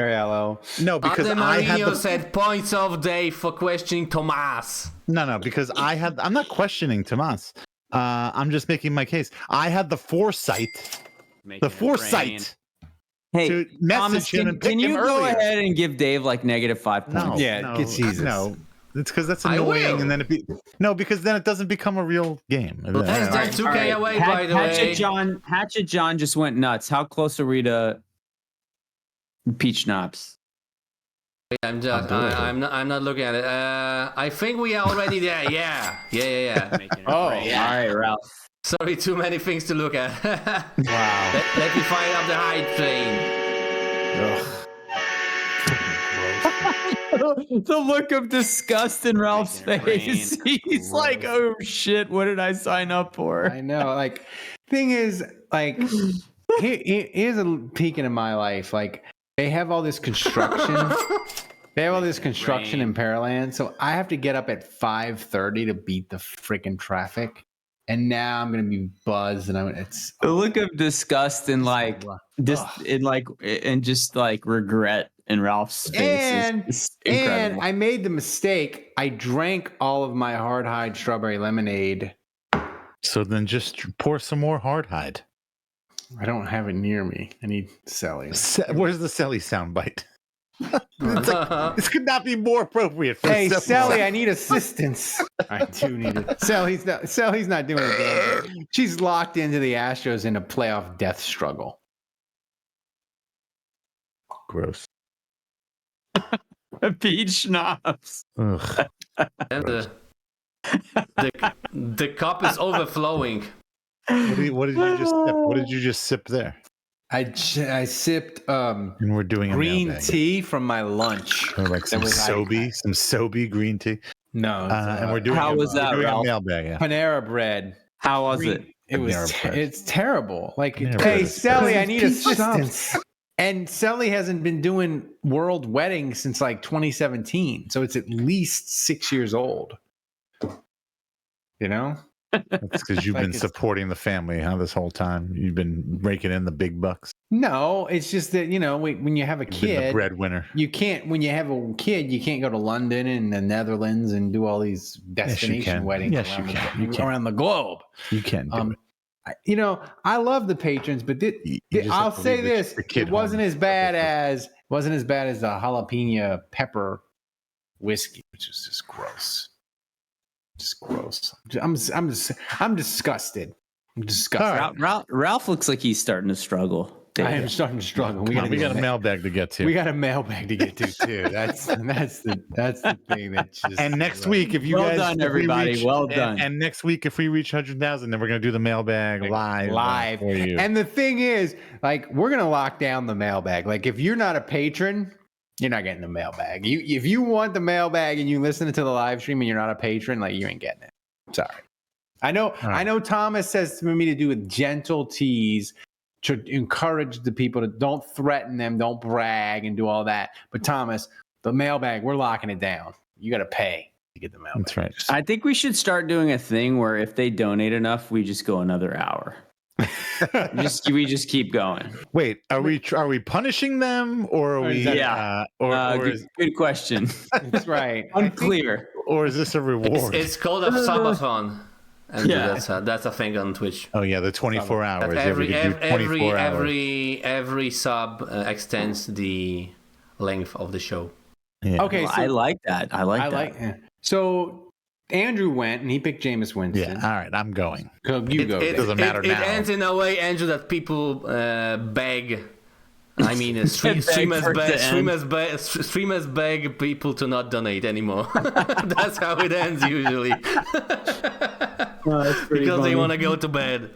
Speaker 4: because
Speaker 6: Alden
Speaker 4: I had
Speaker 6: Marino said points of day for questioning Tomas.
Speaker 4: No, because I'm not questioning Tomas. I'm just making my case. I had the foresight
Speaker 5: Hey,
Speaker 4: to message
Speaker 5: Thomas,
Speaker 4: him and pick
Speaker 5: can you
Speaker 4: him
Speaker 5: go
Speaker 4: earlier.
Speaker 5: ahead and give Dave like -5 points?
Speaker 4: No, it's because that's annoying, and then because then it doesn't become a real game.
Speaker 6: Less than 2K away, by the way.
Speaker 5: Hatchet John just went nuts. How close are we to peach schnapps?
Speaker 6: I'm not looking at it. I think we are already there. Yeah.
Speaker 5: All right, Ralph.
Speaker 6: Sorry, too many things to look at.
Speaker 2: Wow.
Speaker 6: Let me find up the height plane.
Speaker 5: The look of disgust in Ralph's face. He's like, oh shit, what did I sign up for?
Speaker 2: I know. Like, thing is, like, here's a peek into my life. Like, they have all this construction. They have all this construction in Pearland, so I have to get up at 5:30 to beat the freaking traffic. And now I'm gonna be buzzed, and it's
Speaker 5: the look of disgust and like just like regret in Ralph's face is incredible.
Speaker 2: And I made the mistake. I drank all of my hard hide strawberry lemonade.
Speaker 4: So then just pour some more hard hide.
Speaker 2: I don't have it near me. I need Sally.
Speaker 4: Where's the Sally soundbite? This could not be more appropriate. For
Speaker 2: hey, Sally, I need assistance. I do need it. Sally's not doing it. She's locked into the Astros in a playoff death struggle.
Speaker 4: Gross.
Speaker 5: Peach schnapps.
Speaker 6: And the cup is overflowing.
Speaker 4: What did you just sip? What did you just sip there?
Speaker 2: I sipped
Speaker 4: and we're doing
Speaker 2: green tea from my lunch.
Speaker 4: Or like some Sobe green tea.
Speaker 2: No,
Speaker 4: and we're doing
Speaker 5: how was that, Ralph?
Speaker 4: Mailbag, yeah.
Speaker 2: Panera bread.
Speaker 5: How was it?
Speaker 2: It was. It's terrible. Like, hey, Sally, I need assistance. And Sally hasn't been doing world weddings since like 2017, so it's at least 6 years old. You know.
Speaker 4: That's because you've been supporting the family, this whole time. You've been raking in the big bucks.
Speaker 2: No, it's just that, when you have a kid,
Speaker 4: the breadwinner.
Speaker 2: You can't. When you have a kid, you can't go to London and the Netherlands and do all these destination weddings around the globe.
Speaker 4: You can do
Speaker 2: it. I love the patrons, but I'll say this: it wasn't as bad as the jalapeno pepper whiskey, which is just gross. Just gross. I'm disgusted. I'm disgusted.
Speaker 5: Ralph looks like he's starting to struggle.
Speaker 2: I am starting to struggle. We
Speaker 4: got a mailbag to get to.
Speaker 2: We got a mailbag to get to too. That's the thing that just.
Speaker 4: And next week, if you
Speaker 5: well
Speaker 4: guys,
Speaker 5: done, everybody, well done.
Speaker 4: And next week, if we reach 100,000, then we're gonna do the mailbag live for you.
Speaker 2: And the thing is, like, we're gonna lock down the mailbag. Like, if you're not a patron, you're not getting the mailbag. If you want the mailbag and you listen to the live stream and you're not a patron, like, you ain't getting it. Sorry. I know Thomas says to me to do a gentle tease to encourage the people to don't threaten them, don't brag and do all that. But Thomas, the mailbag, we're locking it down. You got to pay to get the mailbag.
Speaker 4: That's right.
Speaker 5: I think we should start doing a thing where if they donate enough, we just go another hour. we just keep going.
Speaker 4: Wait, are we punishing them or are we?
Speaker 5: Yeah. Good question.
Speaker 2: That's right.
Speaker 5: Unclear.
Speaker 4: Or is this a reward?
Speaker 6: It's called a subathon. And that's a thing on Twitch.
Speaker 4: Oh yeah, the 24 hours.
Speaker 6: Every sub extends the length of the show.
Speaker 4: Yeah.
Speaker 2: Okay,
Speaker 5: I like that. I like that.
Speaker 2: So Andrew went and he picked Jameis Winston.
Speaker 4: Yeah, all right, I'm going.
Speaker 2: So you go.
Speaker 4: It doesn't matter now.
Speaker 6: It ends in a way, Andrew, that people beg. I mean, streamers beg people to not donate anymore. That's how it ends usually. Because they want to go to bed.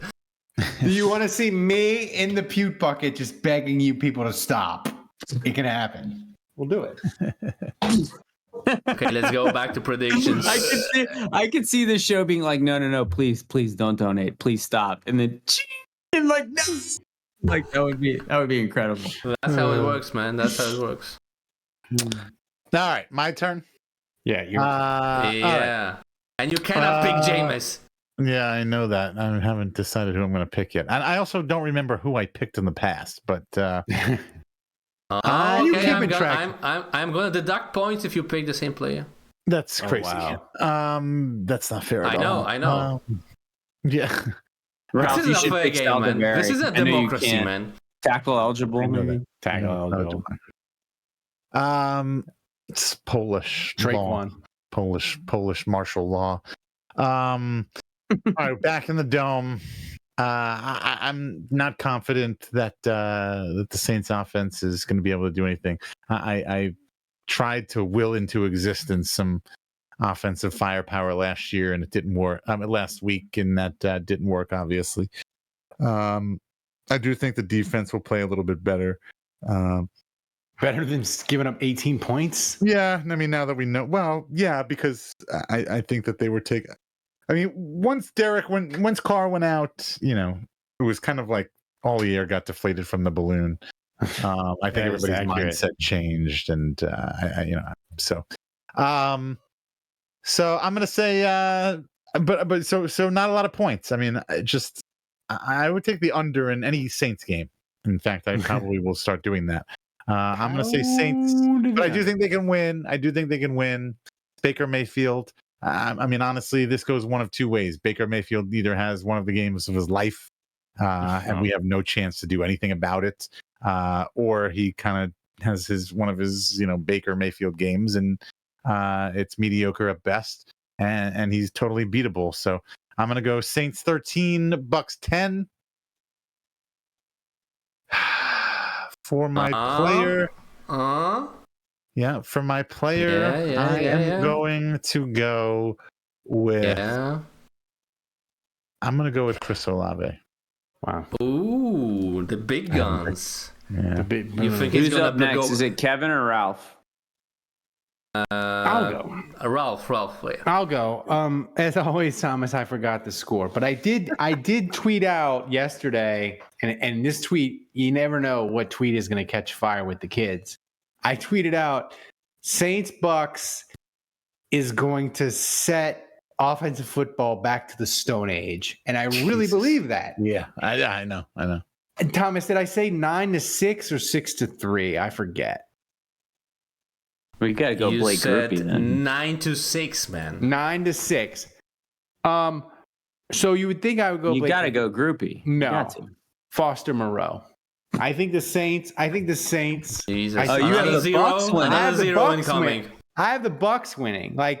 Speaker 2: Do you want to see me in the puke bucket just begging you people to stop? It can happen. We'll do it.
Speaker 6: Okay, let's go back to predictions.
Speaker 5: I could see this show being like, no, please don't donate, please stop, and then and like no, like that would be incredible.
Speaker 6: That's how it works, man. That's how it works.
Speaker 4: All right, my turn.
Speaker 2: Yeah, you're.
Speaker 6: Yeah, right. And you cannot pick Jameis.
Speaker 4: Yeah, I know that. I haven't decided who I'm going to pick yet, and I also don't remember who I picked in the past, but.
Speaker 6: I'm going to deduct points if you pick the same player.
Speaker 4: That's crazy. Wow. That's not fair at all.
Speaker 6: I know.
Speaker 4: Yeah.
Speaker 5: Ralph,
Speaker 6: this is a fair game, man. This is a democracy, man.
Speaker 5: Tackle eligible, maybe.
Speaker 2: Tackle eligible.
Speaker 4: It's Polish
Speaker 2: law.
Speaker 4: Polish martial law. All right, back in the dome. I'm not confident that the Saints offense is going to be able to do anything. I tried to will into existence some offensive firepower last year, and it didn't work. Last week, and that didn't work, obviously. I do think the defense will play a little bit better.
Speaker 2: Better than giving up 18 points?
Speaker 4: Yeah, I mean, now that we know, well, yeah, because I think that they were taking. I mean, once Carr went out, it was kind of like all the air got deflated from the balloon. I think everybody's mindset changed, and so I'm gonna say, but so not a lot of points. I mean, I would take the under in any Saints game. In fact, I probably will start doing that. I'm gonna say Saints, but I do think they can win. Baker Mayfield. I mean, honestly, this goes one of two ways. Baker Mayfield either has one of the games of his life, and we have no chance to do anything about it, or he kind of has one of his, Baker Mayfield games, and it's mediocre at best, and he's totally beatable. So I'm gonna go Saints 13, Bucs 10. For my player. Yeah, for my player, I am going to go with. Yeah. I'm going to go with Chris Olave.
Speaker 2: Wow.
Speaker 6: Ooh, the big guns.
Speaker 4: Yeah.
Speaker 6: You think
Speaker 5: who's up next? Is it Kevin or Ralph?
Speaker 2: I'll go.
Speaker 6: Ralph. Yeah.
Speaker 2: I'll go. As always, Thomas, I forgot the score, but I did tweet out yesterday, and this tweet, you never know what tweet is going to catch fire with the kids. I tweeted out, Saints Bucs is going to set offensive football back to the Stone Age, and I really believe that.
Speaker 4: Yeah, I know.
Speaker 2: And Thomas, did I say 9-6 or 6-3? I forget.
Speaker 5: We gotta go
Speaker 6: you
Speaker 5: Blake
Speaker 6: said
Speaker 5: Griffey then.
Speaker 6: 9-6, man.
Speaker 2: 9-6. So you would think I would go.
Speaker 5: You
Speaker 2: Blake
Speaker 5: gotta go Groupie.
Speaker 2: No, Foster Moreau. I think the Saints.
Speaker 6: Jesus.
Speaker 5: You have the Bucs winning.
Speaker 2: I have the Bucs winning. I have the Bucs winning. I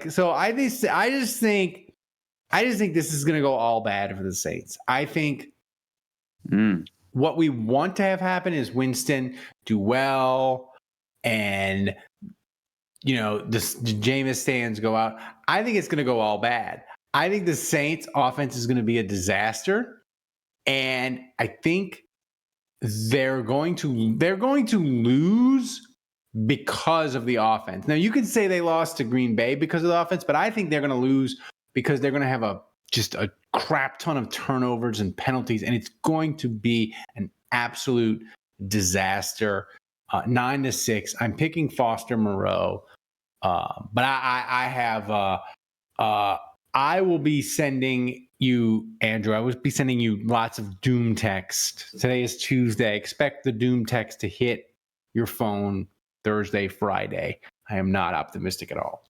Speaker 2: just think this is going to go all bad for the Saints. I think what we want to have happen is Winston do well, and the Jameis stands go out. I think it's going to go all bad. I think the Saints offense is going to be a disaster, and I think they're going to lose because of the offense. Now, you could say they lost to Green Bay because of the offense, but I think they're going to lose because they're going to have just a crap ton of turnovers and penalties, and it's going to be an absolute disaster. 9-6. I'm picking Foster Moreau, but I will be sending you, Andrew. I will be sending you lots of doom text. Today is Tuesday. Expect the doom text to hit your phone Thursday, Friday. I am not optimistic at all.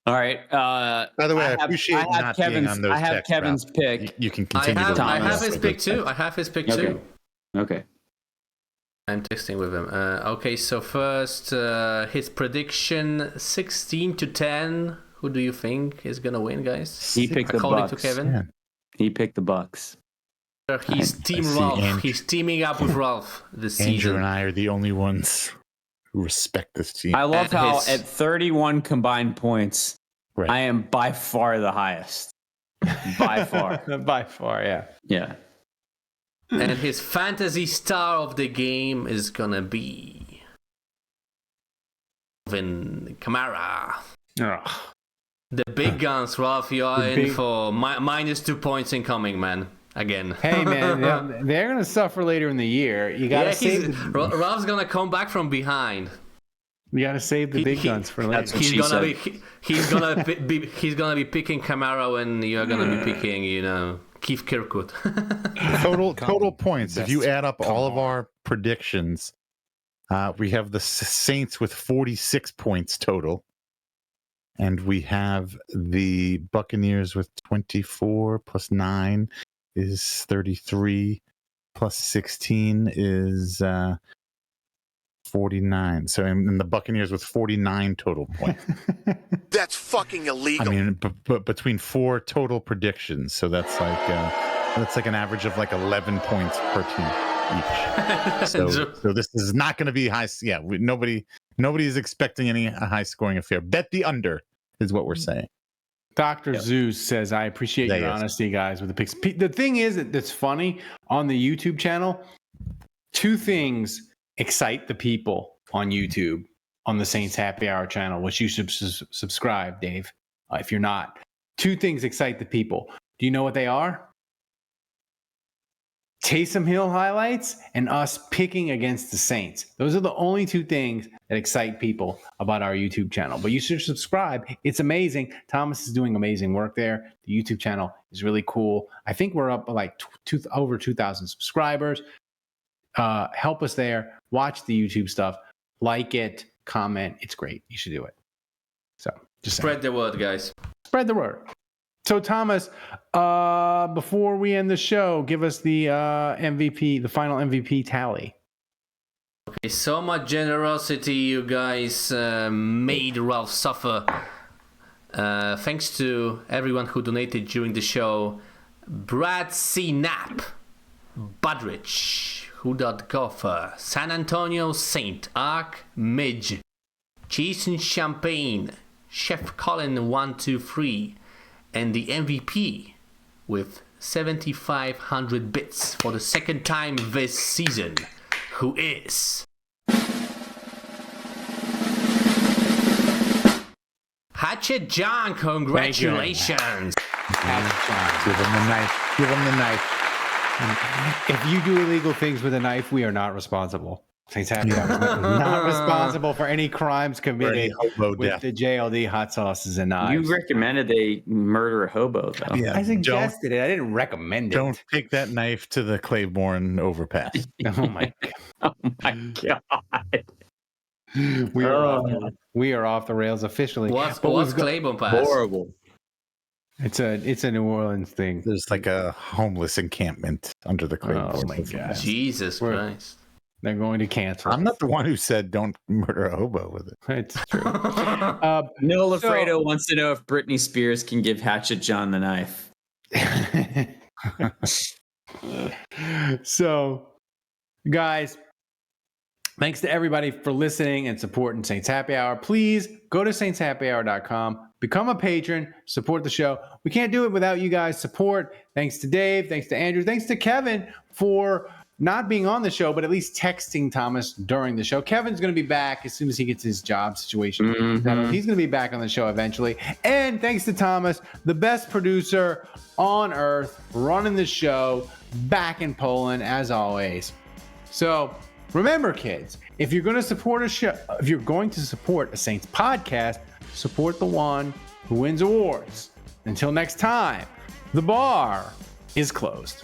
Speaker 5: All right.
Speaker 4: By the way, I appreciate not being on those texts.
Speaker 5: I have Kevin's pick.
Speaker 4: You can continue.
Speaker 6: I have his pick too.
Speaker 5: Okay.
Speaker 6: I'm texting with him. Okay, so first, his prediction 16-10. Who do you think is gonna win, guys?
Speaker 5: He picked
Speaker 6: according
Speaker 5: the Bucs.
Speaker 6: to Kevin.
Speaker 4: Yeah.
Speaker 5: He picked the Bucs.
Speaker 6: He's Team
Speaker 4: see
Speaker 6: Ralph.
Speaker 4: Andrew.
Speaker 6: He's teaming up with Ralph this
Speaker 4: Andrew
Speaker 6: season.
Speaker 4: and I are the only ones who respect this team.
Speaker 5: I love
Speaker 6: At
Speaker 5: how
Speaker 6: his-
Speaker 5: at 31 combined points,
Speaker 4: Right.
Speaker 5: I am by far the highest. By far.
Speaker 2: By far, yeah.
Speaker 5: Yeah.
Speaker 6: And his fantasy star of the game is gonna be Alvin Kamara.
Speaker 2: Ugh.
Speaker 6: The big guns, Ralph. You are
Speaker 2: The
Speaker 6: in
Speaker 2: big-
Speaker 6: for -2 points incoming, man. Again.
Speaker 2: Hey, man, they're going to suffer later in the year. You got to save the,
Speaker 6: Ralph's gonna come back from behind.
Speaker 2: you got to save the big guns for later.
Speaker 5: That's what
Speaker 6: He's
Speaker 5: she
Speaker 6: gonna
Speaker 5: said.
Speaker 6: he's gonna be picking Kamara when you're gonna be picking, Keith Kirkwood.
Speaker 4: Total points. If you add up all of our predictions, we have the Saints with 46 points total. And we have the Buccaneers with 24 plus 9 is 33 plus 16 is 49. So and the Buccaneers with 49 total points.
Speaker 17: That's fucking illegal.
Speaker 4: I mean, but between 4 total predictions, so that's like an average of like 11 points per team each. So this is not going to be high. Yeah, nobody is expecting any high scoring affair. Bet the under is what we're saying.
Speaker 2: Dr. Zeus says, I appreciate your honesty, guys, with the picks. The thing is that's funny on the YouTube channel, 2 things excite the people on YouTube on the Saints Happy Hour channel, which you should subscribe, Dave, if you're not. 2 things excite the people. Do you know what they are? Taysom Hill highlights and us picking against the Saints. Those are the only 2 things that excite people about our YouTube channel. But you should subscribe. It's amazing. Thomas is doing amazing work there. The YouTube channel is really cool. I think we're up like over 2,000 subscribers. Help us there. Watch the YouTube stuff. Like it. Comment. It's great. You should do it. So just
Speaker 6: spread the word, guys.
Speaker 2: Spread the word. So Thomas, before we end the show, give us the MVP, the final MVP tally.
Speaker 6: Okay, so much generosity, you guys made Ralph suffer. Thanks to everyone who donated during the show. Brad C. Knapp, Budrich, Who.Goffer, San Antonio Saint, Ark Midge, Cheese and Champagne, Chef Colin 123, and the MVP with 7,500 bits for the second time this season, who is Hatchet John. Congratulations.
Speaker 2: Give him the knife. Give him the knife. If you do illegal things with a knife, we are not responsible. Saints Happy Hour is not responsible for any crimes committed with the JLD hot sauces and knives.
Speaker 5: You recommended they murder a hobo, though.
Speaker 4: Yeah,
Speaker 2: I suggested it. I didn't recommend it.
Speaker 4: Don't take that knife to the Claiborne overpass.
Speaker 2: Oh my
Speaker 5: God. Oh my God.
Speaker 2: We are off the rails officially.
Speaker 6: What's Claiborne Pass?
Speaker 5: Horrible.
Speaker 2: It's a New Orleans thing.
Speaker 4: There's like a homeless encampment under the Claiborne.
Speaker 2: Oh my God.
Speaker 6: Jesus Christ.
Speaker 2: They're going to cancel.
Speaker 4: I'm not the one who said don't murder a hobo with it.
Speaker 2: It's true.
Speaker 5: Noel Lafredo wants to know if Britney Spears can give Hatchet John the knife.
Speaker 2: So, guys, thanks to everybody for listening and supporting Saints Happy Hour. Please go to saintshappyhour.com, become a patron, support the show. We can't do it without you guys' support. Thanks to Dave, thanks to Andrew, thanks to Kevin for not being on the show, but at least texting Thomas during the show. Kevin's going to be back as soon as he gets his job situation settled. He's going to be back on the show eventually. And thanks to Thomas, the best producer on earth, running the show back in Poland as always. So remember, kids, if you're going to support a show, if you're going to support a Saints podcast, support the one who wins awards. Until next time, the bar is closed.